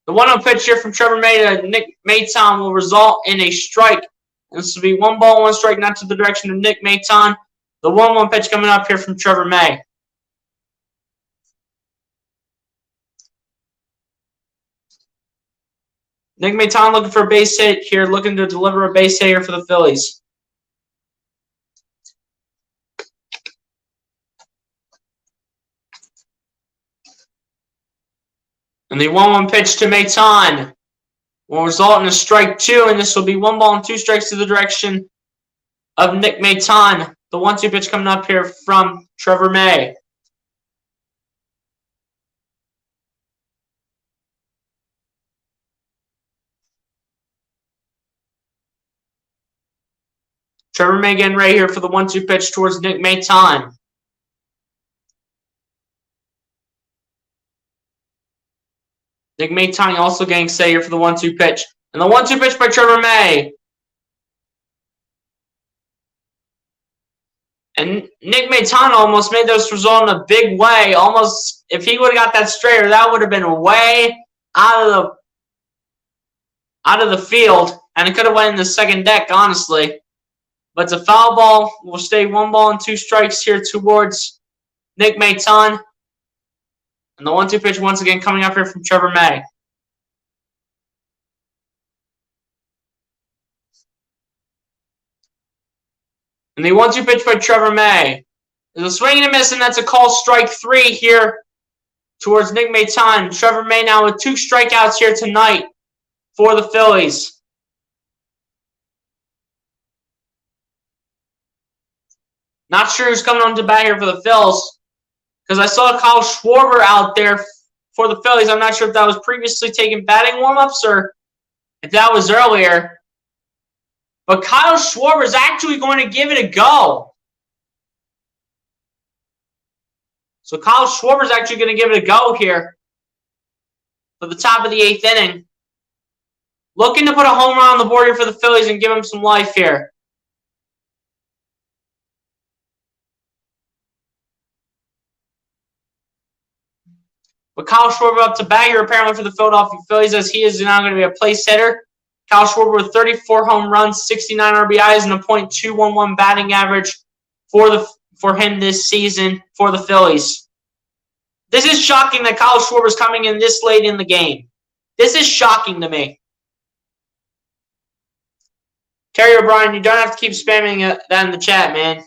The 1-0 pitch here from Trevor May to Nick Maton will result in a strike. And this will be 1 ball, 1 strike, not to the direction of Nick Maton. The 1-1 pitch coming up here from Trevor May. Nick Maton looking for a base hit here, looking to deliver a base hit here for the Phillies. And the 1-1 pitch to Maton will result in a strike 2, and this will be 1 ball and 2 strikes to the direction of Nick Maton. The 1-2 pitch coming up here from Trevor May. Trevor May getting ready here for the 1-2 pitch towards Nick Maton. Nick Maton also getting set here for the 1-2 pitch. And the 1-2 pitch by Trevor May. And Nick Maton almost made this result in a big way. Almost, if he would have got that straighter, that would have been way out of the field. And it could have went in the second deck, honestly. But it's a foul ball. We'll stay 1 ball and 2 strikes here towards Nick Maton. And the 1-2 pitch once again coming up here from Trevor May. And the 1-2 pitch by Trevor May. There's a swing and a miss, and that's a call strike 3 here towards Nick Maton. Trevor May now with 2 strikeouts here tonight for the Phillies. Not sure who's coming on to bat here for the Phils, because I saw Kyle Schwarber out there for the Phillies. I'm not sure if that was previously taking batting warm-ups or if that was earlier. But Kyle Schwarber is actually going to give it a go. So Kyle Schwarber is actually going to give it a go here for the top of the 8th inning. Looking to put a home run on the board here for the Phillies and give them some life here. But Kyle Schwarber up to bat here apparently for the Philadelphia Phillies, as he is now going to be a place hitter. Kyle Schwarber with 34 home runs, 69 RBIs, and a .211 batting average for him this season for the Phillies. This is shocking that Kyle Schwarber is coming in this late in the game. This is shocking to me. Terry O'Brien, you don't have to keep spamming that in the chat, man.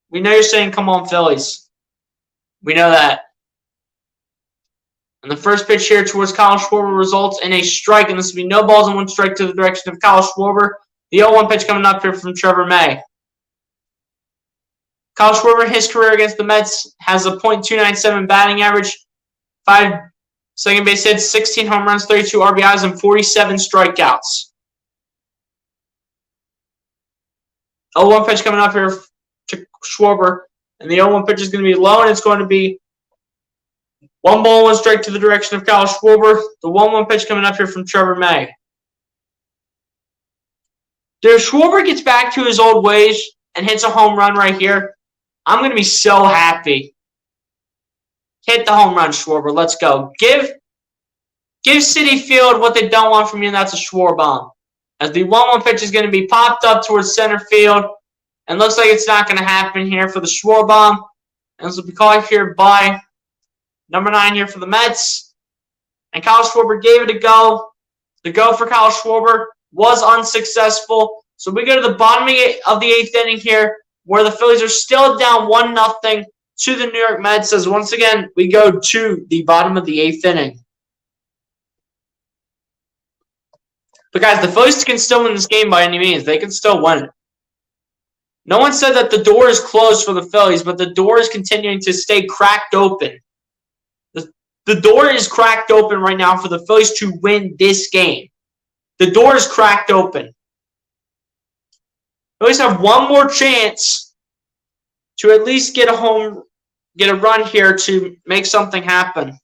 We know you're saying, come on, Phillies. We know that. And the first pitch here towards Kyle Schwarber results in a strike, and this will be no balls and one strike to the direction of Kyle Schwarber. The 0-1 pitch coming up here from Trevor May. Kyle Schwarber, his career against the Mets, has a .297 batting average, 5 second base hits, 16 home runs, 32 RBIs, and 47 strikeouts. 0-1 pitch coming up here to Schwarber, and the 0-1 pitch is going to be low, and it's going to be 1 ball, 1 strike to the direction of Kyle Schwarber. The 1-1 pitch coming up here from Trevor May. If Schwarber gets back to his old ways and hits a home run right here, I'm going to be so happy. Hit the home run, Schwarber. Let's go. Give Citi Field what they don't want from you, and that's a Schwarber bomb. As the 1-1 pitch is going to be popped up towards center field, and looks like it's not going to happen here for the Schwarber bomb. And this will be called here by number 9 here for the Mets. And Kyle Schwarber gave it a go. The go for Kyle Schwarber was unsuccessful. So we go to the bottom of the 8th inning here, where the Phillies are still down 1-0 to the New York Mets. As once again, we go to the bottom of the 8th inning. But guys, the Phillies can still win this game by any means. They can still win it. No one said that the door is closed for the Phillies, but the door is continuing to stay cracked open. The door is cracked open right now for the Phillies to win this game. The door is cracked open. Phillies have one more chance to at least get a run here to make something happen.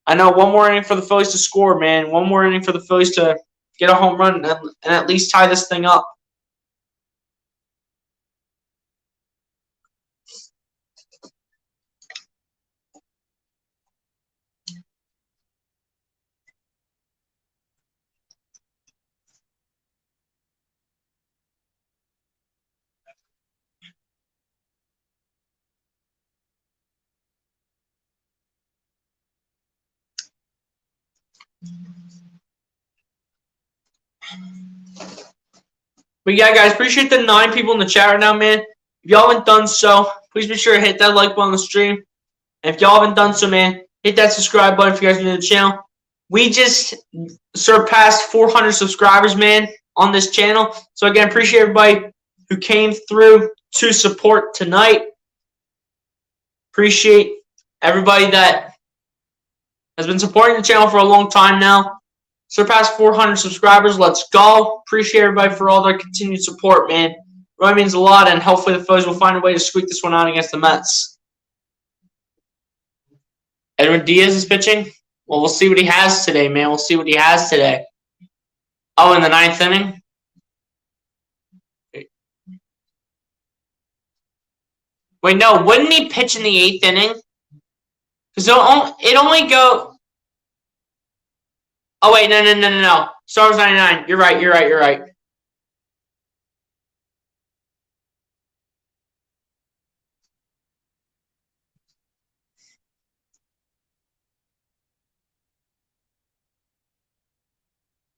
I know, one more inning for the Phillies to score, man. One more inning for the Phillies to get a home run and at least tie this thing up. But yeah, guys, appreciate the 9 people in the chat right now, man. If y'all haven't done so, please be sure to hit that like button on the stream. And if y'all haven't done so, man, hit that subscribe button if you guys are new to the channel. We just surpassed 400 subscribers, man, on this channel. So again, appreciate everybody who came through to support tonight. Appreciate everybody that has been supporting the channel for a long time now. Surpassed 400 subscribers. Let's go. Appreciate everybody for all their continued support, man. It really means a lot, and hopefully the Phillies will find a way to squeak this one out against the Mets. Edwin Diaz is pitching. Well, we'll see what he has today, man. We'll see what he has today. Oh, in the 9th inning? Wait, no. Wouldn't he pitch in the 8th inning? Because it only go... Oh, wait, no. Stars 99. You're right. You're right.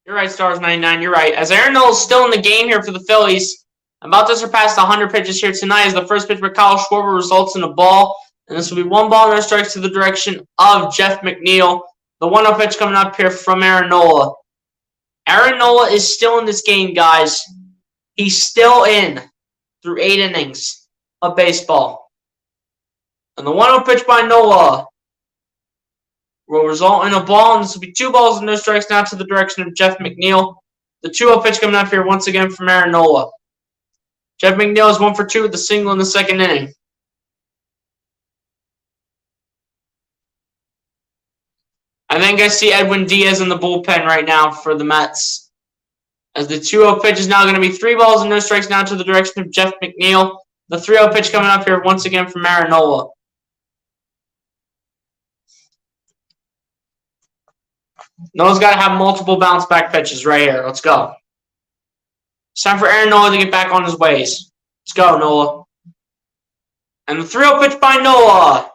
You're right, Stars 99. You're right. As Aaron Nola is still in the game here for the Phillies, about to surpass the 100 pitches here tonight, as the first pitch by Kyle Schwarber results in a ball. And this will be 1 ball, no strikes to the direction of Jeff McNeil. The 1-0 pitch coming up here from Aaron Nola. Aaron Nola is still in this game, guys. He's still in through 8 innings of baseball. And the 1-0 pitch by Nola will result in a ball, and this will be 2 balls and no strikes now to the direction of Jeff McNeil. The 2-0 pitch coming up here once again from Aaron Nola. Jeff McNeil is 1 for 2 with a single in the 2nd inning. I think I see Edwin Diaz in the bullpen right now for the Mets. As the 2-0 pitch is now going to be 3 balls and no strikes now to the direction of Jeff McNeil. The 3-0 pitch coming up here once again from Aaron Nola. Nola's got to have multiple bounce back pitches right here. Let's go. It's time for Aaron Nola to get back on his ways. Let's go, Nola. And the 3-0 pitch by Nola.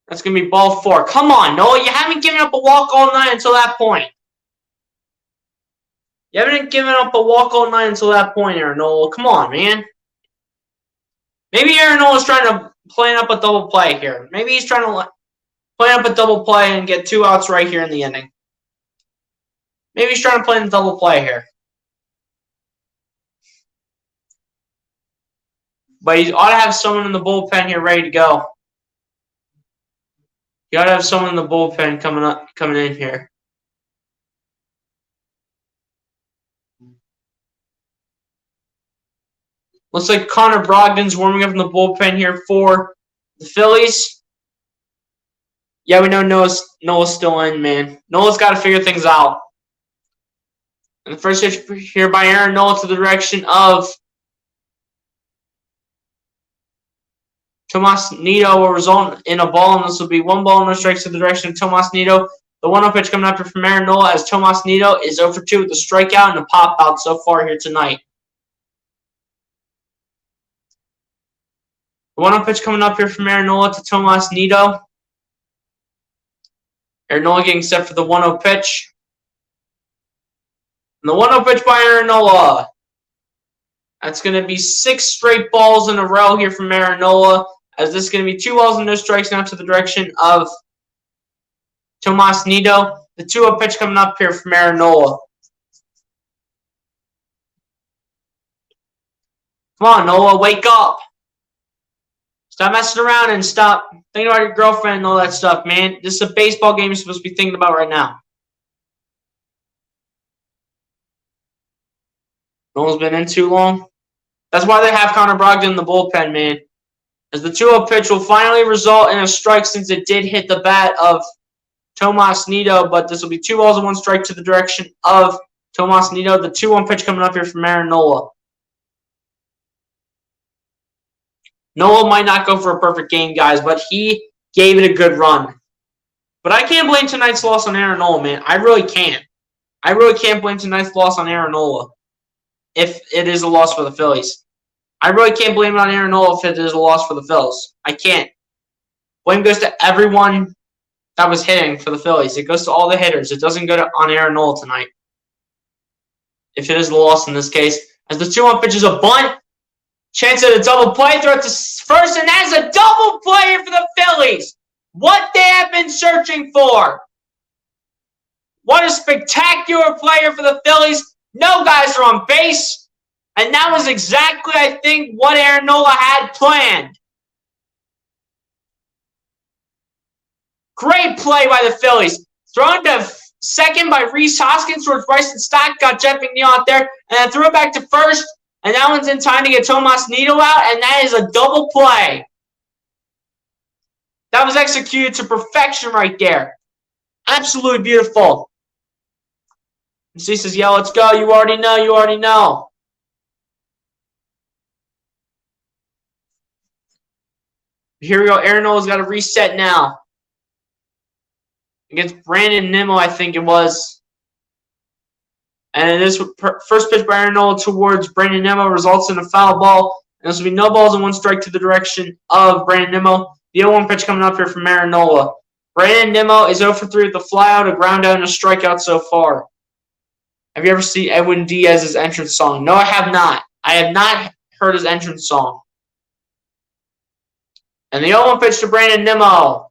That's going to be ball 4. Come on, Nola. You haven't given up a walk all night until that point. You haven't given up a walk all night until that point, Aaron Nola. Come on, man. Maybe Aaron Nola's trying to plan up a double play here. Maybe he's trying to plan up a double play and get 2 outs right here in the inning. Maybe he's trying to plan a double play here. But he ought to have someone in the bullpen here ready to go. You ought to have someone in the bullpen coming in here. Looks like Connor Brogdon's warming up in the bullpen here for the Phillies. Yeah, we know Noah's still in, man. Noah's got to figure things out. And the first pitch here by Aaron Nola to the direction of Tomas Nido will result in a ball, and this will be 1 ball, no strikes to the direction of Tomas Nido. The 1-0 pitch coming up here from Aaron Nola as Tomas Nido is 0 for 2 with a strikeout and a pop-out so far here tonight. The 1-0 pitch coming up here from Aaron Nola to Tomas Nido. Aaron Nola getting set for the 1-0 pitch. And the 1-0 pitch by Aaron Nola. That's going to be 6 straight balls in a row here from Aaron Nola. As this is going to be 2 balls and no strikes now to the direction of Tomas Nido. The 2-0 pitch coming up here from Aaron Nola. Come on, Nola, wake up. Stop messing around and stop thinking about your girlfriend and all that stuff, man. This is a baseball game you're supposed to be thinking about right now. Nola's been in too long. That's why they have Connor Brogdon in the bullpen, man. As the 2-0 pitch will finally result in a strike since it did hit the bat of Tomas Nido, but this will be 2 balls and 1 strike to the direction of Tomas Nido. The 2-1 pitch coming up here from Aaron Nola. Nola might not go for a perfect game, guys, but he gave it a good run. But I can't blame tonight's loss on Aaron Nola, man. I really can't. I really can't blame tonight's loss on Aaron Nola if it is a loss for the Phillies. I really can't blame it on Aaron Nola if it is a loss for the Phillies. I can't. Blame goes to everyone that was hitting for the Phillies. It goes to all the hitters. It doesn't go on Aaron Nola tonight. If it is a loss in this case. As the 2-1 pitch is a bunt. Chance at a double play. Throw it to first, and that is a double play for the Phillies. What they have been searching for. What a spectacular player for the Phillies. No guys are on base. And that was exactly, I think, what Aaron Nola had planned. Great play by the Phillies. Thrown to second by Rhys Hoskins towards Bryson Stott. Got Jeff McNeil out there. And then threw it back to first. And that one's in time to get Tomas Nido out. And that is a double play. That was executed to perfection right there. Absolutely beautiful. And he says, yeah, let's go. You already know. You already know. Here we go. Aaron Nola's got to reset now. Against Brandon Nimmo, I think it was. And this first pitch by Aaron Nola towards Brandon Nimmo results in a foul ball. And this will be no balls and 1 strike to the direction of Brandon Nimmo. The 0-1 pitch coming up here from Aaron Nola. Brandon Nimmo is 0 for 3 with a flyout, a ground out, and a strikeout so far. Have you ever seen Edwin Diaz's entrance song? No, I have not. I have not heard his entrance song. And the 0-1 pitch to Brandon Nimmo.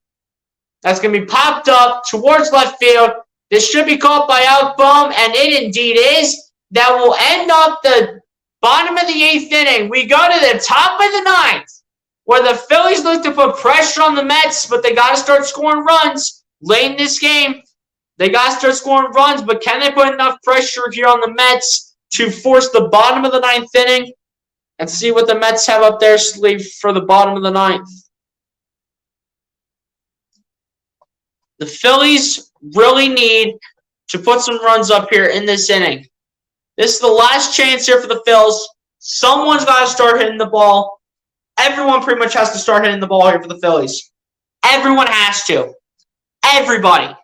That's going to be popped up towards left field. This should be caught by Outboom, and it indeed is. That will end up the bottom of the 8th inning. We go to the top of the 9th, where the Phillies look to put pressure on the Mets, but they got to start scoring runs late in this game. They got to start scoring runs, but can they put enough pressure here on the Mets to force the bottom of the 9th inning? And see what the Mets have up their sleeve for the bottom of the 9th. The Phillies really need to put some runs up here in this inning. This is the last chance here for the Phils. Someone's got to start hitting the ball. Everyone pretty much has to start hitting the ball here for the Phillies. Everyone has to. Everybody.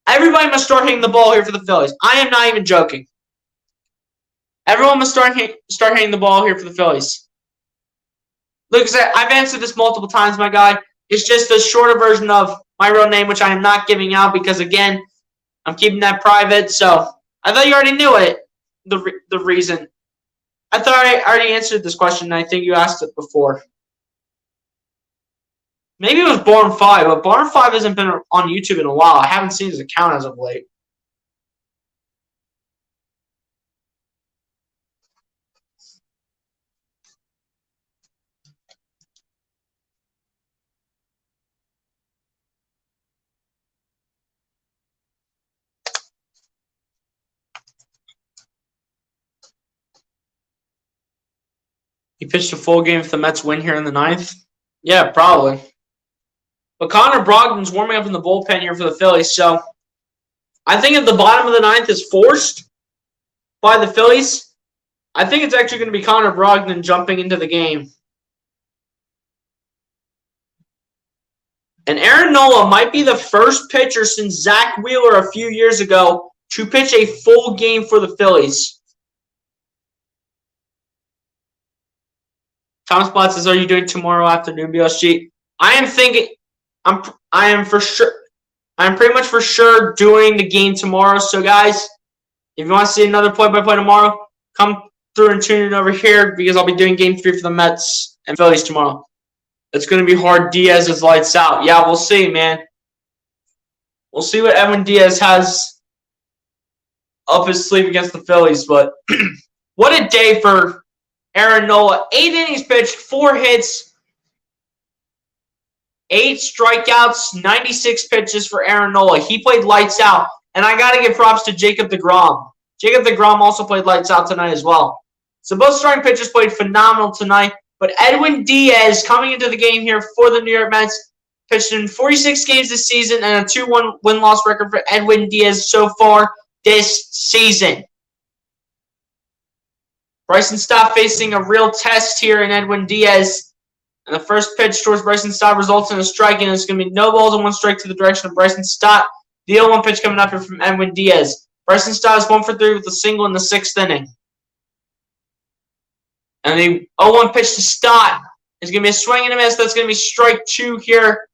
Everybody must start hitting the ball here for the Phillies. I am not even joking. Everyone must start hitting the ball here for the Phillies. Look, I've answered this multiple times, my guy. It's just a shorter version of my real name, which I am not giving out because, again, I'm keeping that private. So I thought you already knew it, the reason. I thought I already answered this question, and I think you asked it before. Maybe it was Barn 5, but Barn 5 hasn't been on YouTube in a while. I haven't seen his account as of late. He pitched a full game if the Mets win here in the 9th? Yeah, probably. But Connor Brogdon's warming up in the bullpen here for the Phillies, so I think if the bottom of the 9th is forced by the Phillies, I think it's actually going to be Connor Brogdon jumping into the game. And Aaron Nola might be the first pitcher since Zach Wheeler a few years ago to pitch a full game for the Phillies. Thomas Blatt says, "Are you doing tomorrow afternoon, BSG?" I am thinking. I am for sure. I'm pretty much for sure doing the game tomorrow. So, guys, if you want to see another play-by-play tomorrow, come through and tune in over here because I'll be doing Game 3 for the Mets and Phillies tomorrow. It's going to be hard. Diaz is lights out. Yeah, we'll see, man. We'll see what Edwin Diaz has up his sleeve against the Phillies. But what a day for Aaron Nola. 8 innings pitched, 4 hits, 8 strikeouts, 96 pitches for Aaron Nola. He played lights out. And I got to give props to Jacob deGrom. Jacob deGrom also played lights out tonight as well. So both starting pitchers played phenomenal tonight. But Edwin Diaz coming into the game here for the New York Mets, pitched in 46 games this season and a 2-1 win-loss record for Edwin Diaz so far this season. Bryson Stott facing a real test here in Edwin Diaz. And the first pitch towards Bryson Stott results in a strike, and it's going to be no balls and 1 strike to the direction of Bryson Stott. The 0-1 pitch coming up here from Edwin Diaz. Bryson Stott is 1 for 3 with a single in the 6th inning. And the 0-1 pitch to Stott is going to be a swing and a miss. That's going to be strike 2 here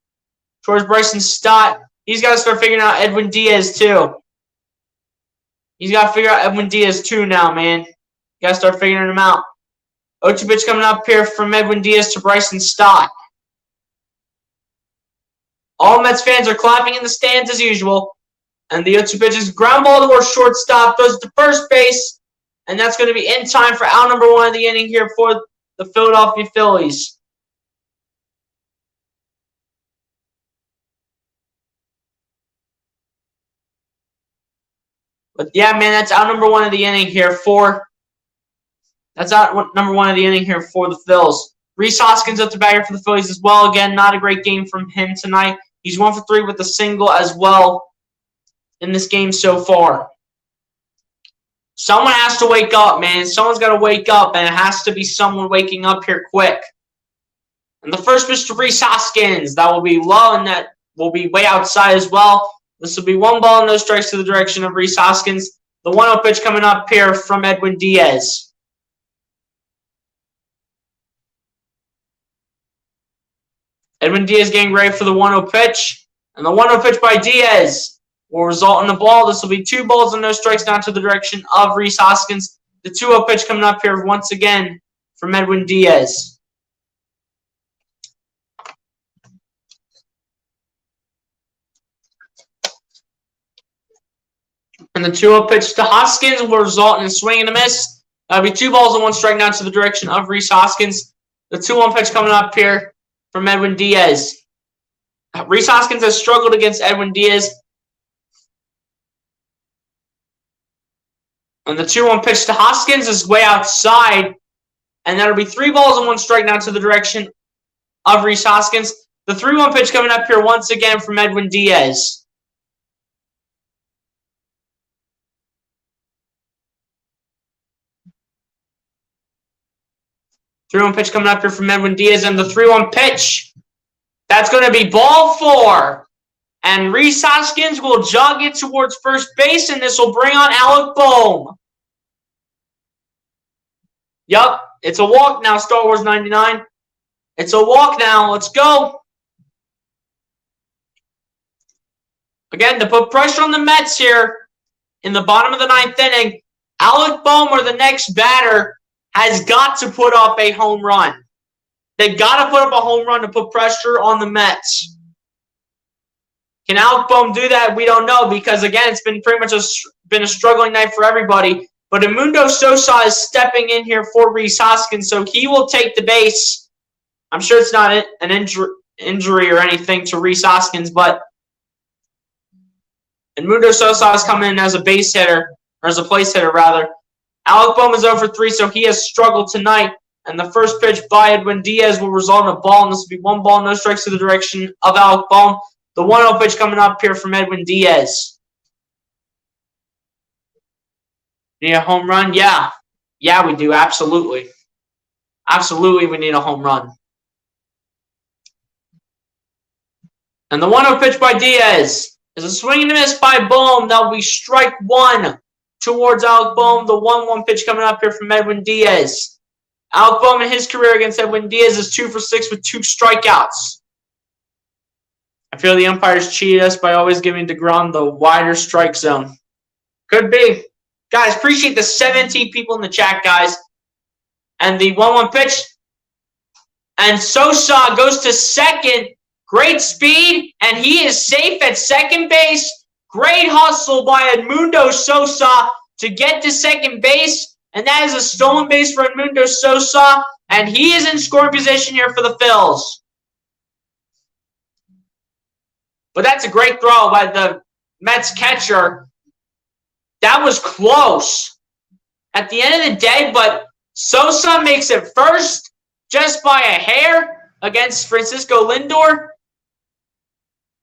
towards Bryson Stott. He's got to start figuring out Edwin Diaz too. He's got to figure out Edwin Diaz too now, man. You got to start figuring him out. 0-2 pitch coming up here from Edwin Diaz to Bryson Stott. All Mets fans are clapping in the stands as usual. And the 0-2 pitch is ground ball towards shortstop, throws to first base. And that's going to be in time for out number 1 of the inning here for the Philadelphia Phillies. But yeah, man, that's out number 1 of the inning here for. That's out number 1 of the inning here for the Phils. Rhys Hoskins up the batter for the Phillies as well. Again, not a great game from him tonight. He's 1 for 3 with a single as well in this game so far. Someone has to wake up, man. Someone's got to wake up, and it has to be someone waking up here quick. And the first pitch to Rhys Hoskins. That will be low, and that will be way outside as well. This will be 1 ball and no strikes to the direction of Rhys Hoskins. The 1-0 pitch coming up here from Edwin Diaz. Edwin Diaz getting ready for the 1-0 pitch. And the 1-0 pitch by Diaz will result in the ball. This will be 2 balls and no strikes down to the direction of Rhys Hoskins. The 2-0 pitch coming up here once again from Edwin Diaz. And the 2-0 pitch to Hoskins will result in a swing and a miss. That'll be 2 balls and 1 strike down to the direction of Rhys Hoskins. The 2-1 pitch coming up here from Edwin Diaz. Rhys Hoskins has struggled against Edwin Diaz. And the 2-1 pitch to Hoskins is way outside. And that'll be 3 balls and 1 strike down to the direction of Rhys Hoskins. The 3-1 pitch coming up here once again from Edwin Diaz. Three-one pitch coming up here from Edwin Diaz, and the 3-1 pitch. That's going to be ball 4. And Rhys Hoskins will jog it towards first base, and this will bring on Alec Bohm. Yup, it's a walk now, Star Wars 99. It's a walk now. Let's go. Again, to put pressure on the Mets here in the bottom of the 9th inning, Alec Bohm, or the next batter, has got to put up a home run. They've got to put up a home run to put pressure on the Mets. Can Alec Bohm do that? We don't know, because, again, it's been pretty much a struggling night for everybody. But Edmundo Sosa is stepping in here for Rhys Hoskins, so he will take the base. I'm sure it's not an injury or anything to Rhys Hoskins, but Edmundo Sosa is coming in as a base hitter, or as a place hitter, rather. Alec Bohm is 0 for 3, so he has struggled tonight. And the first pitch by Edwin Diaz will result in a ball, and this will be 1 ball, no strikes to the direction of Alec Bohm. The 1-0 pitch coming up here from Edwin Diaz. Need a home run? Yeah. Yeah, we do. Absolutely. Absolutely, we need a home run. And the 1-0 pitch by Diaz is a swing and a miss by Bohm. That will be strike 1 towards Alec Bohm. The 1-1 pitch coming up here from Edwin Diaz. Alec Bohm in his career against Edwin Diaz is 2 for 6 with 2 strikeouts. I feel the umpires cheated us by always giving DeGrom the wider strike zone. Could be. Guys, appreciate the 17 people in the chat, guys. And the 1-1 pitch. And Sosa goes to second. Great speed, and he is safe at second base. Great hustle by Edmundo Sosa to get to second base. And that is a stolen base for Edmundo Sosa. And he is in scoring position here for the Phils. But that's a great throw by the Mets catcher. That was close at the end of the day, but Sosa makes it first just by a hair against Francisco Lindor.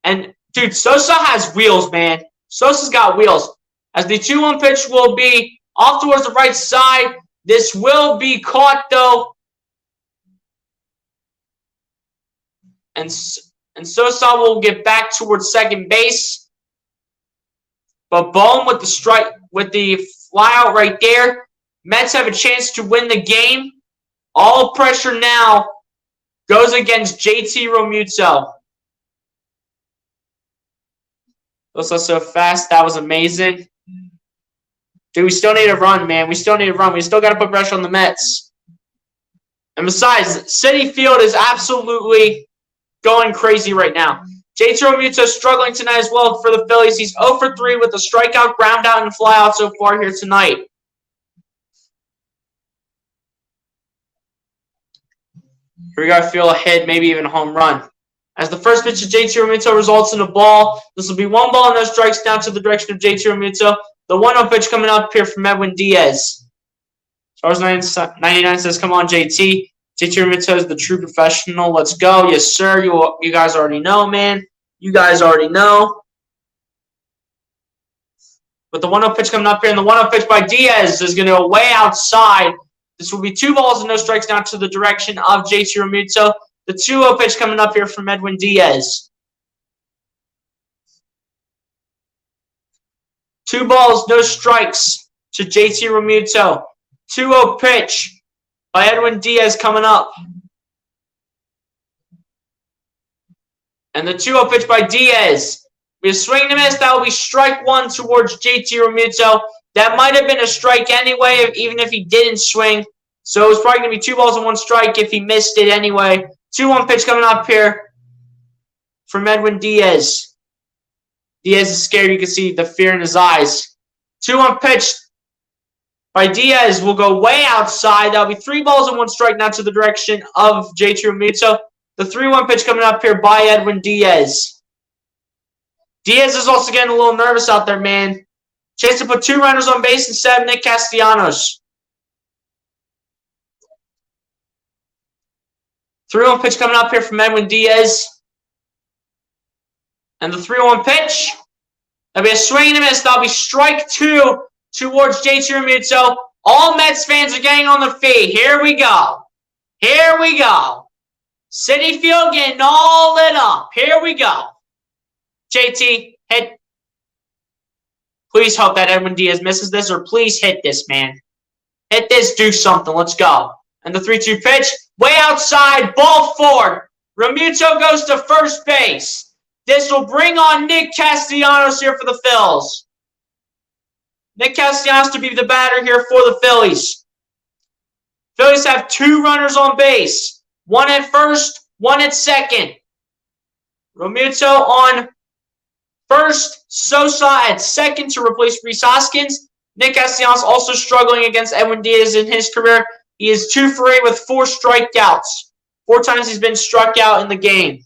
And, dude, Sosa has wheels, man. Sosa's got wheels. As the 2-1 pitch will be off towards the right side. This will be caught, though. And Sosa will get back towards second base. But Bohm with the strike, with the flyout right there. Mets have a chance to win the game. All pressure now goes against JT Realmuto. Sosa so fast. That was amazing. Dude, we still need a run, man. We still need a run. We still got to put pressure on the Mets. And besides, Citi Field is absolutely going crazy right now. JT Realmuto struggling tonight as well for the Phillies. He's 0 for 3 with a strikeout, ground out, and flyout so far here tonight. Here we got to feel a hit, maybe even a home run. As the first pitch of JT Realmuto results in a ball, this will be 1 ball and no strikes down to the direction of JT Realmuto. The 1-0 pitch coming up here from Edwin Diaz. Stars 99 says, come on, JT. JT Realmuto is the true professional. Let's go. Yes, sir. You guys already know, man. You guys already know. With the 1-0 pitch coming up here, and the 1-0 pitch by Diaz is going to go way outside. This will be 2 balls and no strikes down to the direction of JT Realmuto. The 2-0 pitch coming up here from Edwin Diaz. 2 balls, no strikes to JT Realmuto. 2-0 pitch by Edwin Diaz coming up. And the 2-0 pitch by Diaz. We have swing and a miss. That will be strike 1 towards JT Realmuto. That might have been a strike anyway, even if he didn't swing. So it was probably going to be 2 balls and 1 strike if he missed it anyway. 2-1 pitch coming up here from Edwin Diaz. Diaz is scared. You can see the fear in his eyes. 2-1 pitch by Diaz will go way outside. That'll be 3 balls and 1 strike now to the direction of JT Realmuto. The 3-1 pitch coming up here by Edwin Diaz. Diaz is also getting a little nervous out there, man. Chance to put 2 runners on base instead of Nick Castellanos. 3-1 pitch coming up here from Edwin Diaz. And the 3-1 pitch. That'll be a swing and a miss. That'll be strike 2 towards JT Realmuto. All Mets fans are getting on their feet. Here we go. Here we go. Citi Field getting all lit up. Here we go. JT, hit. Please hope that Edwin Diaz misses this, or please hit this, man. Hit this, do something. Let's go. And the 3-2 pitch, way outside, ball forward. Realmuto goes to first base. This will bring on Nick Castellanos here for the Phils. Nick Castellanos to be the batter here for the Phillies. Phillies have 2 runners on base. 1 at first, 1 at second. Realmuto on first, Sosa at second to replace Rhys Hoskins. Nick Castellanos also struggling against Edwin Diaz in his career. He is 2 for 8 with 4 strikeouts. 4 times he's been struck out in the game.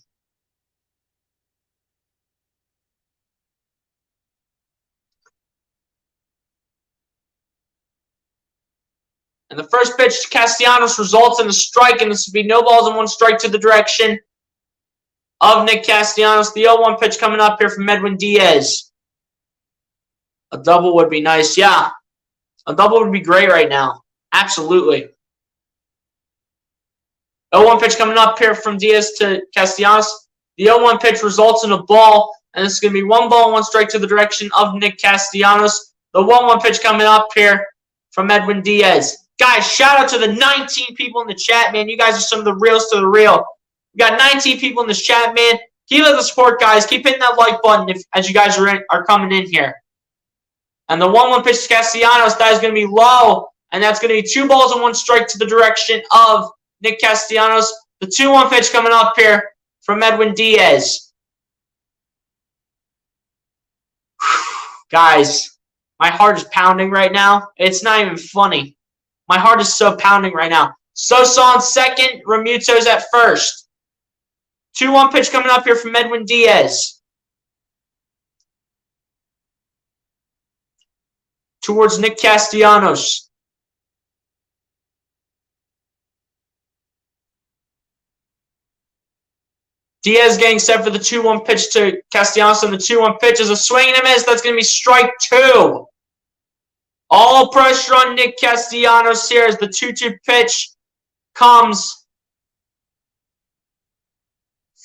And the first pitch to Castellanos results in a strike, and this would be no balls and 1 strike to the direction of Nick Castellanos. The 0-1 pitch coming up here from Edwin Diaz. A double would be nice. Yeah, a double would be great right now. Absolutely. 0-1 pitch coming up here from Diaz to Castellanos. The 0-1 pitch results in a ball, and this is going to be 1 ball and 1 strike to the direction of Nick Castellanos. The 1-1 pitch coming up here from Edwin Diaz. Guys, shout out to the 19 people in the chat, man. You guys are some of the reals to the real. We got 19 people in this chat, man. Keep up the support, guys. Keep hitting that like button as you guys are coming in here. And the 1-1 pitch to Castellanos, that is going to be low. And that's going to be 2 balls and 1 strike to the direction of Nick Castellanos. The 2-1 pitch coming up here from Edwin Diaz. Guys, my heart is pounding right now. It's not even funny. My heart is so pounding right now. Sosa on second. Realmuto's at first. 2-1 pitch coming up here from Edwin Diaz. Towards Nick Castellanos. Diaz getting set for the 2-1 pitch to Castellanos, and the 2-1 pitch is a swing and a miss. That's going to be strike 2. All pressure on Nick Castellanos here as the 2-2 pitch comes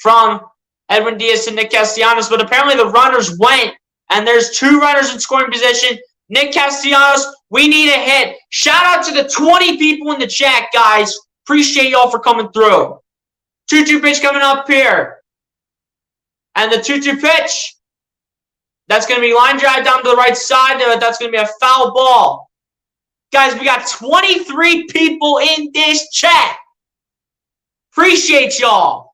from Edwin Diaz to Nick Castellanos, but apparently the runners went, and there's 2 runners in scoring position. Nick Castellanos, we need a hit. Shout out to the 20 people in the chat, guys. Appreciate y'all for coming through. 2-2 pitch coming up here. And the 2-2 pitch, that's going to be line drive down to the right side. That's going to be a foul ball. Guys, we got 23 people in this chat. Appreciate y'all.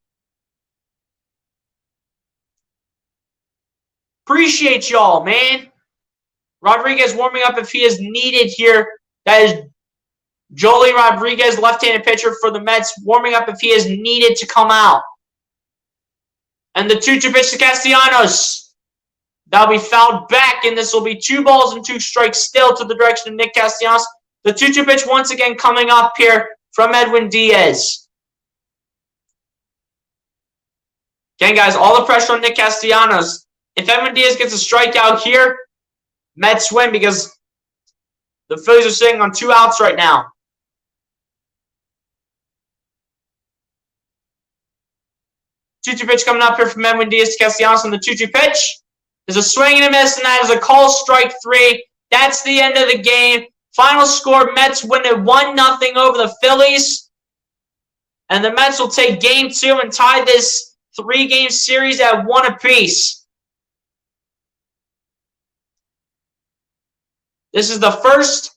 Appreciate y'all, man. Rodriguez warming up if he is needed here. That is Joely Rodriguez, left-handed pitcher for the Mets, warming up if he is needed to come out. And the 2-2 pitch to Castellanos. That'll be fouled back, and this will be 2 balls and 2 strikes still to the direction of Nick Castellanos. The 2-2 pitch once again coming up here from Edwin Diaz. Again, guys, all the pressure on Nick Castellanos. If Edwin Diaz gets a strikeout here, Mets win because the Phillies are sitting on 2 outs right now. 2-2 pitch coming up here from Edwin Diaz to Castellanos, on the 2-2 pitch. There's a swing and a miss, and that is a call, strike 3. That's the end of the game. Final score, Mets win it 1-0 over the Phillies. And the Mets will take Game 2 and tie this 3-game series at 1 apiece. This is the first.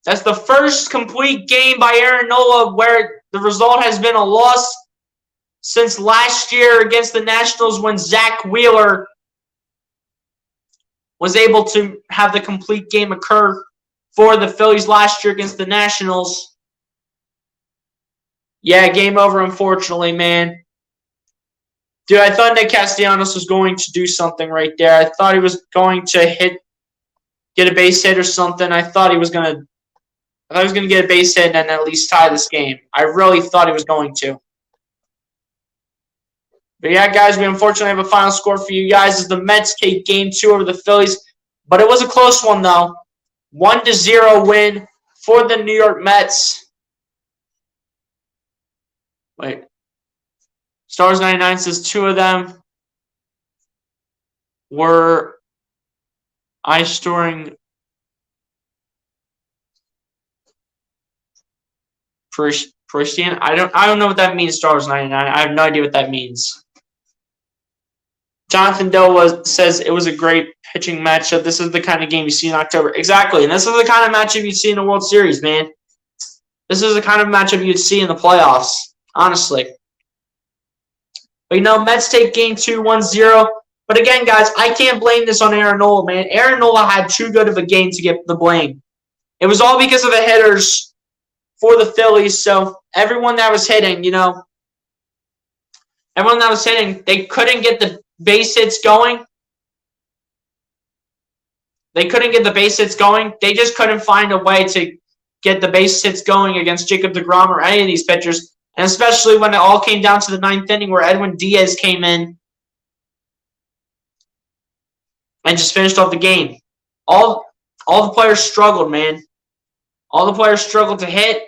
That's the first complete game by Aaron Nola where the result has been a loss since last year against the Nationals when Zach Wheeler was able to have the complete game occur for the Phillies last year against the Nationals. Yeah, game over, unfortunately, man. Dude, I thought Nick Castellanos was going to do something right there. I thought he was going to get a base hit or something. I thought he was going to get a base hit and at least tie this game. I really thought he was going to. But yeah, guys, we unfortunately have a final score for you guys as the Mets take Game 2 over the Phillies. But it was a close one, though. 1-0 win for the New York Mets. Wait. Stars 99 says 2 of them were ice storing Christian. I don't know what that means, Stars 99. I have no idea what that means. Jonathan Doe says it was a great pitching matchup. This is the kind of game you see in October. Exactly. And this is the kind of matchup you'd see in the World Series, man. This is the kind of matchup you'd see in the playoffs, honestly. But, Mets take Game 2, 1-0. But again, guys, I can't blame this on Aaron Nola, man. Aaron Nola had too good of a game to get the blame. It was all because of the hitters for the Phillies. So everyone that was hitting, everyone that was hitting, they couldn't get the base hits going. They just couldn't find a way to get the base hits going against Jacob deGrom or any of these pitchers. And especially when it all came down to the 9th inning where Edwin Diaz came in and just finished off the game. All the players struggled, man. All the players struggled to hit.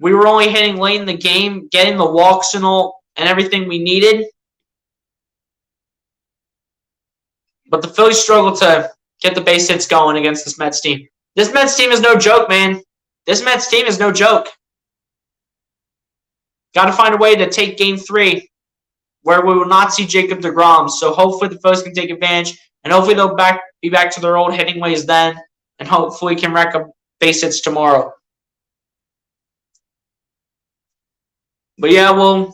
We were only hitting late in the game, getting the walks and everything we needed. But the Phillies struggled to get the base hits going against this Mets team. This Mets team is no joke, man. This Mets team is no joke. Got to find a way to take Game 3 where we will not see Jacob deGrom. So hopefully the Phillies can take advantage, and hopefully they'll be back to their old hitting ways then, and hopefully can rack up base hits tomorrow. But yeah, we'll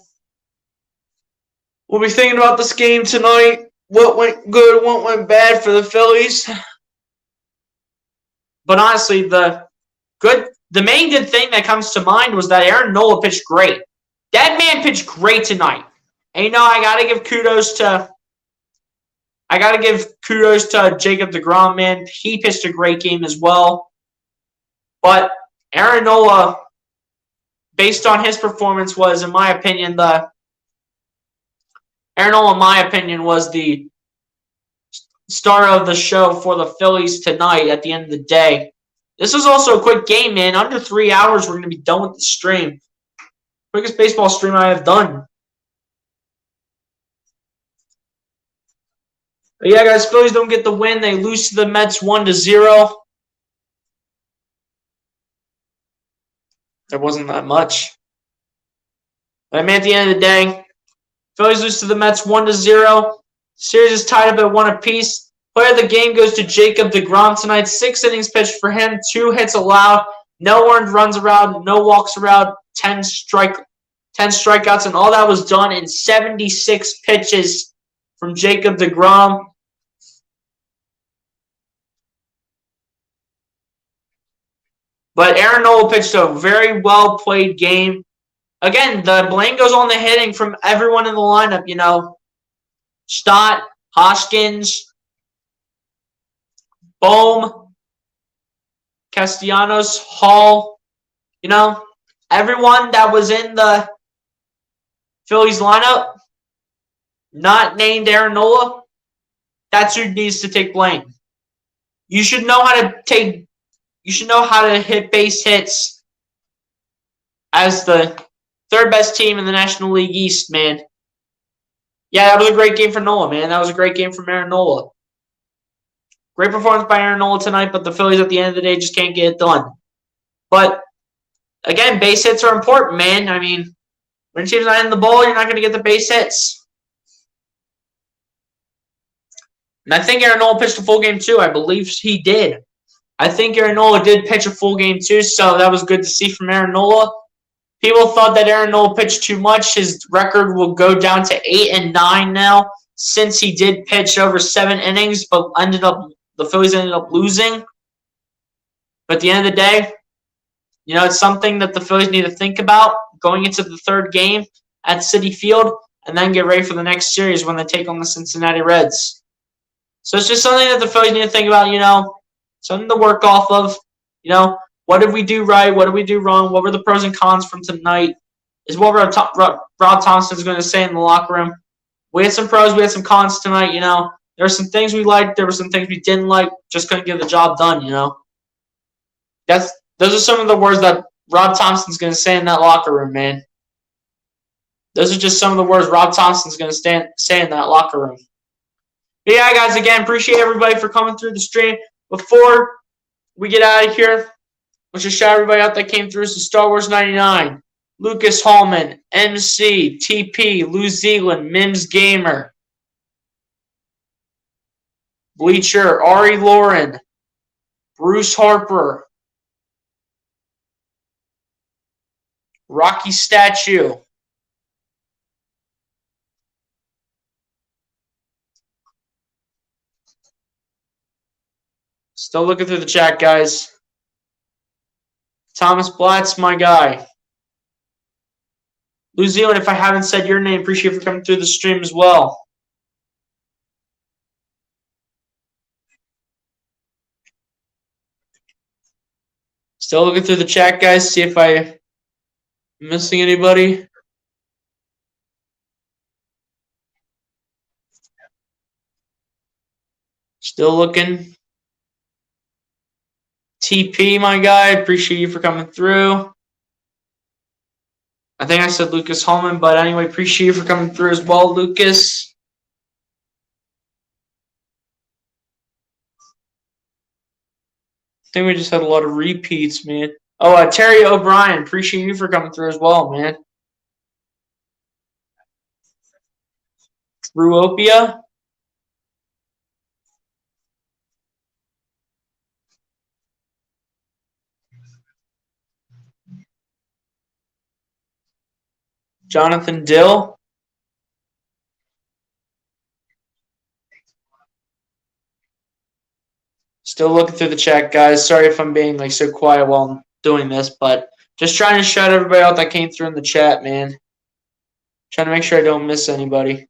be thinking about this game tonight. What went good, what went bad for the Phillies. But honestly, the main good thing that comes to mind was that Aaron Nola pitched great. That man pitched great tonight. And I gotta give kudos to Jacob deGrom, man. He pitched a great game as well. But Aaron Nola, based on his performance, was, in my opinion, the star of the show for the Phillies tonight at the end of the day. This was also a quick game, man. Under 3 hours, we're going to be done with the stream. Quickest baseball stream I have done. But yeah, guys, Phillies don't get the win. They lose to the Mets 1-0. There wasn't that much. But I mean, at the end of the day, Phillies lose to the Mets 1-0. Series is tied up at 1 apiece. Player of the game goes to Jacob deGrom tonight. 6 innings pitched for him, 2 hits allowed, no earned runs allowed, no walks allowed, 10 strikeouts, and all that was done in 76 pitches from Jacob deGrom. But Aaron Nola pitched a very well-played game. Again, the blame goes on the hitting from everyone in the lineup, Stott, Hoskins, Bohm, Castellanos, Hall, everyone that was in the Phillies lineup, not named Aaron Nola, that's who needs to take blame. You should know how to hit base hits as the third best team in the National League East, man. Yeah, that was a great game for Nola, man. That was a great game from Aaron Nola. Great performance by Aaron Nola tonight, but the Phillies at the end of the day just can't get it done. But, again, base hits are important, man. I mean, when your team's not in the ball, you're not going to get the base hits. And I think Aaron Nola pitched a full game, too. I believe he did. I think Aaron Nola did pitch a full game, too, so that was good to see from Aaron Nola. People thought that Aaron Nola pitched too much. His record will go down to 8-9 now, since he did pitch over 7 innings, but the Phillies ended up losing. But at the end of the day, it's something that the Phillies need to think about going into the third game at Citi Field, and then get ready for the next series when they take on the Cincinnati Reds. So it's just something that the Phillies need to think about, something to work off of, What did we do right? What did we do wrong? What were the pros and cons from tonight? Is what Rob Thompson is going to say in the locker room. We had some pros, we had some cons tonight, you know. There were some things we liked, there were some things we didn't like, just couldn't get the job done, you know. Those are some of the words that Rob Thompson's going to say in that locker room, man. Those are just some of the words Rob Thompson's going to say in that locker room. But yeah, guys, again, appreciate everybody for coming through the stream. Before we get out of here, let's just shout everybody out that came through. So Star Wars 99, Lucas Hallman, MC, TP, New Zealand, Mims Gamer, Bleacher, Ari Lauren, Bruce Harper, Rocky Statue, still looking through the chat, guys. Thomas Blatt's my guy. New Zealand, if I haven't said your name, appreciate you for coming through the stream as well. Still looking through the chat, guys, see if I'm missing anybody. Still looking. TP, my guy, appreciate you for coming through. I think I said Lucas Holman, but anyway, appreciate you for coming through as well, Lucas. I think we just had a lot of repeats, man. Oh, Terry O'Brien, appreciate you for coming through as well, man. Ruopia. Jonathan Dill. Still looking through the chat, guys. Sorry if I'm being like so quiet while I'm doing this, but just trying to shout everybody out that came through in the chat, man. Trying to make sure I don't miss anybody.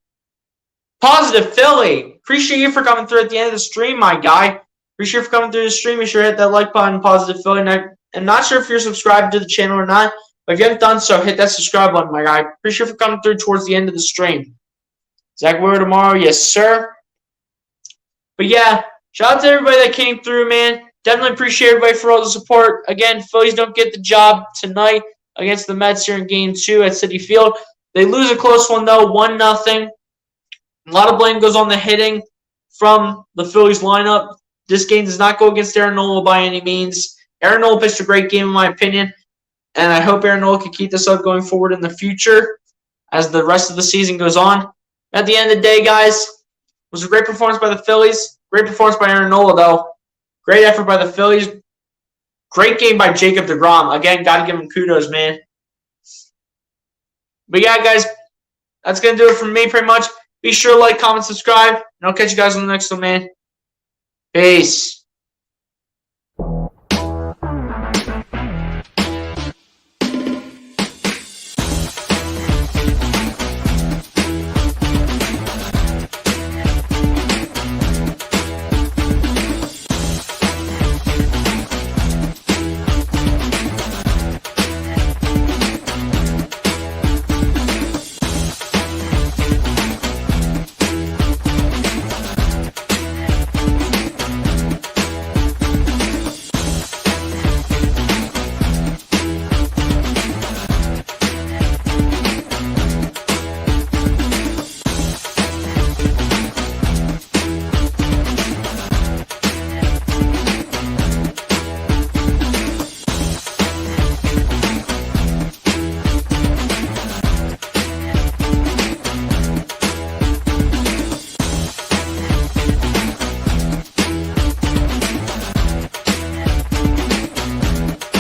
Positive Philly. Appreciate you for coming through at the end of the stream, my guy. Appreciate you for coming through the stream. Be sure to hit that like button, Positive Philly. And I'm not sure if you're subscribed to the channel or not, but if you haven't done so, hit that subscribe button, my guy. Appreciate you for coming through towards the end of the stream. Zach Weir tomorrow, yes, sir. But yeah, shout out to everybody that came through, man. Definitely appreciate everybody for all the support. Again, Phillies don't get the job tonight against the Mets here in Game 2 at Citi Field. They lose a close one, though, 1-0. A lot of blame goes on the hitting from the Phillies lineup. This game does not go against Aaron Nola by any means. Aaron Nola pitched a great game, in my opinion, and I hope Aaron Nola can keep this up going forward in the future as the rest of the season goes on. At the end of the day, guys, it was a great performance by the Phillies. Great performance by Aaron Nola, though. Great effort by the Phillies. Great game by Jacob deGrom. Again, got to give him kudos, man. But yeah, guys, that's going to do it from me pretty much. Be sure to like, comment, subscribe, and I'll catch you guys on the next one, man. Peace.